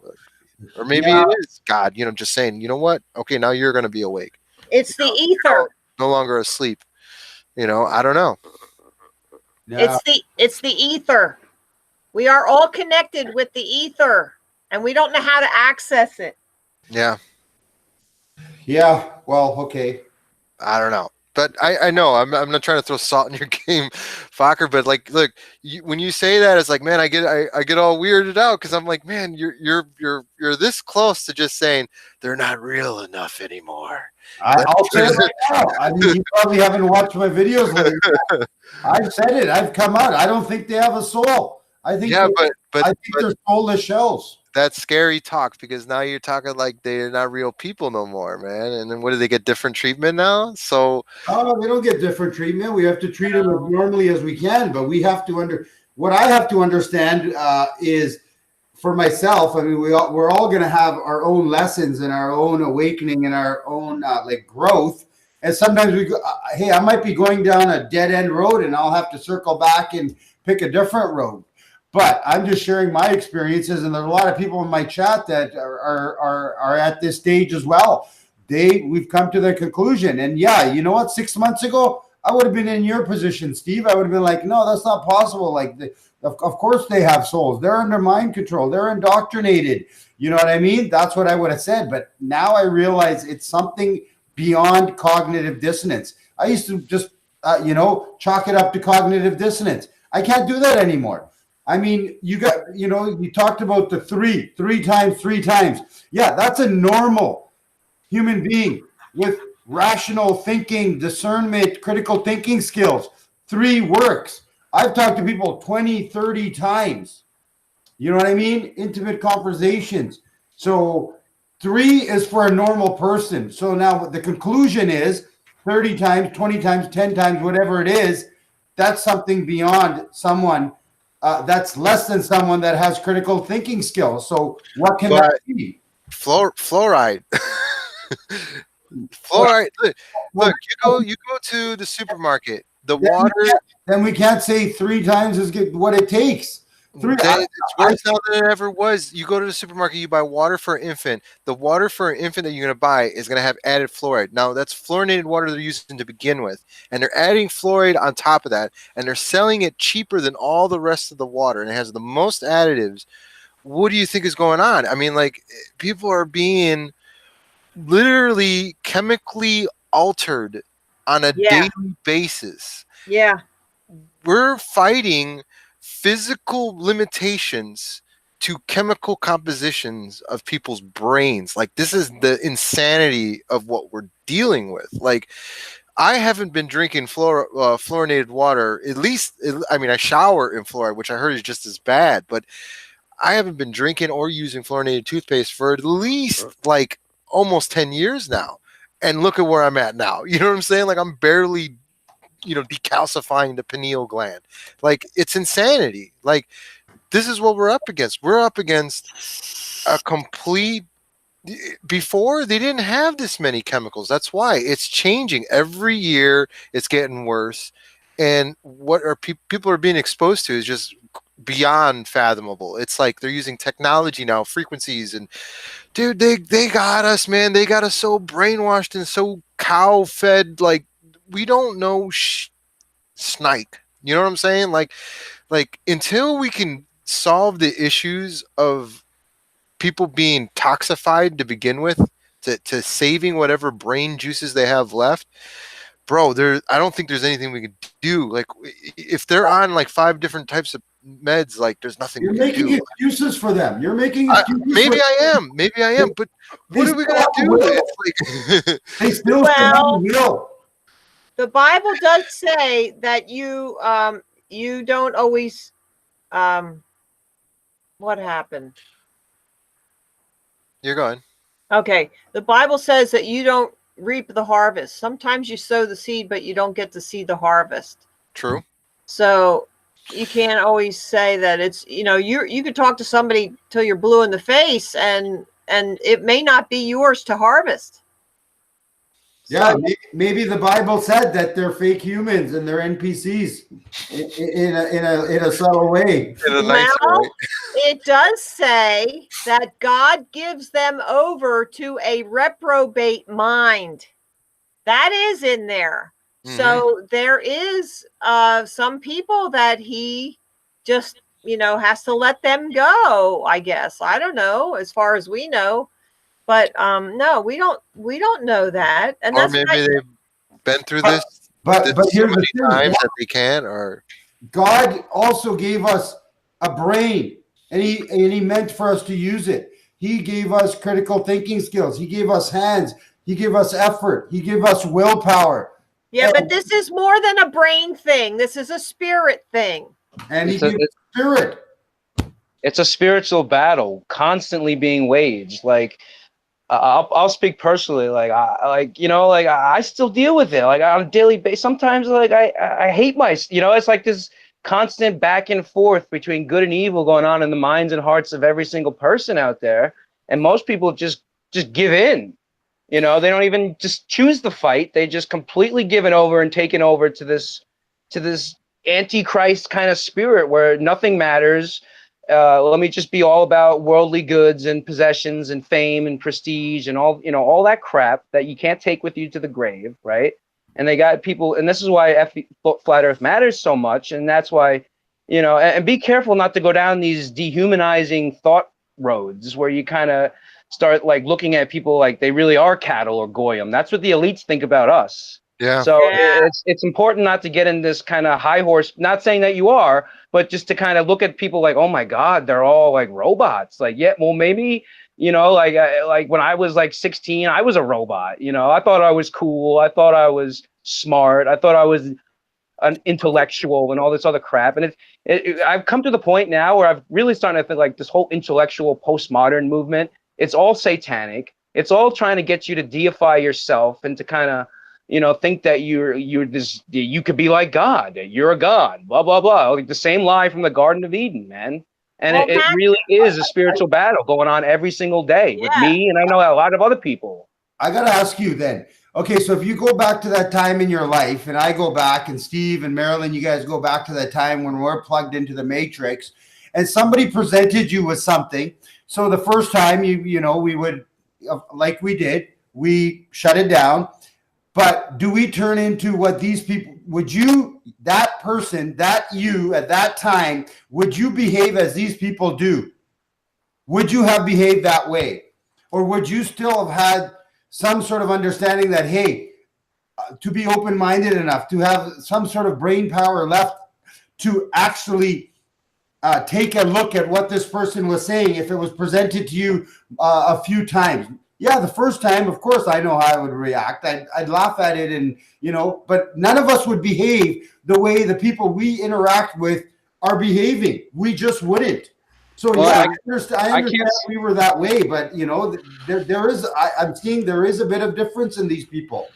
or maybe it is God, you know, just saying, you know what? Okay, now you're going to be awake. It's the ether. No longer asleep. You know, I don't know. Yeah. It's the ether. We are all connected with the ether, and we don't know how to access it. Yeah. Yeah, well, okay. I don't know, but I know I'm not trying to throw salt in your game, Fokker. But like, look, when you say that, it's like, man, I get all weirded out, because I'm like, man, you're this close to just saying they're not real enough anymore. I'll say it right now. I mean, you probably haven't watched my videos lately. I've said it. I've come out. I don't think they have a soul. I think. Yeah, I think they're soulless shells. That's scary talk, because now you're talking like they're not real people no more, man. And then what do they get? Different treatment now? So Oh, they don't get different treatment. We have to treat them as normally as we can, but we have to what I have to understand is, for myself, I mean, we're all going to have our own lessons and our own awakening and our own like growth. And sometimes we go, hey, I might be going down a dead end road and I'll have to circle back and pick a different road. But I'm just sharing my experiences, and there's a lot of people in my chat that are at this stage as well. We've come to the conclusion, and yeah, you know what? 6 months ago, I would have been in your position, Steve. I would have been like, no, that's not possible. Like, of course they have souls. They're under mind control. They're indoctrinated. You know what I mean? That's what I would have said. But now I realize it's something beyond cognitive dissonance. I used to just, chalk it up to cognitive dissonance. I can't do that anymore. I mean, you talked about the three times. Yeah, that's a normal human being with rational thinking, discernment, critical thinking skills. 3 works. I've talked to people 20, 30 times. You know what I mean? Intimate conversations. So 3 is for a normal person. So now the conclusion is 30 times, 20 times, 10 times, whatever it is, that's something beyond someone. That's less than someone that has critical thinking skills. So what can that be? Fluoride. Fluoride. Look, you go to the supermarket. The water. Then we can't say 3 times is what it takes. It's worse now than it ever was. You go to the supermarket, you buy water for an infant. The water for an infant that you're going to buy is going to have added fluoride. Now, that's fluorinated water they're using to begin with, and they're adding fluoride on top of that, and they're selling it cheaper than all the rest of the water, and it has the most additives. What do you think is going on? I mean, like, people are being literally chemically altered on a daily basis. Yeah. We're fighting physical limitations to chemical compositions of people's brains. Like, this is the insanity of what we're dealing with. Like, I haven't been drinking fluorinated water. At least, I mean, I shower in fluoride, which I heard is just as bad, but I haven't been drinking or using fluorinated toothpaste for at least like almost 10 years now. And look at where I'm at now. You know what I'm saying? Like, I'm barely decalcifying the pineal gland. Like, it's insanity. Like, this is what we're up against. We're up against a complete. Before, they didn't have this many chemicals. That's why it's changing every year. It's getting worse, and what are people are being exposed to is just beyond fathomable. It's like they're using technology now, frequencies, and dude, they got us, man. They got us so brainwashed and so cow fed. Like, we don't know snike. You know what I'm saying? Like until we can solve the issues of people being toxified to begin with, to saving whatever brain juices they have left, bro, I don't think there's anything we can do. Like, if they're on like 5 different types of meds, like, there's nothing You're we can making do. excuses for them. You're making excuses. Maybe I am. But what are we gonna do? It's like they still will. The Bible does say that you don't always what happened? You're going. Okay. The Bible says that you don't reap the harvest. Sometimes you sow the seed, but you don't get to see the harvest. True. So you can't always say that it's, you could talk to somebody till you're blue in the face and it may not be yours to harvest. Yeah, so, maybe the Bible said that they're fake humans and they're NPCs in a subtle way. In a nice way. It does say that God gives them over to a reprobate mind. That is in there. Mm-hmm. So there is some people that he just, has to let them go, I guess. I don't know, as far as we know. But no, we don't know that, and or maybe they've been through this, but so many times that they can. Or God also gave us a brain, and he meant for us to use it. He gave us critical thinking skills. He gave us hands. He gave us effort. He gave us willpower. Yeah, but this is more than a brain thing. This is a spirit thing. And he gave us spirit. It's a spiritual battle constantly being waged. Like I'll speak personally. Like I still deal with it. Like on a daily basis. Sometimes like I hate it's like this constant back and forth between good and evil going on in the minds and hearts of every single person out there. And most people just give in. They don't even just choose the fight. They just completely given over and taken over to this antichrist kind of spirit where nothing matters. Let me just be all about worldly goods and possessions and fame and prestige and all that crap that you can't take with you to the grave, right? And they got people, and this is why Flat Earth matters so much, and that's why, and be careful not to go down these dehumanizing thought roads where you kind of start like looking at people like they really are cattle or goyim. That's what the elites think about us. Yeah. So it's important not to get in this kind of high horse, not saying that you are, but just to kind of look at people like, oh my God, they're all like robots. Like, yeah, well, maybe, like when I was like 16, I was a robot. I thought I was cool. I thought I was smart. I thought I was an intellectual and all this other crap. And I've come to the point now where I've really started to think like this whole intellectual postmodern movement, it's all satanic. It's all trying to get you to deify yourself and to kind of, think that you could be like God, that you're a God, blah, blah, blah. Like the same lie from the Garden of Eden, man. And it really is a spiritual battle going on every single day with me. And I know a lot of other people. I got to ask you then. Okay, so if you go back to that time in your life, and I go back, and Steve and Marilyn, you guys go back to that time when we're plugged into the Matrix, and somebody presented you with something. So the first time, we would, like we did, we shut it down. But do we turn into what these people, would you, that person, that you at that time, would you behave as these people do? Would you have behaved that way? Or would you still have had some sort of understanding that, hey, to be open-minded enough, to have some sort of brain power left to actually take a look at what this person was saying if it was presented to you a few times? Yeah, the first time, of course, I know how I would react. I'd laugh at it and, but none of us would behave the way the people we interact with are behaving. We just wouldn't. So, I understand we were that way, but, I'm seeing there is a bit of difference in these people.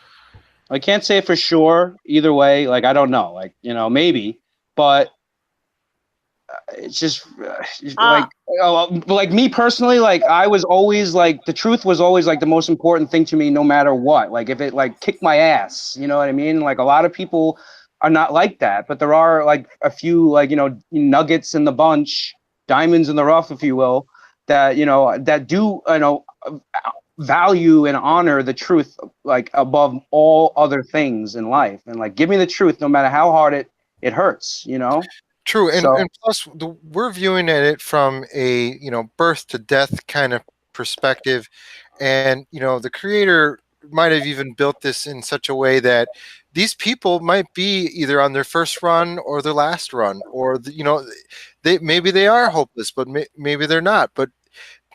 I can't say for sure either way. Like, I don't know, maybe, but it's just like me personally, like I was always like, the truth was always like the most important thing to me, no matter what. Like if it like kicked my ass, you know what I mean? Like a lot of people are not like that, but there are like a few like, nuggets in the bunch, diamonds in the rough, if you will, that, that do, value and honor the truth, like above all other things in life. And like, give me the truth, no matter how hard it hurts, True, and plus we're viewing at it from a birth to death kind of perspective, and the creator might have even built this in such a way that these people might be either on their first run or their last run, or maybe they are hopeless, but maybe they're not. But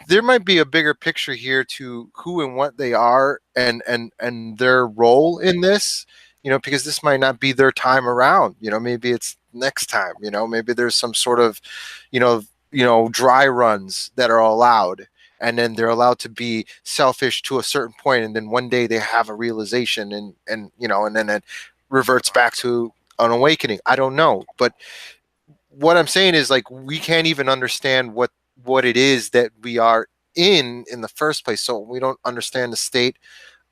there might be a bigger picture here to who and what they are, and their role in this. Because this might not be their time around. Maybe it's next time. Maybe there's some sort of, dry runs that are allowed, and then they're allowed to be selfish to a certain point, and then one day they have a realization, and then it reverts back to an awakening. I don't know, but what I'm saying is like we can't even understand what it is that we are in the first place, so we don't understand the state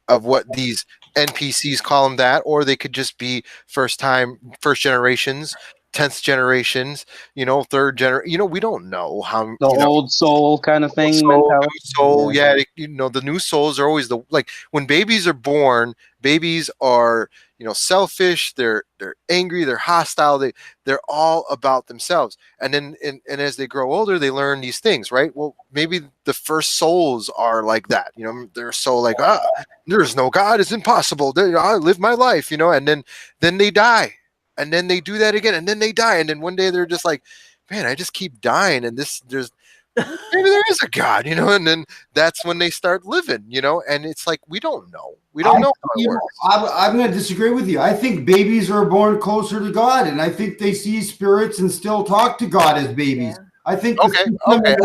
of what these NPCs call them that, or they could just be first generations, 10th generations, third generation. We don't know how the old soul kind of thing. Soul, yeah. The new souls are always like when babies are born. Babies are selfish. They're angry. They're hostile. They're all about themselves. And then and as they grow older, they learn these things, right? Well, maybe the first souls are like that. They're so like, there's no God. It's impossible. I live my life, and then they die. And then they do that again, and then they die, and then one day they're just like, "Man, I just keep dying." And maybe there is a God, and then that's when they start living, And it's like we don't know. We don't know how it works. I'm going to disagree with you. I think babies are born closer to God, and I think they see spirits and still talk to God as babies. I think the Okay, system okay,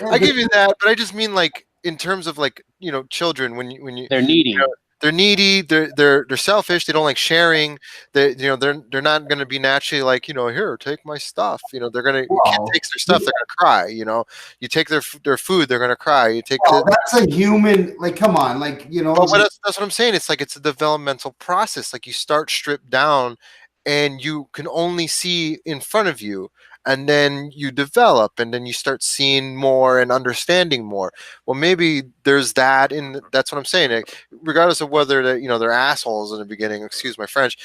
I the- give you that, but I just mean like in terms of like children when you They're needy. they're needy, they're selfish, they don't like sharing, they're not going to be naturally like here, take my stuff, they're gonna kid well, takes their stuff, they're gonna cry, you take their food, they're gonna cry, you take well, that's a human, like, come on, like, but that's what I'm saying. It's like it's a developmental process. Like you start stripped down and you can only see in front of you. And then you develop and then you start seeing more and understanding more. Well, maybe there's that that's what I'm saying. Like, regardless of whether they're assholes in the beginning, excuse my French,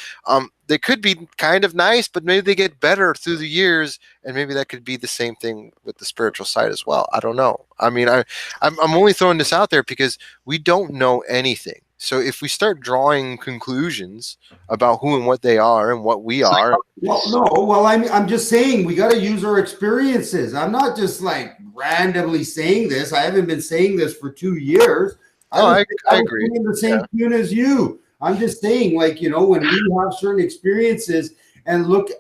they could be kind of nice, but maybe they get better through the years, and maybe that could be the same thing with the spiritual side as well. I don't know. I mean, I'm only throwing this out there because we don't know anything. So if we start drawing conclusions about who and what they are and what we are, well, no, well, I'm just saying we got to use our experiences. I'm not just like randomly saying this. I haven't been saying this for 2 years. I was agree. singing the same tune as you. I'm just saying, like, when we have certain experiences and look,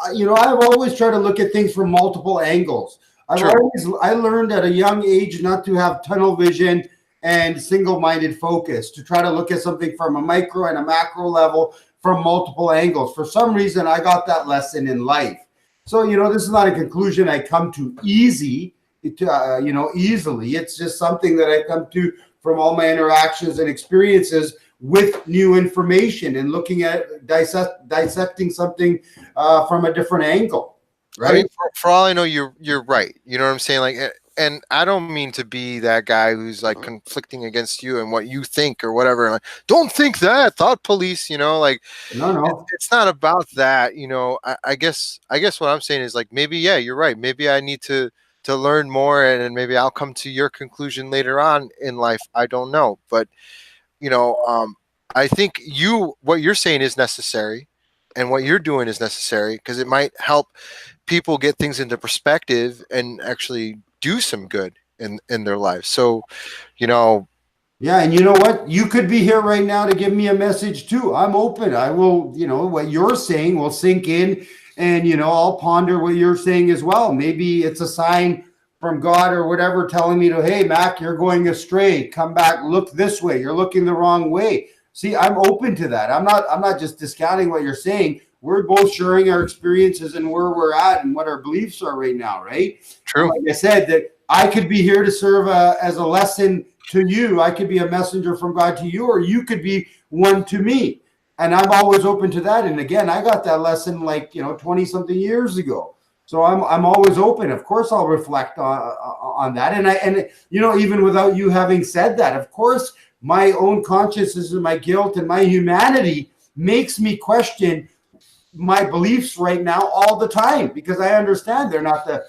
I've always tried to look at things from multiple angles. I learned at a young age not to have tunnel vision and single-minded focus, to try to look at something from a micro and a macro level from multiple angles. For some reason, I got that lesson in life. So, this is not a conclusion I come to easily. It's just something that I come to from all my interactions and experiences with new information and looking at dissecting something from a different angle. Right. I mean, for all I know, you're right. You know what I'm saying? Like, and I don't mean to be that guy who's like conflicting against you and what you think or whatever. Like, don't think that, thought police. Like, no, it's not about that. I guess what I'm saying is like maybe you're right. Maybe I need to learn more, and maybe I'll come to your conclusion later on in life. I don't know, but I think what you're saying is necessary, and what you're doing is necessary because it might help people get things into perspective and actually do some good in their lives. So, yeah, and you know what? You could be here right now to give me a message too. I'm open. I will, what you're saying will sink in, and I'll ponder what you're saying as well. Maybe it's a sign from God or whatever telling me hey, Mac, you're going astray. Come back, look this way. You're looking the wrong way. See, I'm open to that. I'm not just discounting what you're saying. We're both sharing our experiences and where we're at and what our beliefs are right now, right? True. Like I said, that I could be here to serve as a lesson to you. I could be a messenger from God to you, or you could be one to me. And I'm always open to that. And again, I got that lesson 20 something years ago. So I'm always open. Of course, I'll reflect on that. And even without you having said that, of course, my own consciousness and my guilt and my humanity makes me question my beliefs right now all the time, because I understand they're not the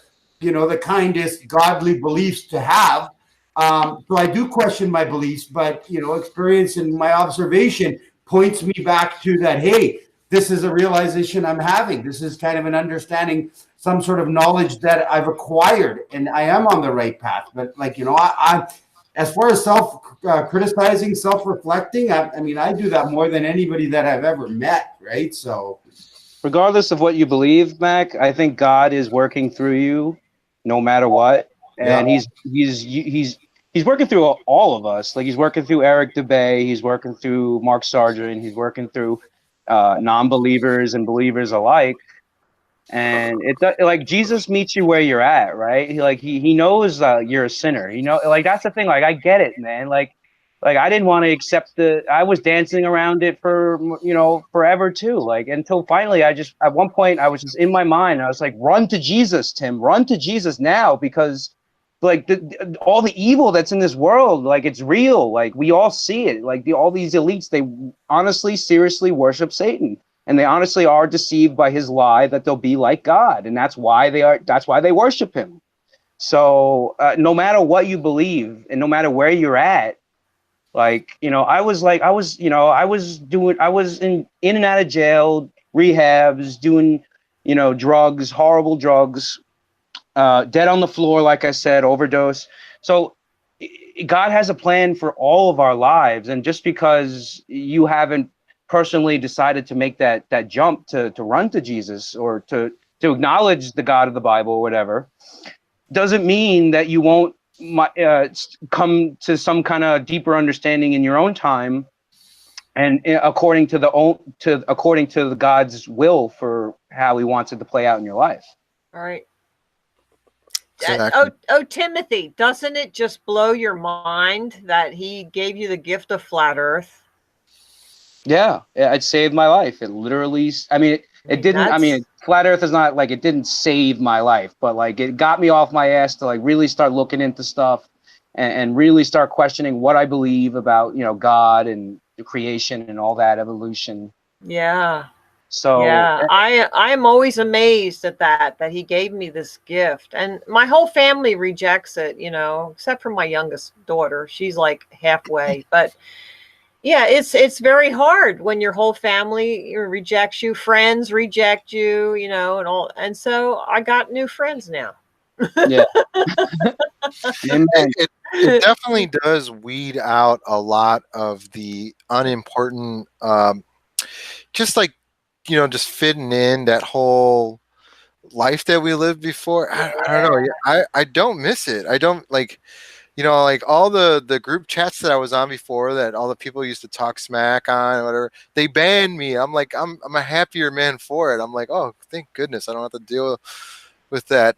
kindest godly beliefs to have. So I do question my beliefs, but experience and my observation points me back to that. Hey, this is a realization I'm having. This is kind of an understanding, some sort of knowledge that I've acquired, and I am on the right path. But I as far as criticizing, self-reflecting, I do that more than anybody that I've ever met. Right. So Regardless of what you believe, Mac, I think God is working through you no matter what. And he's working through all of us. Like, he's working through Eric DeBay, he's working through Mark Sargent, he's working through non-believers and believers alike. And like, Jesus meets you where you're at, right? He knows you're a sinner. That's the thing. Like, I get it, man. Like I didn't want to accept I was dancing around it for forever too. Like, until finally, at one point I was just in my mind. I was like, run to Jesus, Tim. Run to Jesus now, because like all the evil that's in this world, like, it's real. Like, we all see it. Like, all these elites, they honestly, seriously worship Satan. And they honestly are deceived by his lie that they'll be like God. And that's why they worship him. So no matter what you believe and no matter where you're at, I was in and out of jail, rehabs, doing, drugs, horrible drugs, dead on the floor, like I said, overdose. So God has a plan for all of our lives. And just because you haven't personally decided to make that jump to run to Jesus, or to to acknowledge the God of the Bible or whatever, doesn't mean that you won't come to some kind of deeper understanding in your own time, and according to the God's will for how He wants it to play out in your life. All right. Exactly. Timothy, doesn't it just blow your mind that He gave you the gift of flat Earth? Yeah, it saved my life. It literally, I mean, it didn't, I mean, flat Earth is not like, it didn't save my life, but like it got me off my ass to like really start looking into stuff and really start questioning what I believe about, God and the creation and all that, evolution. Yeah. So yeah, I'm always amazed at that He gave me this gift, and my whole family rejects it, except for my youngest daughter. She's like halfway, but yeah, it's very hard when your whole family rejects you, friends reject you, and all. And so I got new friends now. Yeah. It definitely does weed out a lot of the unimportant, just like, just fitting in that whole life that we lived before. I don't know. I don't miss it. I don't like, like all the group chats that I was on before that all the people used to talk smack on or whatever, they banned me. I'm like, I'm a happier man for it. I'm like, oh, thank goodness I don't have to deal with that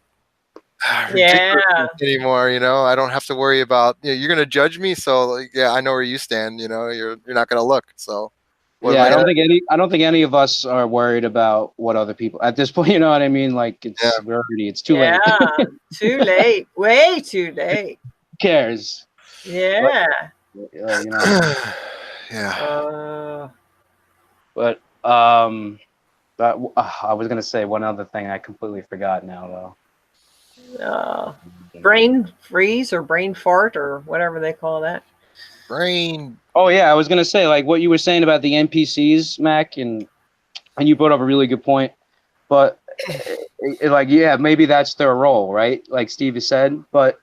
ridiculousness anymore. I don't have to worry about, you're going to judge me. So like, yeah, I know where you stand, you're not going to look. So yeah, I don't think any of us are worried about what other people at this point. You know what I mean? Like it's too late. Too late. Way too late. Who cares? Yeah. Yeah. But I was gonna say one other thing. I completely forgot now, though. Brain freeze or brain fart or whatever they call that. Brain. Oh yeah, I was gonna say like what you were saying about the NPCs, Mac, and you brought up a really good point. But like, yeah, maybe that's their role, right? Like Steve has said. But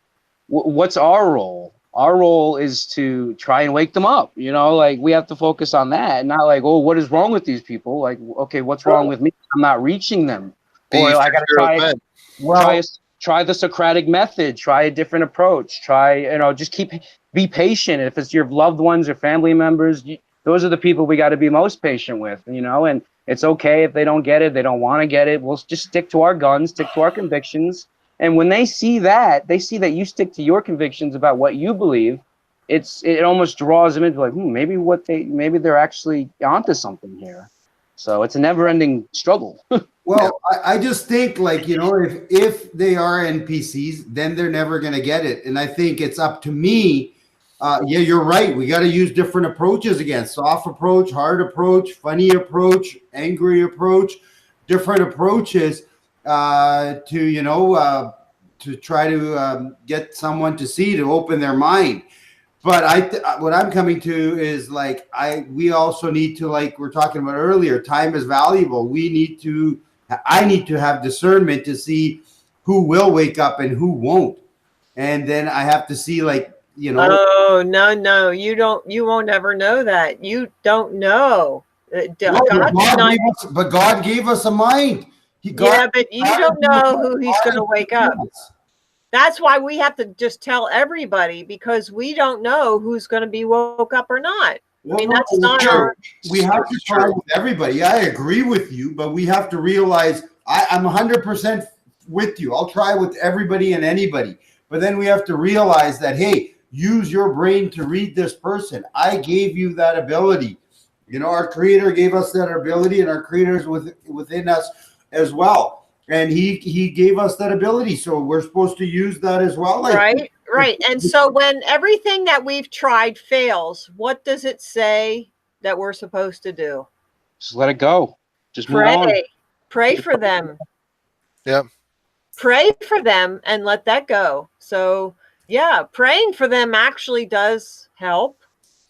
what's our role? Our role is to try and wake them up. Like we have to focus on that, and not like, oh, what is wrong with these people? Like, okay, what's wrong with me? I'm not reaching them, or I gotta try the Socratic method, try a different approach, just be patient. If it's your loved ones or family members, those are the people we got to be most patient with, and it's okay if they don't get it, they don't want to get it. We'll just stick to our guns, stick to our convictions. And when they see that you stick to your convictions about what you believe, it almost draws them into like, maybe they're actually onto something here. So it's a never-ending struggle. Well, I just think like, if they are NPCs, then they're never going to get it. And I think it's up to me. Yeah, you're right. We got to use different approaches again. Soft approach, hard approach, funny approach, angry approach, different approaches to try to get someone to open their mind. But what I'm coming to is like, we also need to, like we're talking about earlier, time is valuable. I need to have discernment to see who will wake up and who won't. And then I have to see Oh, no, you won't ever know that. You don't know. But God gave us a mind. But you don't know who He's going to wake up. That's why we have to just tell everybody, because we don't know who's going to be woke up or not. That's not our... We have to try with everybody. I agree with you, but we have to realize I'm 100% with you. I'll try with everybody and anybody. But then we have to realize that, hey, use your brain to read this person. I gave you that ability. Our Creator gave us that ability, and our Creator is within us as well. And he gave us that ability, so we're supposed to use that as well. Right. And so when everything that we've tried fails, what does it say that we're supposed to do? Just let it go. Just pray. Move on. Pray for them. Yep. Pray for them and let that go. So yeah, praying for them actually does help.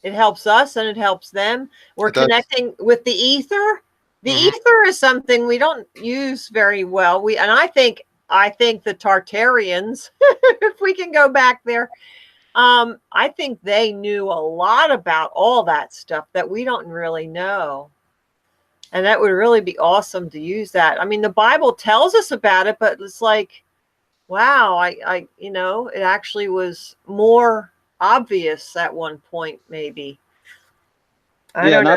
It helps us and it helps them. We're connecting with the ether. The ether is something we don't use very well. I think the Tartarians, if we can go back there, I think they knew a lot about all that stuff that we don't really know. And that would really be awesome to use that. I mean, the Bible tells us about it, but it's like, wow, it actually was more obvious at one point, maybe. I don't know.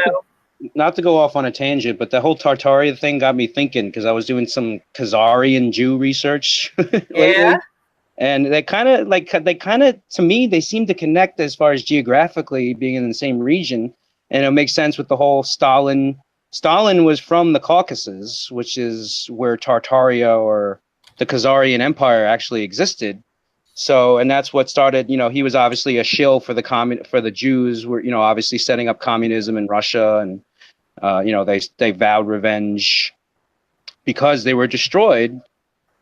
Not to go off on a tangent, but the whole Tartaria thing got me thinking, because I was doing some Khazarian Jew research lately. Yeah. And they kind of, to me, they seem to connect as far as geographically being in the same region. And it makes sense with the whole Stalin. Stalin was from the Caucasus, which is where Tartaria or the Khazarian Empire actually existed. So, and that's what started, he was obviously a shill for the Jews were, obviously setting up communism in Russia. And, they vowed revenge because they were destroyed,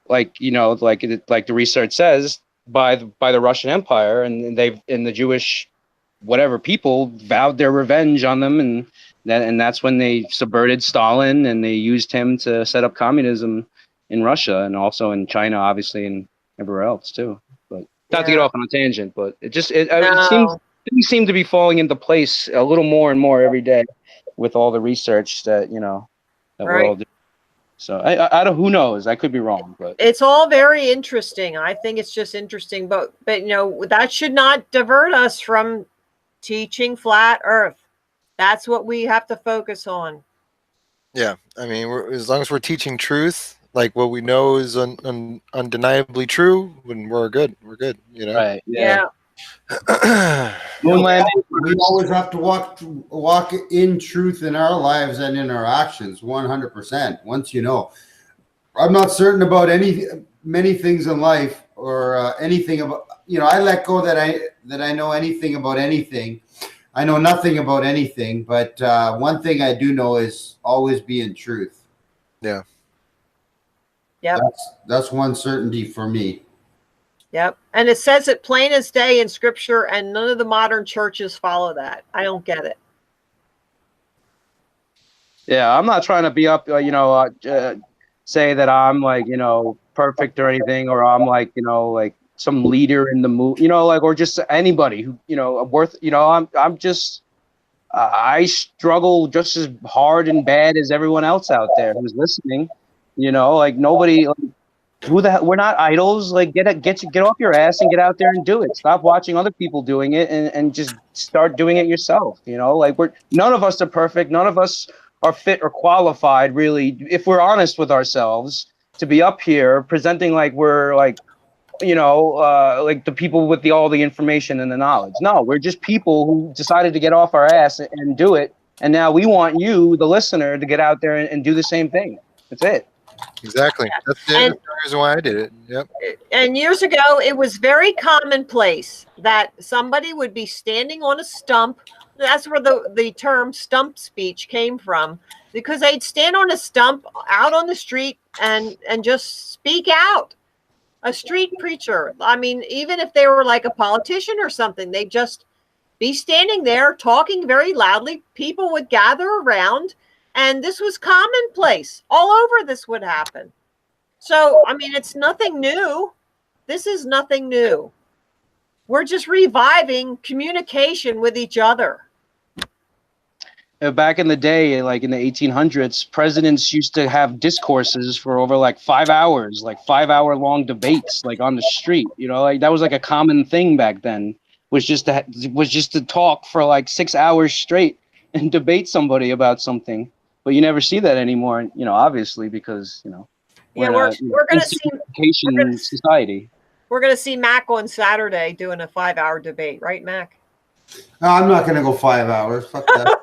like the research says, by the Russian Empire, and the Jewish whatever people vowed their revenge on them, and that's when they subverted Stalin, and they used him to set up communism in Russia and also in China, obviously, and everywhere else too. But not to get off on a tangent, but it seems to be falling into place a little more and more every day with all the research that we're all doing. So I don't. Who knows? I could be wrong, but it's all very interesting. I think it's just interesting, but that should not divert us from teaching flat Earth. That's what we have to focus on. Yeah, I mean, as long as we're teaching truth, like what we know is undeniably true, when we're good. We're good. Right? Yeah. We always have to walk in truth in our lives and in our actions 100%. Once I'm not certain about many things in life or anything about, I let go that I know anything about anything. I know nothing about anything, but one thing I do know is always be in truth. Yeah. Yep. That's one certainty for me. Yep. And it says it plain as day in scripture, and none of the modern churches follow that. I don't get it. Yeah, I'm not trying to be up, say that I'm like, perfect or anything, or I'm like, like some leader in the move, or just anybody who, worth, I'm just, I struggle just as hard and bad as everyone else out there who's listening, like nobody, who the hell, we're not idols. Like get off your ass and get out there and do it. Stop watching other people doing it and just start doing it yourself. Like none of us are perfect. None of us are fit or qualified, really, if we're honest with ourselves, to be up here presenting like we're like, like the people with all the information and the knowledge. No, we're just people who decided to get off our ass and do it. And now we want you, the listener, to get out there and do the same thing. That's it. Exactly. That's the reason why I did it. Yep. And years ago, it was very commonplace that somebody would be standing on a stump. That's where the term stump speech came from, because they'd stand on a stump out on the street and just speak out. A street preacher. I mean, even if they were like a politician or something, they'd just be standing there talking very loudly. People would gather around, and this was commonplace. All over this would happen. So, I mean, it's nothing new. This is nothing new. We're just reviving communication with each other. Back in the day, like in the 1800s, presidents used to have discourses for over like 5 hours, like 5-hour long debates, like on the street. Like that was like a common thing back then. Was just to talk for like 6 hours straight and debate somebody about something. But you never see that anymore, obviously, because we're going to see society. We're going to see Mac on Saturday doing a 5-hour debate, right, Mac? No, I'm not going to go 5 hours. Fuck that.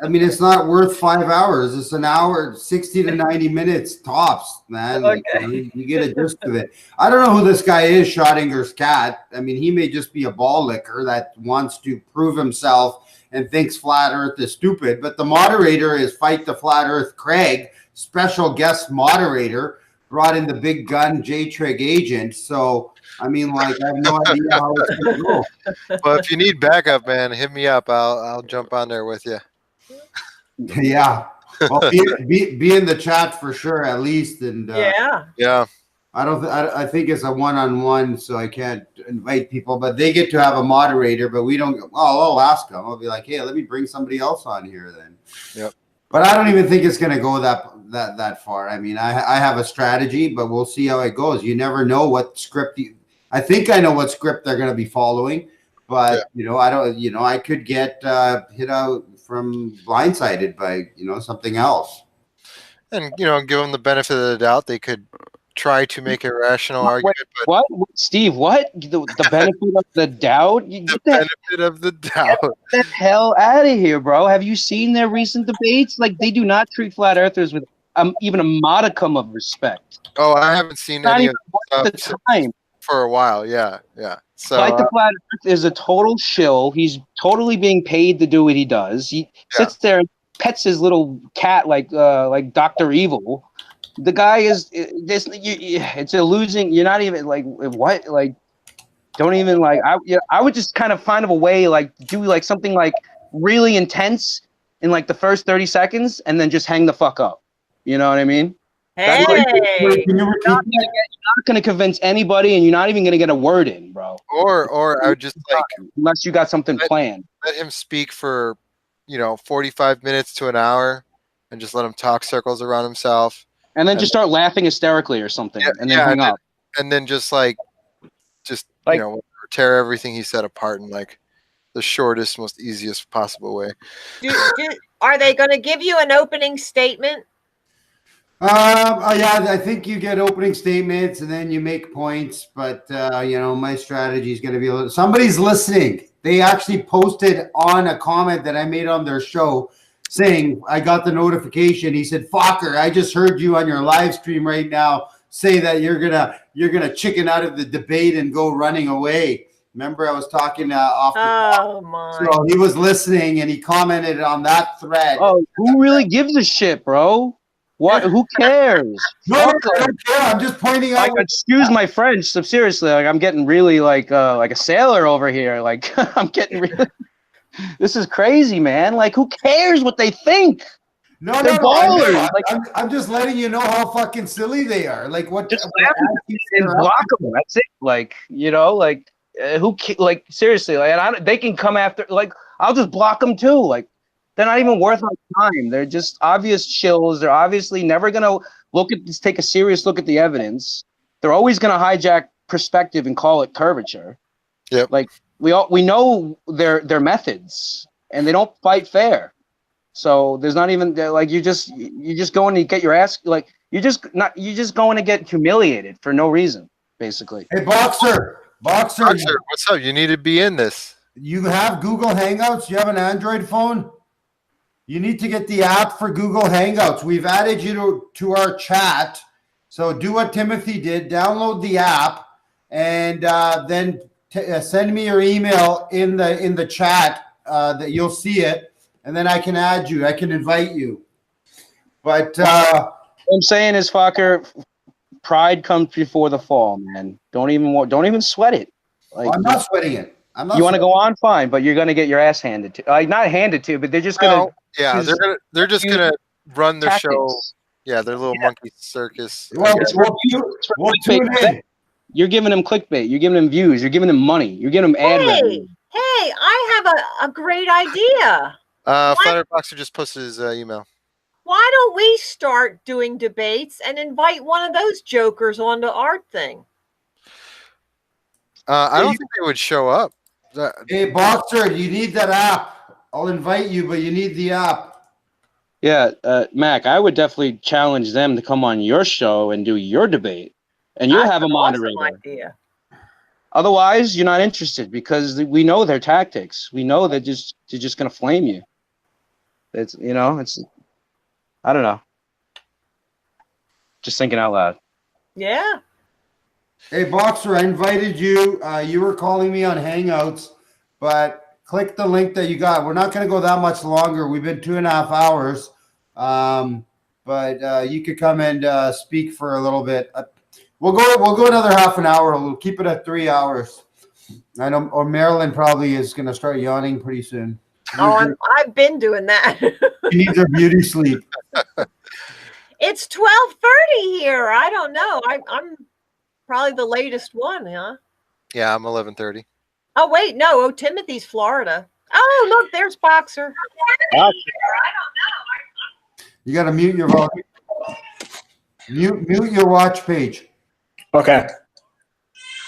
I mean, it's not worth 5 hours. It's an hour, 60 to 90 minutes tops, man. Like, Okay. you get a gist of it. I don't know who this guy is, Schrodinger's cat. I mean, he may just be a ball licker that wants to prove himself and thinks flat Earth is stupid. But the moderator is Fight the Flat Earth Craig, special guest moderator, brought in the big gun J-Trig agent. So, I mean, like, I have no idea how it's going to go. Well, if you need backup, man, hit me up. I'll jump on there with you. Yeah. Well, be in the chat for sure, at least. And yeah. I think it's a one-on-one, so I can't invite people. But they get to have a moderator, but we don't. I'll ask them. I'll be like, hey, let me bring somebody else on here then. Yep. But I don't even think it's going to go that far. I mean, I have a strategy, but we'll see how it goes. You never know what script. I think I know what script they're going to be following, but I don't. I could get hit out from blindsided by something else. And give them the benefit of the doubt. They could try to make a rational argument. But what, Steve? What the benefit of the doubt? The benefit of the doubt. Get the hell out of here, bro! Have you seen their recent debates? Like, they do not treat flat earthers with even a modicum of respect. Oh, I haven't seen any of the time for a while. Yeah. So like the flat earth is a total shill. He's totally being paid to do what he does. He sits there and pets his little cat like Dr. Evil. The guy is this. It's a losing. You're not even like what like. Don't even like. I would just kind of find a way like do like something like really intense in like the first 30 seconds and then just hang the fuck up. You know what I mean? Hey, you're not going to convince anybody, and you're not even going to get a word in, bro. Or I would just like unless you got something planned. Let him speak for 45 minutes to an hour, and just let him talk circles around himself. And then just start laughing hysterically or something, and then hang up. And then just tear everything he said apart in like the shortest, most easiest possible way. Are they going to give you an opening statement? Yeah, I think you get opening statements and then you make points. But my strategy is going to be somebody's listening. They actually posted on a comment that I made on their show, saying, I got the notification. He said, Fokker, I just heard you on your live stream right now say that you're gonna chicken out of the debate and go running away. Remember, I was talking off the top. My. So he was listening and he commented on that thread. Oh, who really gives a shit, bro? What? Who cares? No, I don't care. I'm just pointing out. Like, excuse my French. So seriously, like I'm getting really like a sailor over here. Like I'm getting really. This is crazy, man. Like, who cares what they think? No, ballers. I'm just letting you know how fucking silly they are. Like, what? Just block them. That's it. Like, who? Like, seriously, like, they can come after. Like, I'll just block them too. Like, they're not even worth my time. They're just obvious chills. They're obviously never gonna take a serious look at the evidence. They're always gonna hijack perspective and call it curvature. Yep. Like, we know their methods, and they don't fight fair. So there's not even like you're just going to get your ass like you're just going to get humiliated for no reason, basically. Hey, Boxer, what's up? You need to be in this. You have Google Hangouts? You have an Android phone? You need to get the app for Google Hangouts. We've added you to our chat. So do what Timothy did. Download the app and then send me your email in the chat that you'll see it. And then I can add you. I can invite you. But what I'm saying is, Fokker, pride comes before the fall, man. Don't even sweat it. Like, I'm not sweating it. You want to go on, fine, but you're gonna get your ass handed to. Like, not handed to, but they're just gonna. They're just gonna run their show. Yeah, their little monkey circus. Well, we'll tune in. You're giving them clickbait. You're giving them views. You're giving them money. You're giving them ad revenue. Hey, I have a great idea. Flatter Boxer just posted his email. Why don't we start doing debates and invite one of those jokers onto our thing? I don't think they would show up. Hey, Boxer, you need that app. I'll invite you, but you need the app. Yeah, Mac, I would definitely challenge them to come on your show and do your debate. And you'll have a moderator. Awesome idea. Otherwise, you're not interested because we know their tactics. We know they're just going to flame you. It's I don't know. Just thinking out loud. Yeah. Hey, Boxer, I invited you. You were calling me on Hangouts, but click the link that you got. We're not going to go that much longer. We've been 2.5 hours, but you could come and speak for a little bit. We'll go another half an hour. We'll keep it at 3 hours. I know, or Marilyn probably is going to start yawning pretty soon. Oh, I've been doing that. She needs her beauty sleep. It's 12:30 here. I don't know. probably the latest one, huh? Yeah, I'm 11:30. Oh, wait, no. Oh, Timothy's Florida. Oh, look, there's Boxer. You got to mute your volume. Mute your watch page. Okay.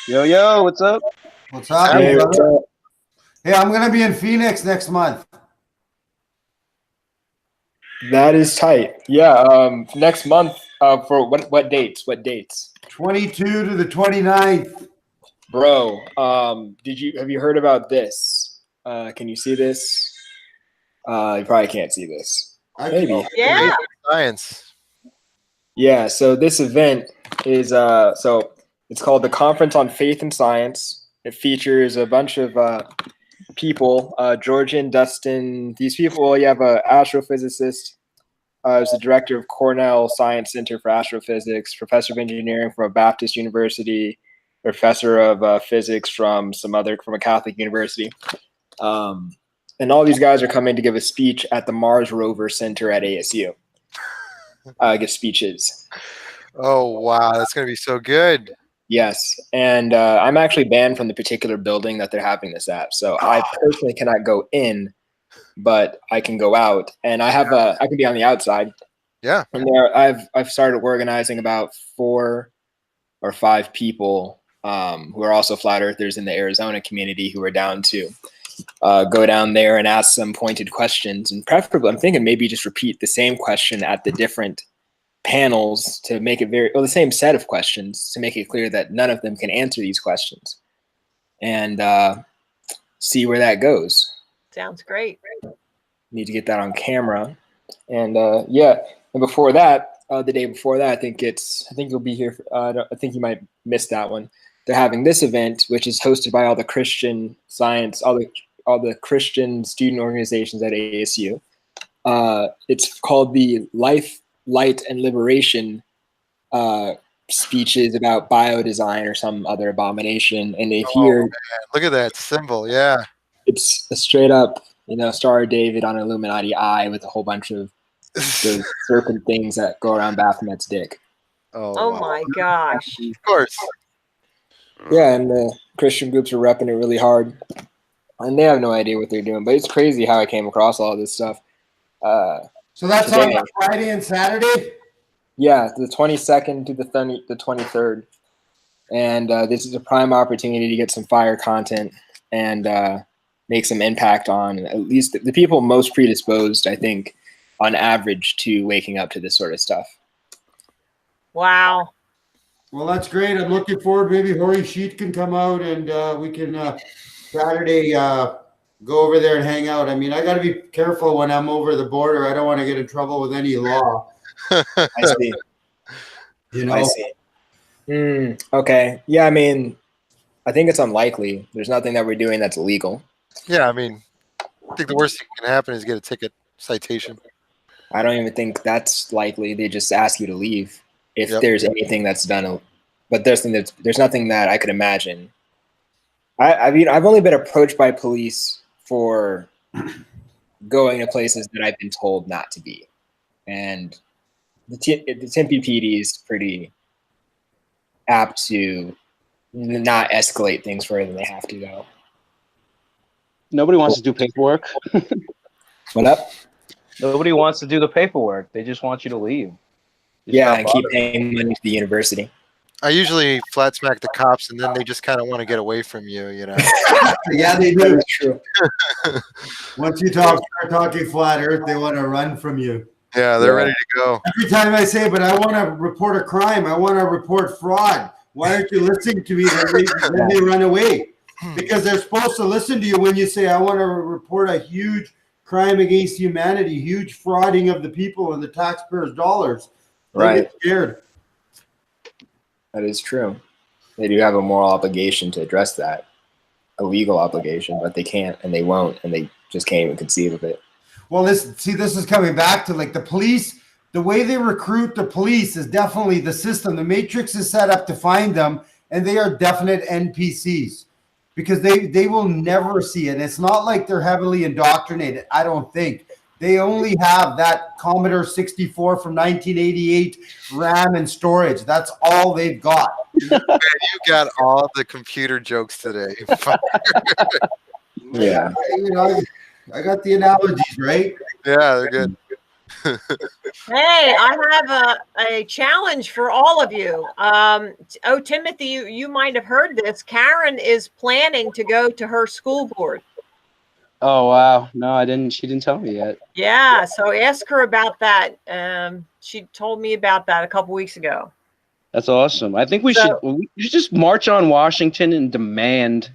Yo, what's up? What's up? Hey, what's up? Hey, I'm going to be in Phoenix next month. That is tight. Yeah. Next month. For what dates? What dates? 22 to the 29th. Bro, have you heard about this? Can you see this? You probably can't see this. Maybe. Yeah. Science. Yeah, so this event is so it's called the Conference on Faith and Science. It features a bunch of people, Georgian, Dustin, these people. Well, you have an astrophysicist, who's the director of Cornell Science Center for Astrophysics, professor of engineering from a Baptist university, professor of physics from a Catholic university. And all these guys are coming to give a speech at the Mars Rover Center at ASU. Give speeches. Oh wow, that's gonna be so good. Yes, and I'm actually banned from the particular building that they're having this at, so I personally cannot go in, but I can go out, and I can be on the outside. Yeah. And there, I've started organizing about 4 or 5 people who are also flat earthers in the Arizona community who are down to go down there and ask some pointed questions, and preferably, I'm thinking maybe just repeat the same question at the different panels to make it the same set of questions to make it clear that none of them can answer these questions, and see where that goes. Sounds great. Need to get that on camera, and yeah. And before that, the day before that, I think you'll be here. I think you might miss that one. They're having this event, which is hosted by all the Christian Science, all the Christian student organizations at ASU. It's called the Life, Light, and Liberation speeches about biodesign or some other abomination. And if you're, look at that symbol, yeah. It's a straight up, Star of David on an Illuminati eye with a whole bunch of the serpent things that go around Baphomet's dick. Oh wow. my gosh. Of course. Yeah, and the Christian groups are repping it really hard. And they have no idea what they're doing. But it's crazy how I came across all this stuff. So that's today. on Friday and Saturday? Yeah, the 22nd to the 23rd. And this is a prime opportunity to get some fire content and make some impact on at least the people most predisposed, I think, on average, to waking up to this sort of stuff. Wow. Well, that's great. I'm looking forward. Maybe Hori Sheet can come out and we can Saturday go over there and hang out. I mean, I got to be careful when I'm over the border. I don't want to get in trouble with any law. I see. I see. Okay. Yeah, I mean, I think it's unlikely. There's nothing that we're doing that's illegal. Yeah, I mean, I think the worst thing that can happen is get a ticket citation. I don't even think that's likely. They just ask you to leave if there's anything that's done. But there's nothing that I could imagine. I mean, I've only been approached by police for going to places that I've been told not to be. And the Tempe PD is pretty apt to not escalate things further than they have to, though. Nobody wants to do paperwork. What up? Nobody wants to do the paperwork. They just want you to leave. Yeah, and keep paying money to the university. I usually flat smack the cops, and then they just kind of want to get away from you, Yeah, they do. That's true. Once you start talking flat Earth, they want to run from you. Yeah, they're ready to go. Every time I say, but I want to report a crime, I want to report fraud. Why aren't you listening to me? Then they run away. Because they're supposed to listen to you when you say, I want to report a huge crime against humanity, huge frauding of the people and the taxpayers' dollars. They get scared. That is true. They do have a moral obligation to address that, a legal obligation, but they can't and they won't, and they just can't even conceive of it. Well, this is coming back to like the police. The way they recruit the police is definitely the system. The Matrix is set up to find them, and they are definite NPCs because they will never see it. It's not like they're heavily indoctrinated. I don't think They only have that Commodore 64 from 1988 RAM and storage. That's all they've got. Man, you got all the computer jokes today. Yeah. You know, I got the analogies, right? Yeah, they're good. Hey, I have a challenge for all of you. Timothy, you might have heard this. Karen is planning to go to her school board. Oh wow, no, I didn't. She didn't tell me yet. Yeah, so ask her about that. She told me about that a couple weeks ago. That's awesome. I think we should just march on Washington and demand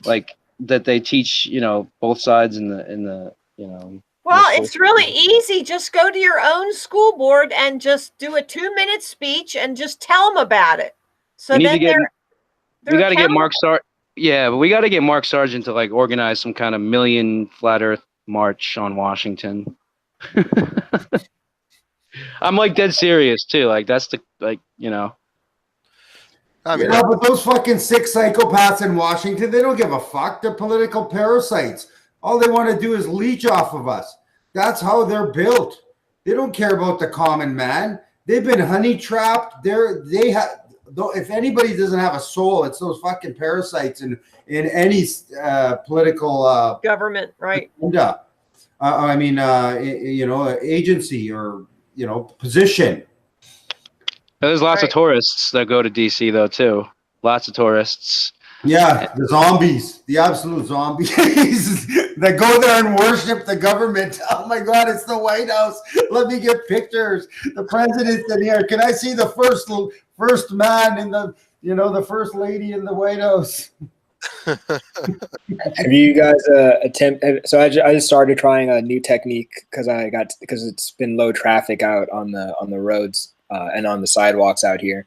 like that they teach, both sides in the. Well, it's really easy. Just go to your own school board and just do a 2-minute speech and just tell them about it. So we then we got to get Mark Sargent. Yeah, but we got to get Mark Sargent to like organize some kind of million flat Earth march on Washington. I'm like dead serious too. Like that's the I mean, yeah, but those fucking sick psychopaths in Washington, they don't give a fuck. They're political parasites. All they want to do is leech off of us. That's how they're built. They don't care about the common man. They've been honey trapped. If anybody doesn't have a soul, it's those fucking parasites in any political government, right? Agenda. Agency or position. There's lots of tourists that go to DC though too. Lots of tourists. Yeah, the zombies, the absolute zombies that go there and worship the government. Oh my God, it's the White House. Let me get pictures. The president's in here. Can I see the first man in the first lady in the White House? Have you guys So I just started trying a new technique because it's been low traffic out on the roads and on the sidewalks out here.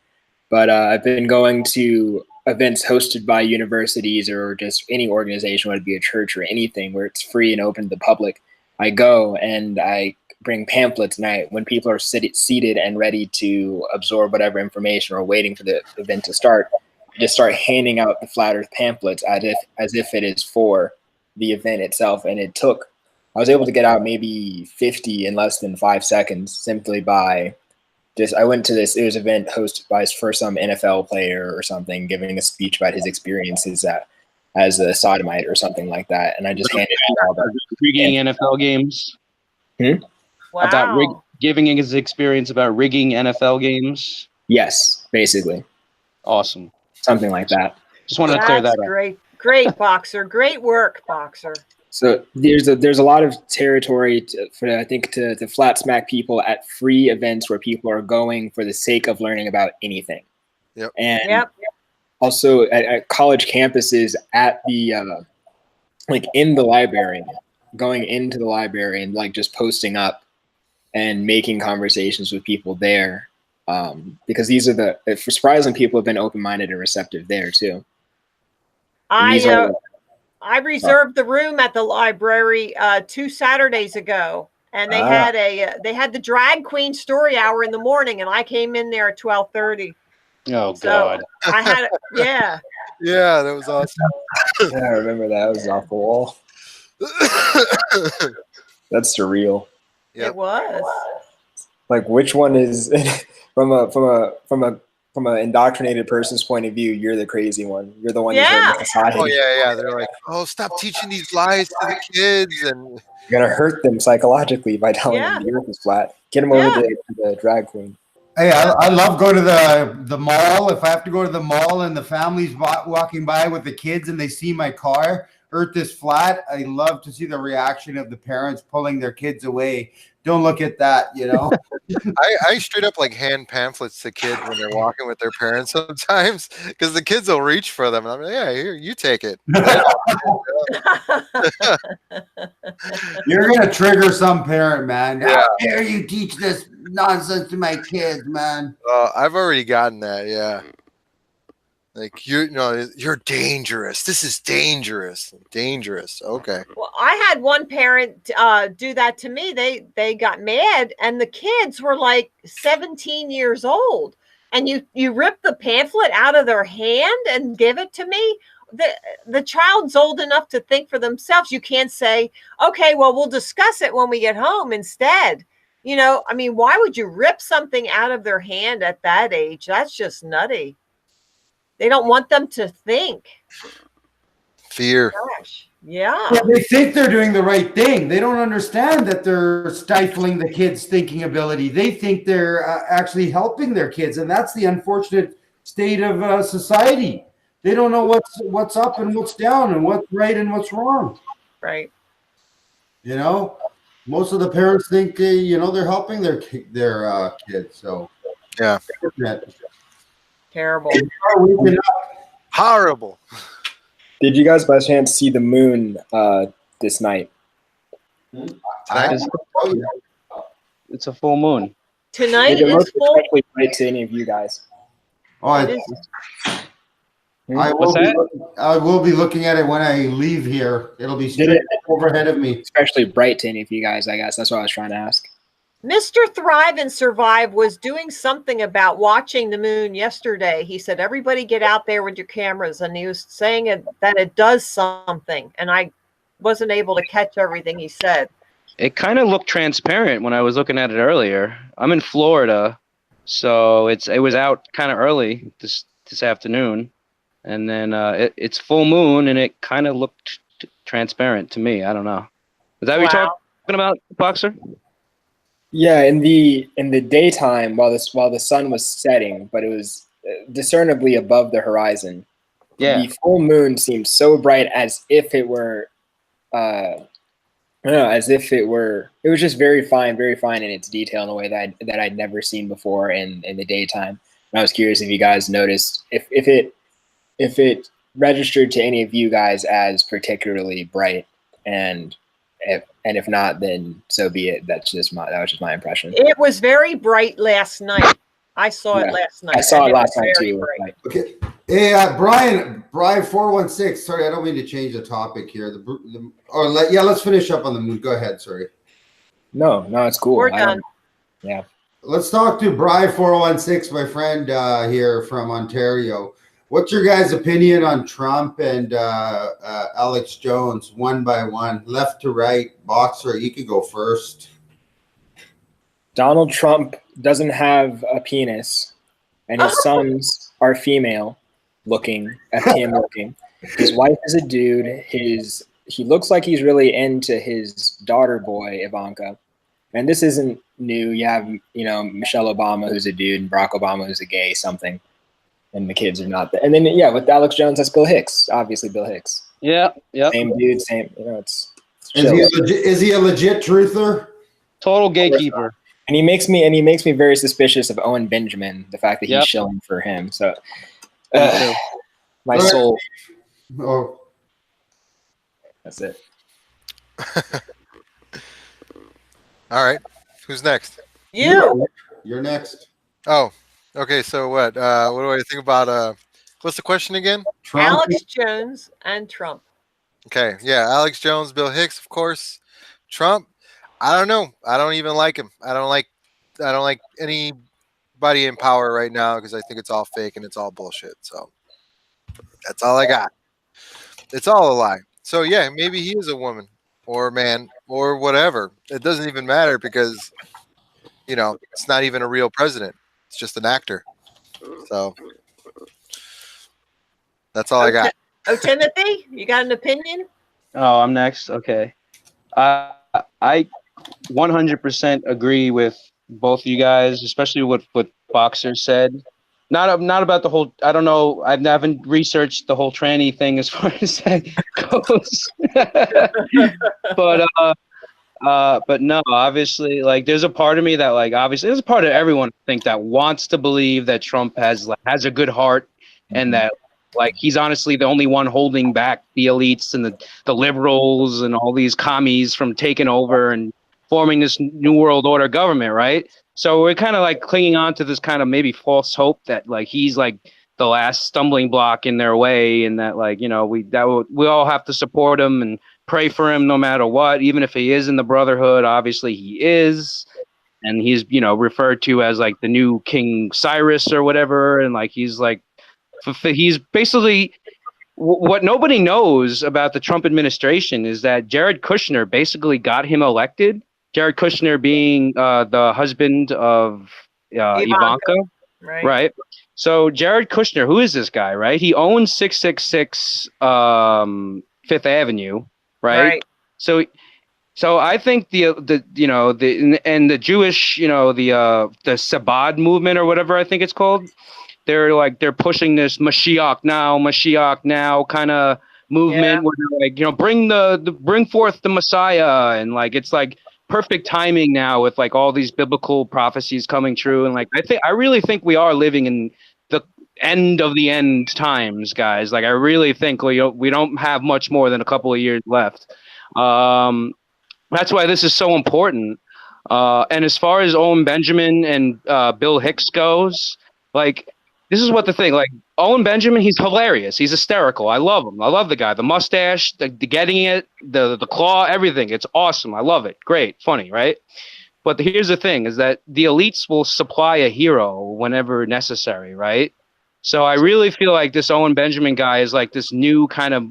But I've been going to events hosted by universities or just any organization, whether it be a church or anything, where it's free and open to the public. I go and I bring pamphlets, and when people are seated and ready to absorb whatever information or waiting for the event to start, I just start handing out the Flat Earth pamphlets as if it is for the event itself. And I was able to get out maybe 50 in less than 5 seconds simply by I went to this event hosted by some NFL player or something, giving a speech about his experiences as a sodomite or something like that. And I just handed out all that. Rigging NFL games. Wow. About giving his experience about rigging NFL games. Yes, basically. Awesome. Something like that. Just wanted to clear that up. Great, Boxer. Great work, Boxer. So there's a lot of territory to flat smack people at free events where people are going for the sake of learning about anything. Yep. And also at college campuses at the in the library, going into the library and like just posting up and making conversations with people there. Because these are for surprising people have been open-minded and receptive there too. I reserved the room at the library 2 Saturdays ago, and they had the drag queen story hour in the morning, and I came in there at 12:30. Oh God! I had yeah, that was awesome. Yeah, I remember that. It was off the wall. That's surreal. Yep. It was. Like, which one is from an indoctrinated person's point of view? You're the crazy one. You're the one who's hurting society. Oh yeah. They're like, oh, stop teaching these lies to the kids, and you're gonna hurt them psychologically by telling them the earth is flat. Get them over to the drag queen. Hey, I love going to the mall. If I have to go to the mall and the family's walking by with the kids and they see my car, Earth is flat, I love to see the reaction of the parents pulling their kids away. Don't look at that, I straight up like hand pamphlets to kids when they're walking with their parents sometimes, because the kids will reach for them. And I'm like, yeah, here, you take it. You're going to trigger some parent, man. How dare you teach this nonsense to my kids, man? I've already gotten that, yeah. Like, you're dangerous. This is dangerous. Dangerous. Okay. Well, I had one parent do that to me. They got mad, and the kids were like 17 years old. And you rip the pamphlet out of their hand and give it to me. the child's old enough to think for themselves. You can't say, okay, well, we'll discuss it when we get home instead. You know, I mean, why would you rip something out of their hand at that age? That's just nutty. They don't want them to think. Fear. Gosh, yeah. Yeah, they think they're doing the right thing. They don't understand that they're stifling the kids' thinking ability. They think they're actually helping their kids, and that's the unfortunate state of society. They don't know what's up and what's down, and what's right and what's wrong. Right. You know, most of the parents think you know, they're helping their kids. So Yeah. Terrible. Horrible. Did you guys by chance see the moon this night? Tonight? Oh, yeah. It's a full moon. Tonight Did it is look full. especially bright to any of you guys? Oh, It is. I will be looking at it when I leave here. It'll be straight overhead of me. Especially bright to any of you guys, I guess. That's what I was trying to ask. Mr. Thrive and Survive was doing something about watching the moon yesterday. He said, everybody get out there with your cameras. And he was saying that it does something. And I wasn't able to catch everything he said. It kind of looked transparent when I was looking at it earlier. I'm in Florida, so it was out kind of early this afternoon. And then it's full moon, and it kind of looked transparent to me. I don't know. Is that what you're talking about, Boxer? Yeah, in the daytime, while the sun was setting, but it was discernibly above the horizon. Yeah. The full moon seemed so bright, as if it were, I don't know, as if it were. It was just very fine in its detail in a way that I'd never seen before in the daytime. And I was curious if you guys noticed if it registered to any of you guys as particularly bright, and if not, then so be it. That was just my impression. It was very bright last night. I saw it last night. I saw it last was night very too. bright. Okay. Hey, Brian 416. Sorry, I don't mean to change the topic here. Let's finish up on the moon. Go ahead. Sorry. No, it's cool. We're done. Yeah. Let's talk to Brian 416, my friend here from Ontario. What's your guys' opinion on Trump and Alex Jones, one by one, left to right? Boxer, you could go first. Donald Trump doesn't have a penis, and his sons are female looking at him looking. His wife is a dude. He looks like he's really into his daughter boy, Ivanka. And this isn't new. You have, Michelle Obama, who's a dude, and Barack Obama, who's a gay something. And the kids are not there. And then, with Alex Jones, that's Bill Hicks. Obviously, Bill Hicks. Yeah. Same dude, same, it's Is he a legit truther? Total gatekeeper. And he makes me very suspicious of Owen Benjamin, the fact that he's shilling for him. So, my soul. Oh, That's it. All right. Who's next? You. You're next. Oh, okay. So what? What do I think about? What's the question again? Trump. Alex Jones and Trump. Okay. Yeah. Alex Jones, Bill Hicks, of course. Trump. I don't know. I don't even like him. I don't like anybody in power right now because I think it's all fake and it's all bullshit. So that's all I got. It's all a lie. So yeah, maybe he is a woman or a man or whatever. It doesn't even matter because it's not even a real president. It's just an actor. So that's all I got. Oh, Timothy, you got an opinion? Oh, I'm next. Okay. I 100% agree with both of you guys, especially what Boxer said. Not about the whole. I don't know. I haven't researched the whole tranny thing as far as that goes. But no, obviously, there's a part of me that, obviously, there's a part of everyone I think that wants to believe that Trump has a good heart, and that he's honestly the only one holding back the elites and the liberals and all these commies from taking over and forming this new world order government, right? So we're kind of clinging on to this kind of maybe false hope that he's the last stumbling block in their way, and that we all have to support him and pray for him no matter what, even if he is in the Brotherhood. Obviously he is, and he's referred to as the new King Cyrus or whatever, and he's basically what nobody knows about the Trump administration is that Jared Kushner basically got him elected. Jared Kushner being the husband of Ivanka, right? So Jared Kushner, who is this guy, right? He owns 666 Fifth Avenue, right? So I think the you know the Jewish the Sabad movement or whatever I think it's called. They're pushing this Mashiach now kind of movement where they're like, bring forth the Messiah, and like it's like perfect timing now with like all these biblical prophecies coming true, and like I really think we are living in the end of the end times, guys. Like I really think we don't have much more than a couple of years left. That's why this is so important. And as far as Owen Benjamin and Bill Hicks goes, like this is what the thing, like Owen Benjamin, he's hilarious. He's hysterical. I love him. I love the guy. The mustache, the getting it, the claw, everything. It's awesome. I love it. Great. Funny, right? But here's the thing is that the elites will supply a hero whenever necessary, right? So I really feel like this Owen Benjamin guy is like this new kind of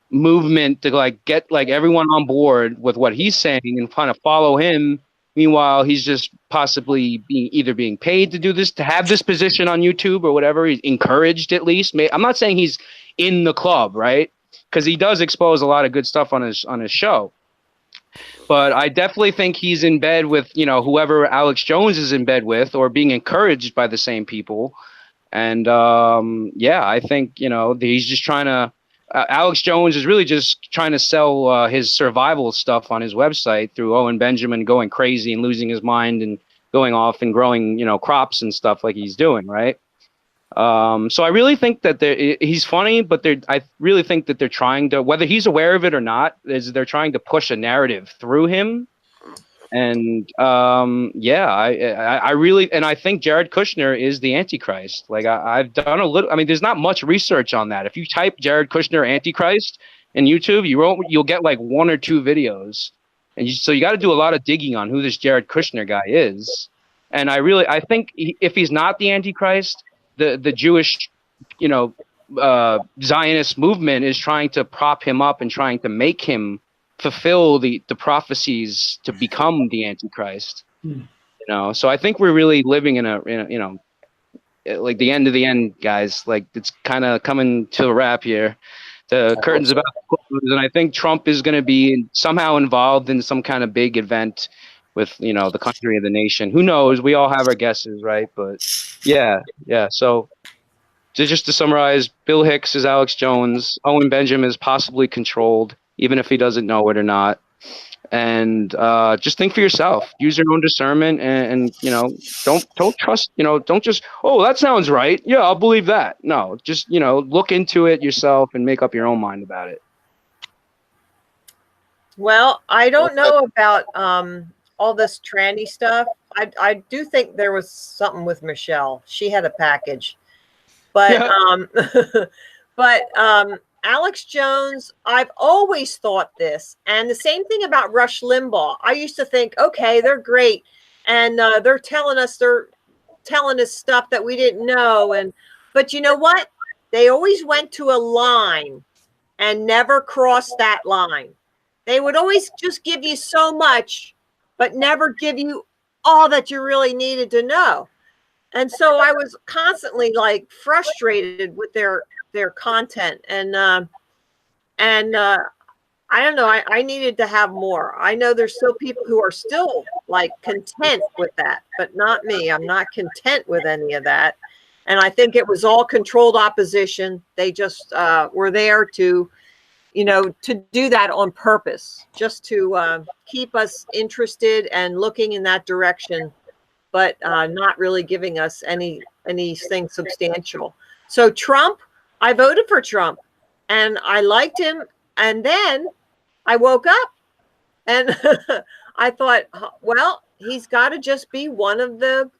movement to like get like everyone on board with what he's saying and kind of follow him. Meanwhile, he's just possibly being paid to do this, to have this position on YouTube or whatever. He's encouraged at least. I'm not saying he's in the club, right? Because he does expose a lot of good stuff on his show. But I definitely think he's in bed with, whoever Alex Jones is in bed with, or being encouraged by the same people. And I think, he's just trying to. Alex Jones is really just trying to sell his survival stuff on his website through Owen Benjamin going crazy and losing his mind and going off and growing, crops and stuff like he's doing, right? So I really think that he's funny, but I really think that they're trying to, whether he's aware of it or not, they're trying to push a narrative through him. And I really, and I think Jared Kushner is the Antichrist. Like I've done a little. I mean, there's not much research on that. If you type Jared Kushner Antichrist in YouTube, you'll get like 1 or 2 videos, and so you got to do a lot of digging on who this Jared Kushner guy is. And I think if he's not the Antichrist, the Jewish, Zionist movement is trying to prop him up and trying to make him fulfill the prophecies to become the Antichrist. So I think we're really living in a like the end of the end, guys. Like it's kind of coming to a wrap here. The curtain's about to close, and I think Trump is going to be somehow involved in some kind of big event with the country and the nation. Who knows? We all have our guesses, right? But yeah. So just to summarize, Bill Hicks is Alex Jones. Owen Benjamin is possibly controlled, even if he doesn't know it or not. And just think for yourself. Use your own discernment, and don't trust. Don't just, oh, that sounds right. Yeah, I'll believe that. No, just look into it yourself and make up your own mind about it. Well, I don't know about all this tranny stuff. I do think there was something with Michelle. She had a package, but Alex Jones, I've always thought this, and the same thing about Rush Limbaugh. I used to think, okay, they're great, and they're telling us stuff that we didn't know, but you know what? They always went to a line and never crossed that line. They would always just give you so much, but never give you all that you really needed to know. And so I was constantly like frustrated with their content, and I don't know, I needed to have more. I know there's still people who are still like content with that, but not me. I'm not content with any of that. And I think it was all controlled opposition. They just were there to do that on purpose, just to keep us interested and looking in that direction, but not really giving us anything substantial. So Trump, I voted for Trump, and I liked him. And then I woke up and I thought, well, he's got to just be one of them.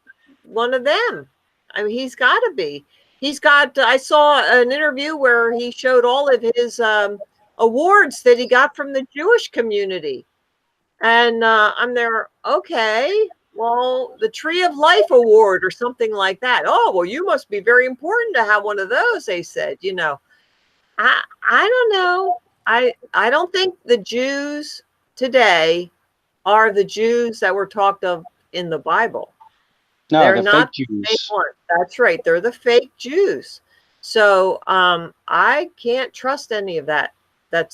I mean, he's got to be. I saw an interview where he showed all of his awards that he got from the Jewish community. And I'm there, okay, well, the Tree of Life Award or something like that. Oh, well, you must be very important to have one of those, they said, I don't know. I don't think the Jews today are the Jews that were talked of in the Bible. No, They're the not fake the fake Jews. ones. That's right. They're the fake Jews. So I can't trust any of that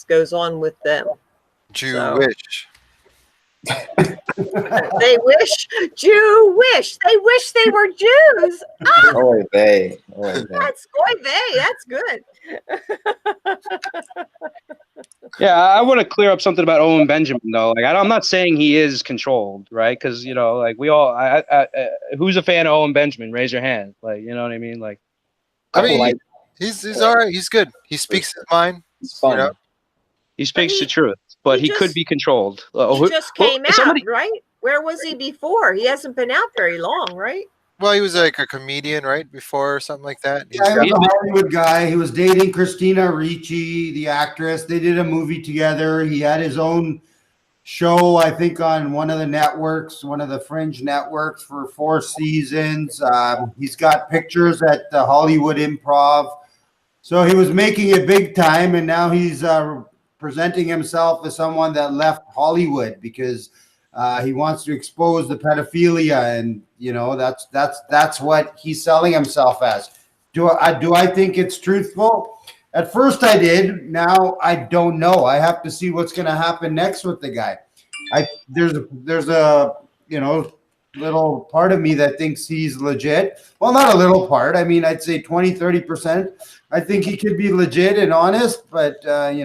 goes on with them. Jewish. They wish, they wish they were Jews. Oy vey. Oy vey. That's oy vey. That's good. Yeah, I want to clear up something about Owen Benjamin though. Like, I'm not saying he is controlled, right? Because like we all, who's a fan of Owen Benjamin? Raise your hand. Like, you know what I mean? Like, I mean, like- he's all right. He's good. He speaks his mind. It's fun. You know? he speaks he- the truth, but he he could just- be controlled. He just came out, somebody- right? Where was he before? He hasn't been out very long, right? Well, he was like a comedian, right? Before or something like that. He's Yeah, he got- was a Hollywood guy. He was dating Christina Ricci, the actress. They did a movie together. He had his own show, I think, on one of the networks, one of the fringe networks for 4 seasons. He's got pictures at the Hollywood Improv. So he was making it big time, and now he's presenting himself as someone that left Hollywood because he wants to expose the pedophilia, and that's what he's selling himself as. Do I think it's truthful? At first I did. Now I don't know. I have to see what's going to happen next with the guy. There's a little part of me that thinks he's legit. Well, not a little part. I mean, I'd say 20-30%. I think he could be legit and honest, but I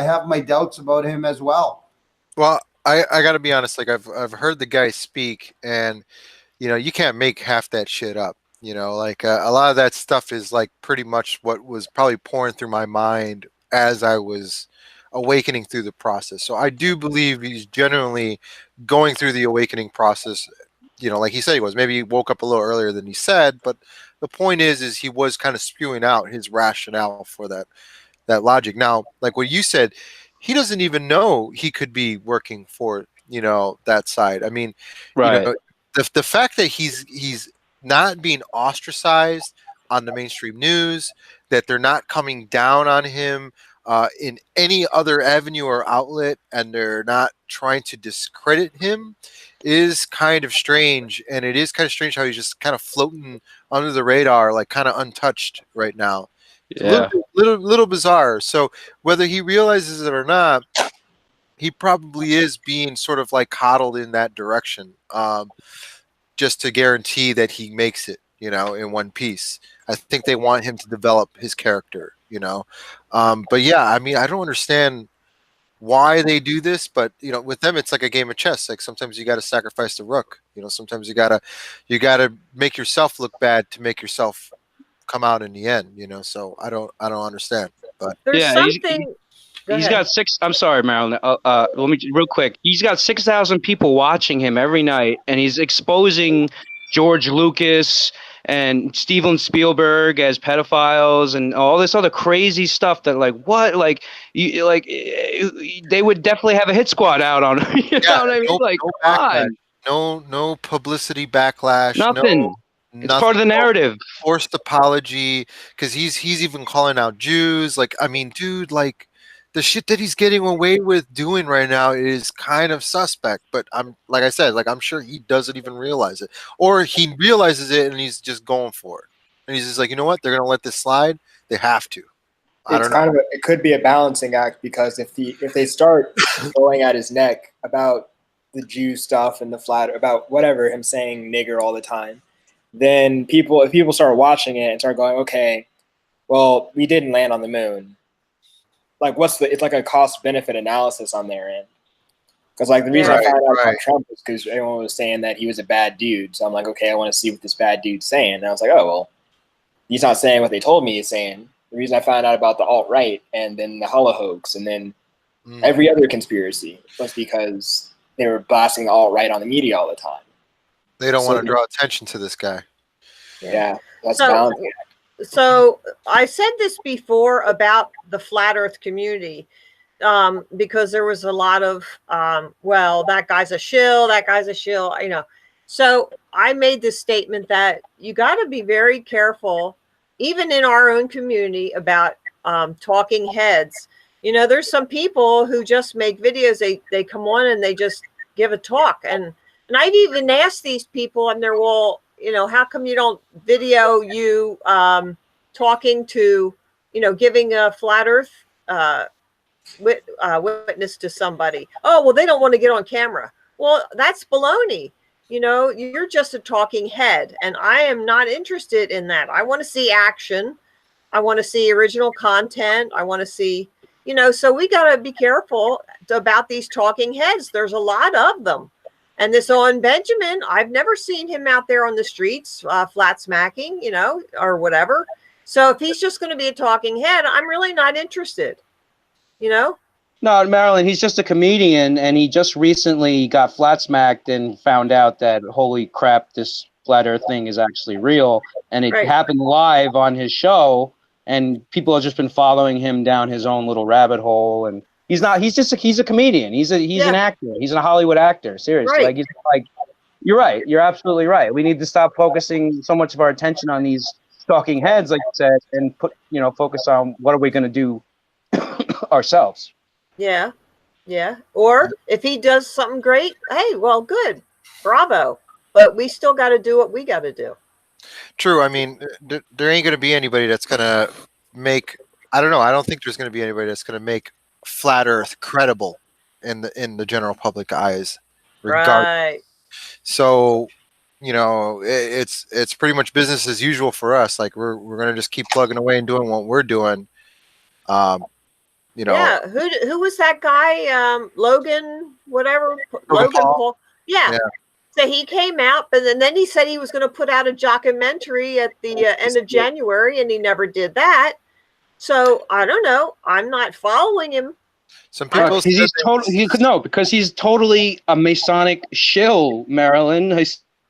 have my doubts about him as well. Well, I got to be honest. Like I've heard the guy speak, and you can't make half that shit up. Like a lot of that stuff is like pretty much what was probably pouring through my mind as I was awakening through the process. So I do believe he's genuinely going through the awakening process. Like he said he was. Maybe he woke up a little earlier than he said, but the point is he was kind of spewing out his rationale for that logic. Now, like what you said, he doesn't even know he could be working for that side. I mean, right? The fact that he's not being ostracized on the mainstream news, that they're not coming down on him in any other avenue or outlet, and they're not trying to discredit him, is kind of strange. And it is kind of strange how he's just kind of floating under the radar, like kind of untouched right now. Yeah. Little bizarre. So whether he realizes it or not, he probably is being sort of like coddled in that direction, just to guarantee that he makes it, in one piece. I think they want him to develop his character, but yeah, I mean, I don't understand why they do this, but with them, it's like a game of chess. Like sometimes you got to sacrifice the rook. Sometimes you gotta make yourself look bad to make yourself come out in the end. So I don't understand. But There's Yeah, something. Go He's ahead. got six. I'm sorry, Marilyn. Let me real quick. He's got 6,000 people watching him every night, and he's exposing George Lucas and Steven Spielberg as pedophiles and all this other crazy stuff. That they would definitely have a hit squad out on him. You know what I mean? Like, no come backlash, on. no publicity backlash. Nothing. It's part of the narrative. Forced apology, because he's even calling out Jews. Like, I mean, dude, like the shit that he's getting away with doing right now is kind of suspect. But I'm sure he doesn't even realize it, or he realizes it and he's just going for it. And he's just like, you know what? They're gonna let this slide. They have to. It could be a balancing act, because if they start going at his neck about the Jew stuff and about whatever, him saying nigger all the time, then if people start watching it and start going, okay, well, we didn't land on the moon. Like, it's like a cost benefit analysis on their end. Because like the reason I found out about Trump is because everyone was saying that he was a bad dude. So I'm like, okay, I want to see what this bad dude's saying. And I was like, oh, well, he's not saying what they told me he's saying. The reason I found out about the alt-right and then the Holo hoax and then every other conspiracy was because they were blasting the alt-right on the media all the time. They don't want to draw attention to this guy. Yeah, that's So- balancing. So I said this before about the flat earth community, because there was a lot of, well, that guy's a shill, So I made this statement that you got to be very careful, even in our own community, about talking heads. You know, there's some people who just make videos. They come on and they just give a talk. And I've even asked these people on their wall, you know, how come you don't video you talking to, you know, giving a flat earth witness to somebody? Oh, well, they don't want to get on camera. Well, that's baloney. You know, you're just a talking head, and I am not interested in that. I want to see action. I want to see original content. I want to see, you know, so we got to be careful about these talking heads. There's a lot of them. And this Owen Benjamin, I've never seen him out there on the streets flat smacking, you know, or whatever. So if he's just going to be a talking head, I'm really not interested, you know? No, Marilyn, he's just a comedian, and he just recently got flat smacked and found out that, holy crap, this flat earth thing is actually real. And it happened live on his show, and people have just been following him down his own little rabbit hole. And he's a comedian. He's an actor. He's a Hollywood actor. Seriously. Like, you're right. You're absolutely right. We need to stop focusing so much of our attention on these talking heads, like you said, and focus on what are we going to do ourselves. Yeah. Yeah. Or if he does something great, hey, well, good. Bravo. But we still got to do what we got to do. True. I mean, there ain't going to be anybody that's going to make, I don't know. I don't think there's going to be anybody that's going to make flat earth credible in the general public eyes. Right. So, you know, it's pretty much business as usual for us. Like we're going to just keep plugging away and doing what we're doing. You know, yeah. Who was that guy? Logan, whatever. Logan Paul. Yeah. So he came out, but then he said he was going to put out a documentary at the end of January, and he never did that. So I don't know. I'm not following him. Some people because he's totally a Masonic shill, Marilyn.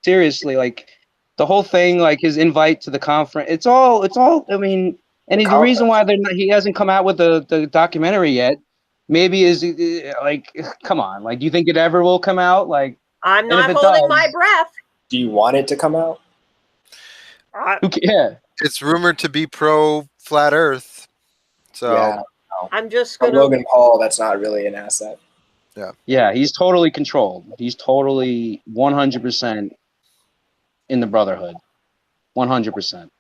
Seriously, like the whole thing, like his invite to the conference. It's all. I mean. And the reason why he hasn't come out with the documentary yet, maybe is like, come on, like, do you think it ever will come out? Like, I'm not holding my breath. Do you want it to come out? Yeah, it's rumored to be pro flat Earth. So yeah, I'm just gonna Logan Paul. That's not really an asset. Yeah, he's totally controlled. He's totally 100% in the Brotherhood, 100%.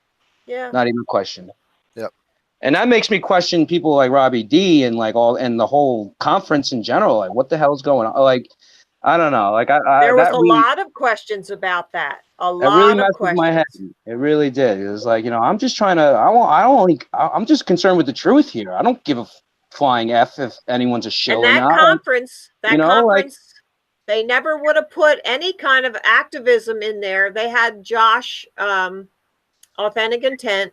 Yeah, not even a question. Yep. And that makes me question people like Robbie D and the whole conference in general. Like, what the hell's going on? Like, I don't know. Like, there was a lot of questions about that. A lot really of messed questions. with my head. It really did. It was like, you know, I'm just trying to. I'm just concerned with the truth here. I don't give a flying F if anyone's a shill or not. Conference, they never would have put any kind of activism in there. They had Josh, Authentic Intent,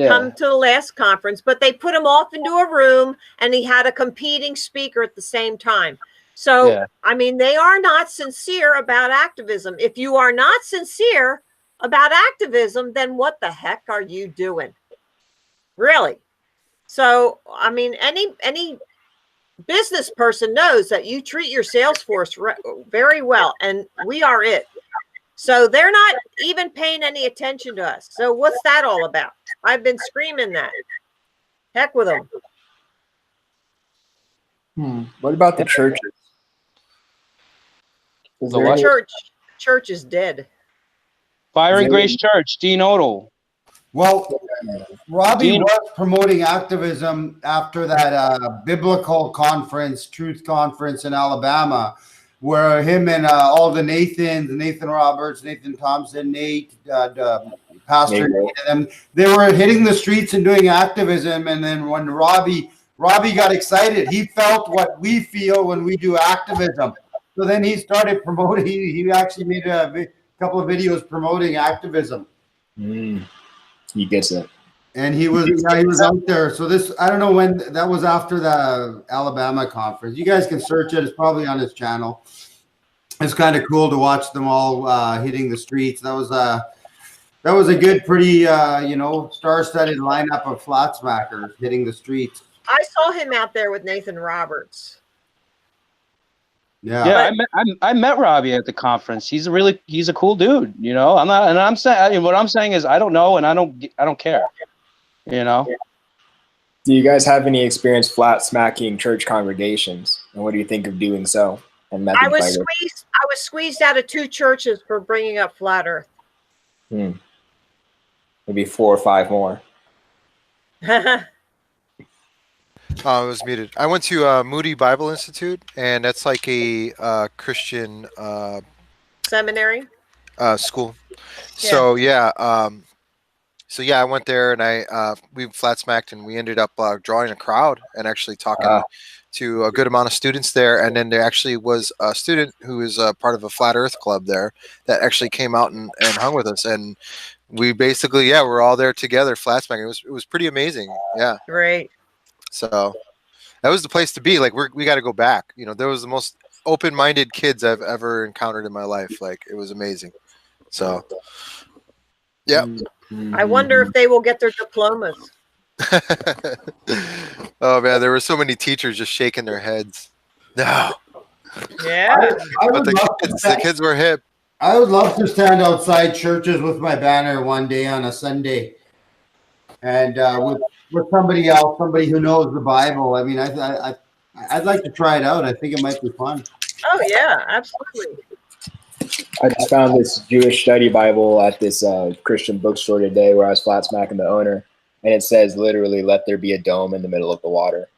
come to the last conference, but they put him off into a room and he had a competing speaker at the same time. So, I mean, they are not sincere about activism. If you are not sincere about activism, then what the heck are you doing? Really? So, I mean, any business person knows that you treat your sales force very well, and we are it. So they're not even paying any attention to us. So what's that all about? I've been screaming that. Heck with them. What about the churches? The church is dead. Fire and Grace Church, Dean Odell. Well, Robbie was promoting activism after that biblical conference, Truth Conference in Alabama, where him and all the Nathan Roberts, Nathan Thompson, Pastor Nate, and them, they were hitting the streets and doing activism. And then when Robbie got excited, he felt what we feel when we do activism. So then he started promoting. He actually made a couple of videos promoting activism. He gets it. And he was out there. So this, I don't know when, that was after the Alabama conference. You guys can search it. It's probably on his channel. It's kind of cool to watch them all hitting the streets. That was a good, pretty, star-studded lineup of flat smackers hitting the streets. I saw him out there with Nathan Roberts. Yeah, I met Robbie at the conference. He's a cool dude, you know. What I'm saying is I don't know and I don't care, you know. Do you guys have any experience flat smacking church congregations? And what do you think of doing so? And I was squeezed out of 2 churches for bringing up flat Earth. Maybe 4 or 5 more. Oh, it was muted. I went to Moody Bible Institute, and that's like a Christian Seminary. School. So yeah, I went there, and we flat smacked, and we ended up drawing a crowd and actually talking to a good amount of students there. And then there actually was a student who is part of a flat Earth club there that actually came out and hung with us, and we basically we're all there together flat smacking. It was pretty amazing. Yeah, Great. so that was the place to be. Like we got to go back. You know, there was the most open-minded kids I've ever encountered in my life. Like it was amazing. So yeah. I wonder if they will get their diplomas. Oh man, there were so many teachers just shaking their heads. No. Yeah. But the kids were hip. I would love to stand outside churches with my banner one day on a Sunday, and with somebody else, somebody who knows the Bible. I mean, I'd like to try it out. I think it might be fun. Oh yeah, absolutely. I just found this Jewish study Bible at this Christian bookstore today where I was flat smacking the owner, and it says literally, "Let there be a dome in the middle of the water."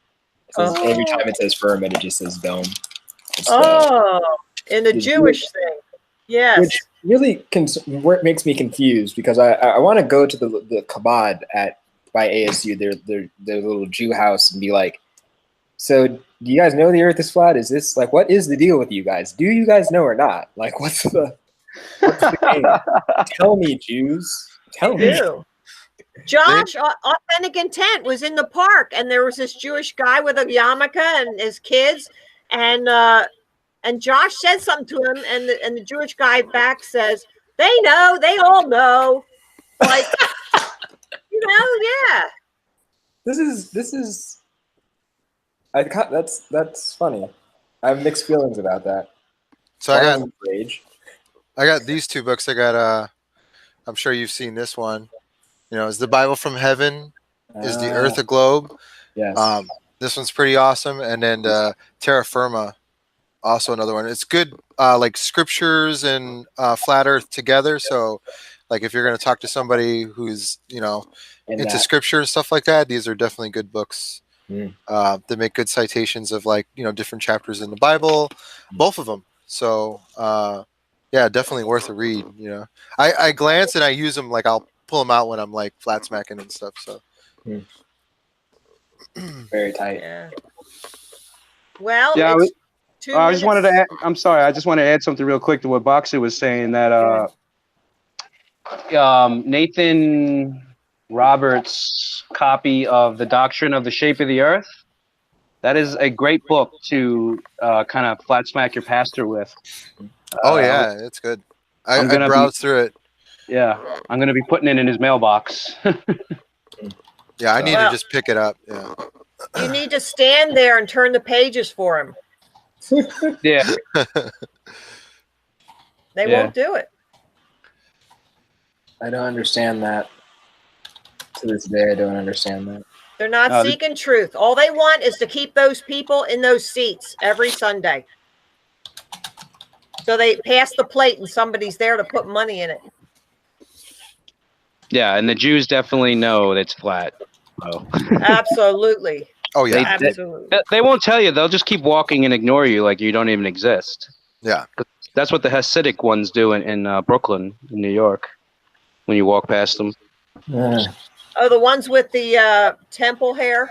It says, every time it says firmament, it just says dome. In the Jewish thing. Yes. Which really makes me confused, because I want to go to the Chabad by ASU, their little Jew house, and be like, so do you guys know the earth is flat? Is this like, what is the deal with you guys? Do you guys know or not? Like, what's the game? Tell me, Jews. Tell me. Josh, Authentic Intent was in the park, and there was this Jewish guy with a yarmulke and his kids, and Josh said something to him, and the Jewish guy back says, "They know, they all know." Like, yeah. This is. That's funny. I have mixed feelings about that. So I got these 2 books. I got I'm sure you've seen this one. You know, is the Bible from Heaven? Is the Earth a Globe? Yes. This one's pretty awesome. And then Terra Firma, also another one. It's good, like scriptures and flat Earth together. So, like if you're going to talk to somebody who's into scripture and stuff like that, these are definitely good books. They make good citations of different chapters in the Bible, both of them. So definitely worth a read. I glance and I use them, like I'll pull them out when I'm like flat smacking and stuff. So very tight. Yeah. Well, yeah. I just wanted to add, I'm sorry. I just want to add something real quick to what Boxer was saying, that Nathan Roberts' copy of The Doctrine of the Shape of the Earth, that is a great book to kind of flat smack your pastor with. It's good. I browsed through it. Yeah, I'm going to be putting it in his mailbox. Yeah, I need to just pick it up. Yeah. You need to stand there and turn the pages for him. Yeah. They won't do it. I don't understand that. To this day, I don't understand that. They're not seeking truth. All they want is to keep those people in those seats every Sunday. So they pass the plate and somebody's there to put money in it. Yeah, and the Jews definitely know it's flat. Oh. Absolutely. Oh yeah, absolutely. They won't tell you. They'll just keep walking and ignore you like you don't even exist. Yeah. That's what the Hasidic ones do in Brooklyn, in New York, when you walk past them. Oh, the ones with the temple hair?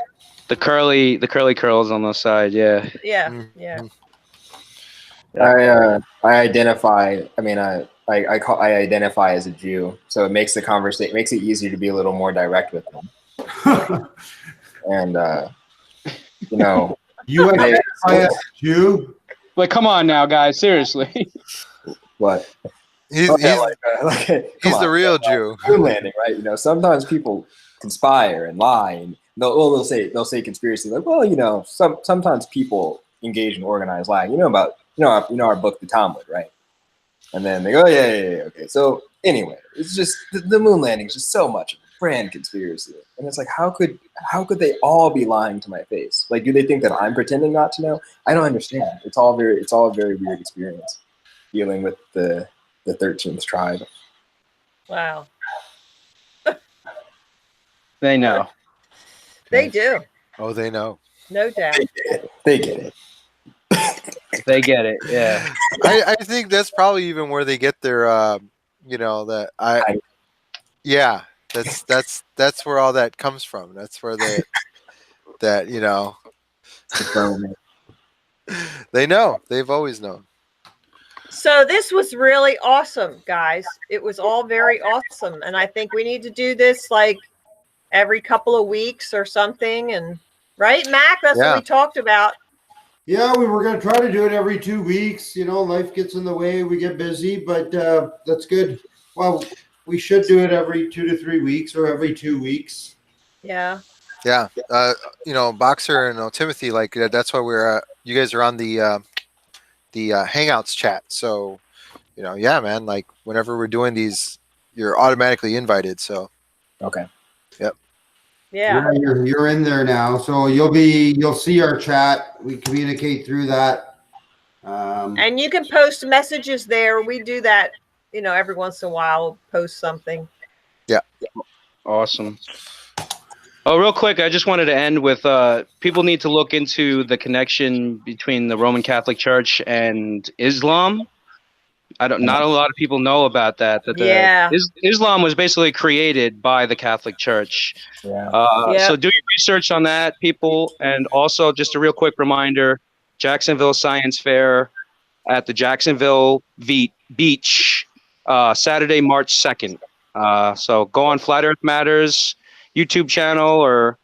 The curly curls on the side, yeah. Yeah, yeah. I identify. I mean, I identify as a Jew, so it makes the conversation, makes it easier to be a little more direct with them. And you identify as a Jew? Like, come on now, guys, seriously. What? He's the real Jew. Moon landing, right? Sometimes people conspire and lie, and they'll say conspiracy. Like, well, sometimes people engage in organized lying. About our book, the Talmud, right? And then they go, yeah, okay. So anyway, it's just the moon landing is just so much of a brand conspiracy. And it's like, how could they all be lying to my face? Like, do they think that I'm pretending not to know? I don't understand. It's all a very weird experience dealing with the 13th tribe. Wow. They know. They do. Oh, they know. No doubt. They get it. They get it. Yeah. I think that's probably even where they get their, yeah, that's where all that comes from. That's where they know. They've always known. So this was really awesome, guys. It was all very awesome. And I think we need to do this like every couple of weeks or something. And right, Mac? That's what we talked about. Yeah, we were going to try to do it every 2 weeks. Life gets in the way. We get busy, but that's good. Well, we should do it every 2 to 3 weeks or every 2 weeks. Yeah. Yeah. Boxer and Timothy, like that's why you guys are on the Hangouts chat. So, yeah, man, like whenever we're doing these, you're automatically invited. So, okay. Yep. Yeah. You're in there now. So you'll see our chat. We communicate through that. And you can post messages there. We do that, every once in a while, post something. Yeah. Awesome. Oh, real quick, I just wanted to end with people need to look into the connection between the Roman Catholic Church and Islam. Not a lot of people know about that. Islam was basically created by the Catholic Church. Yeah. So do your research on that, people. And also, just a real quick reminder, Jacksonville Science Fair at the Jacksonville Beach, Saturday, March 2nd. So go on Flat Earth Matters YouTube channel or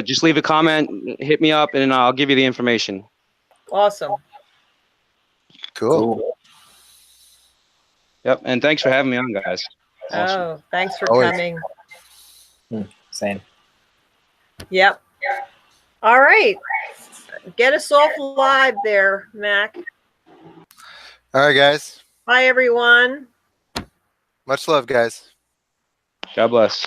just leave a comment, hit me up, and I'll give you the information. Awesome. Cool. Yep, and thanks for having me on, guys. Awesome. Oh, thanks for coming. Same. Yep. All right. Get us off live there, Mac. All right, guys. Bye, everyone. Much love, guys. God bless.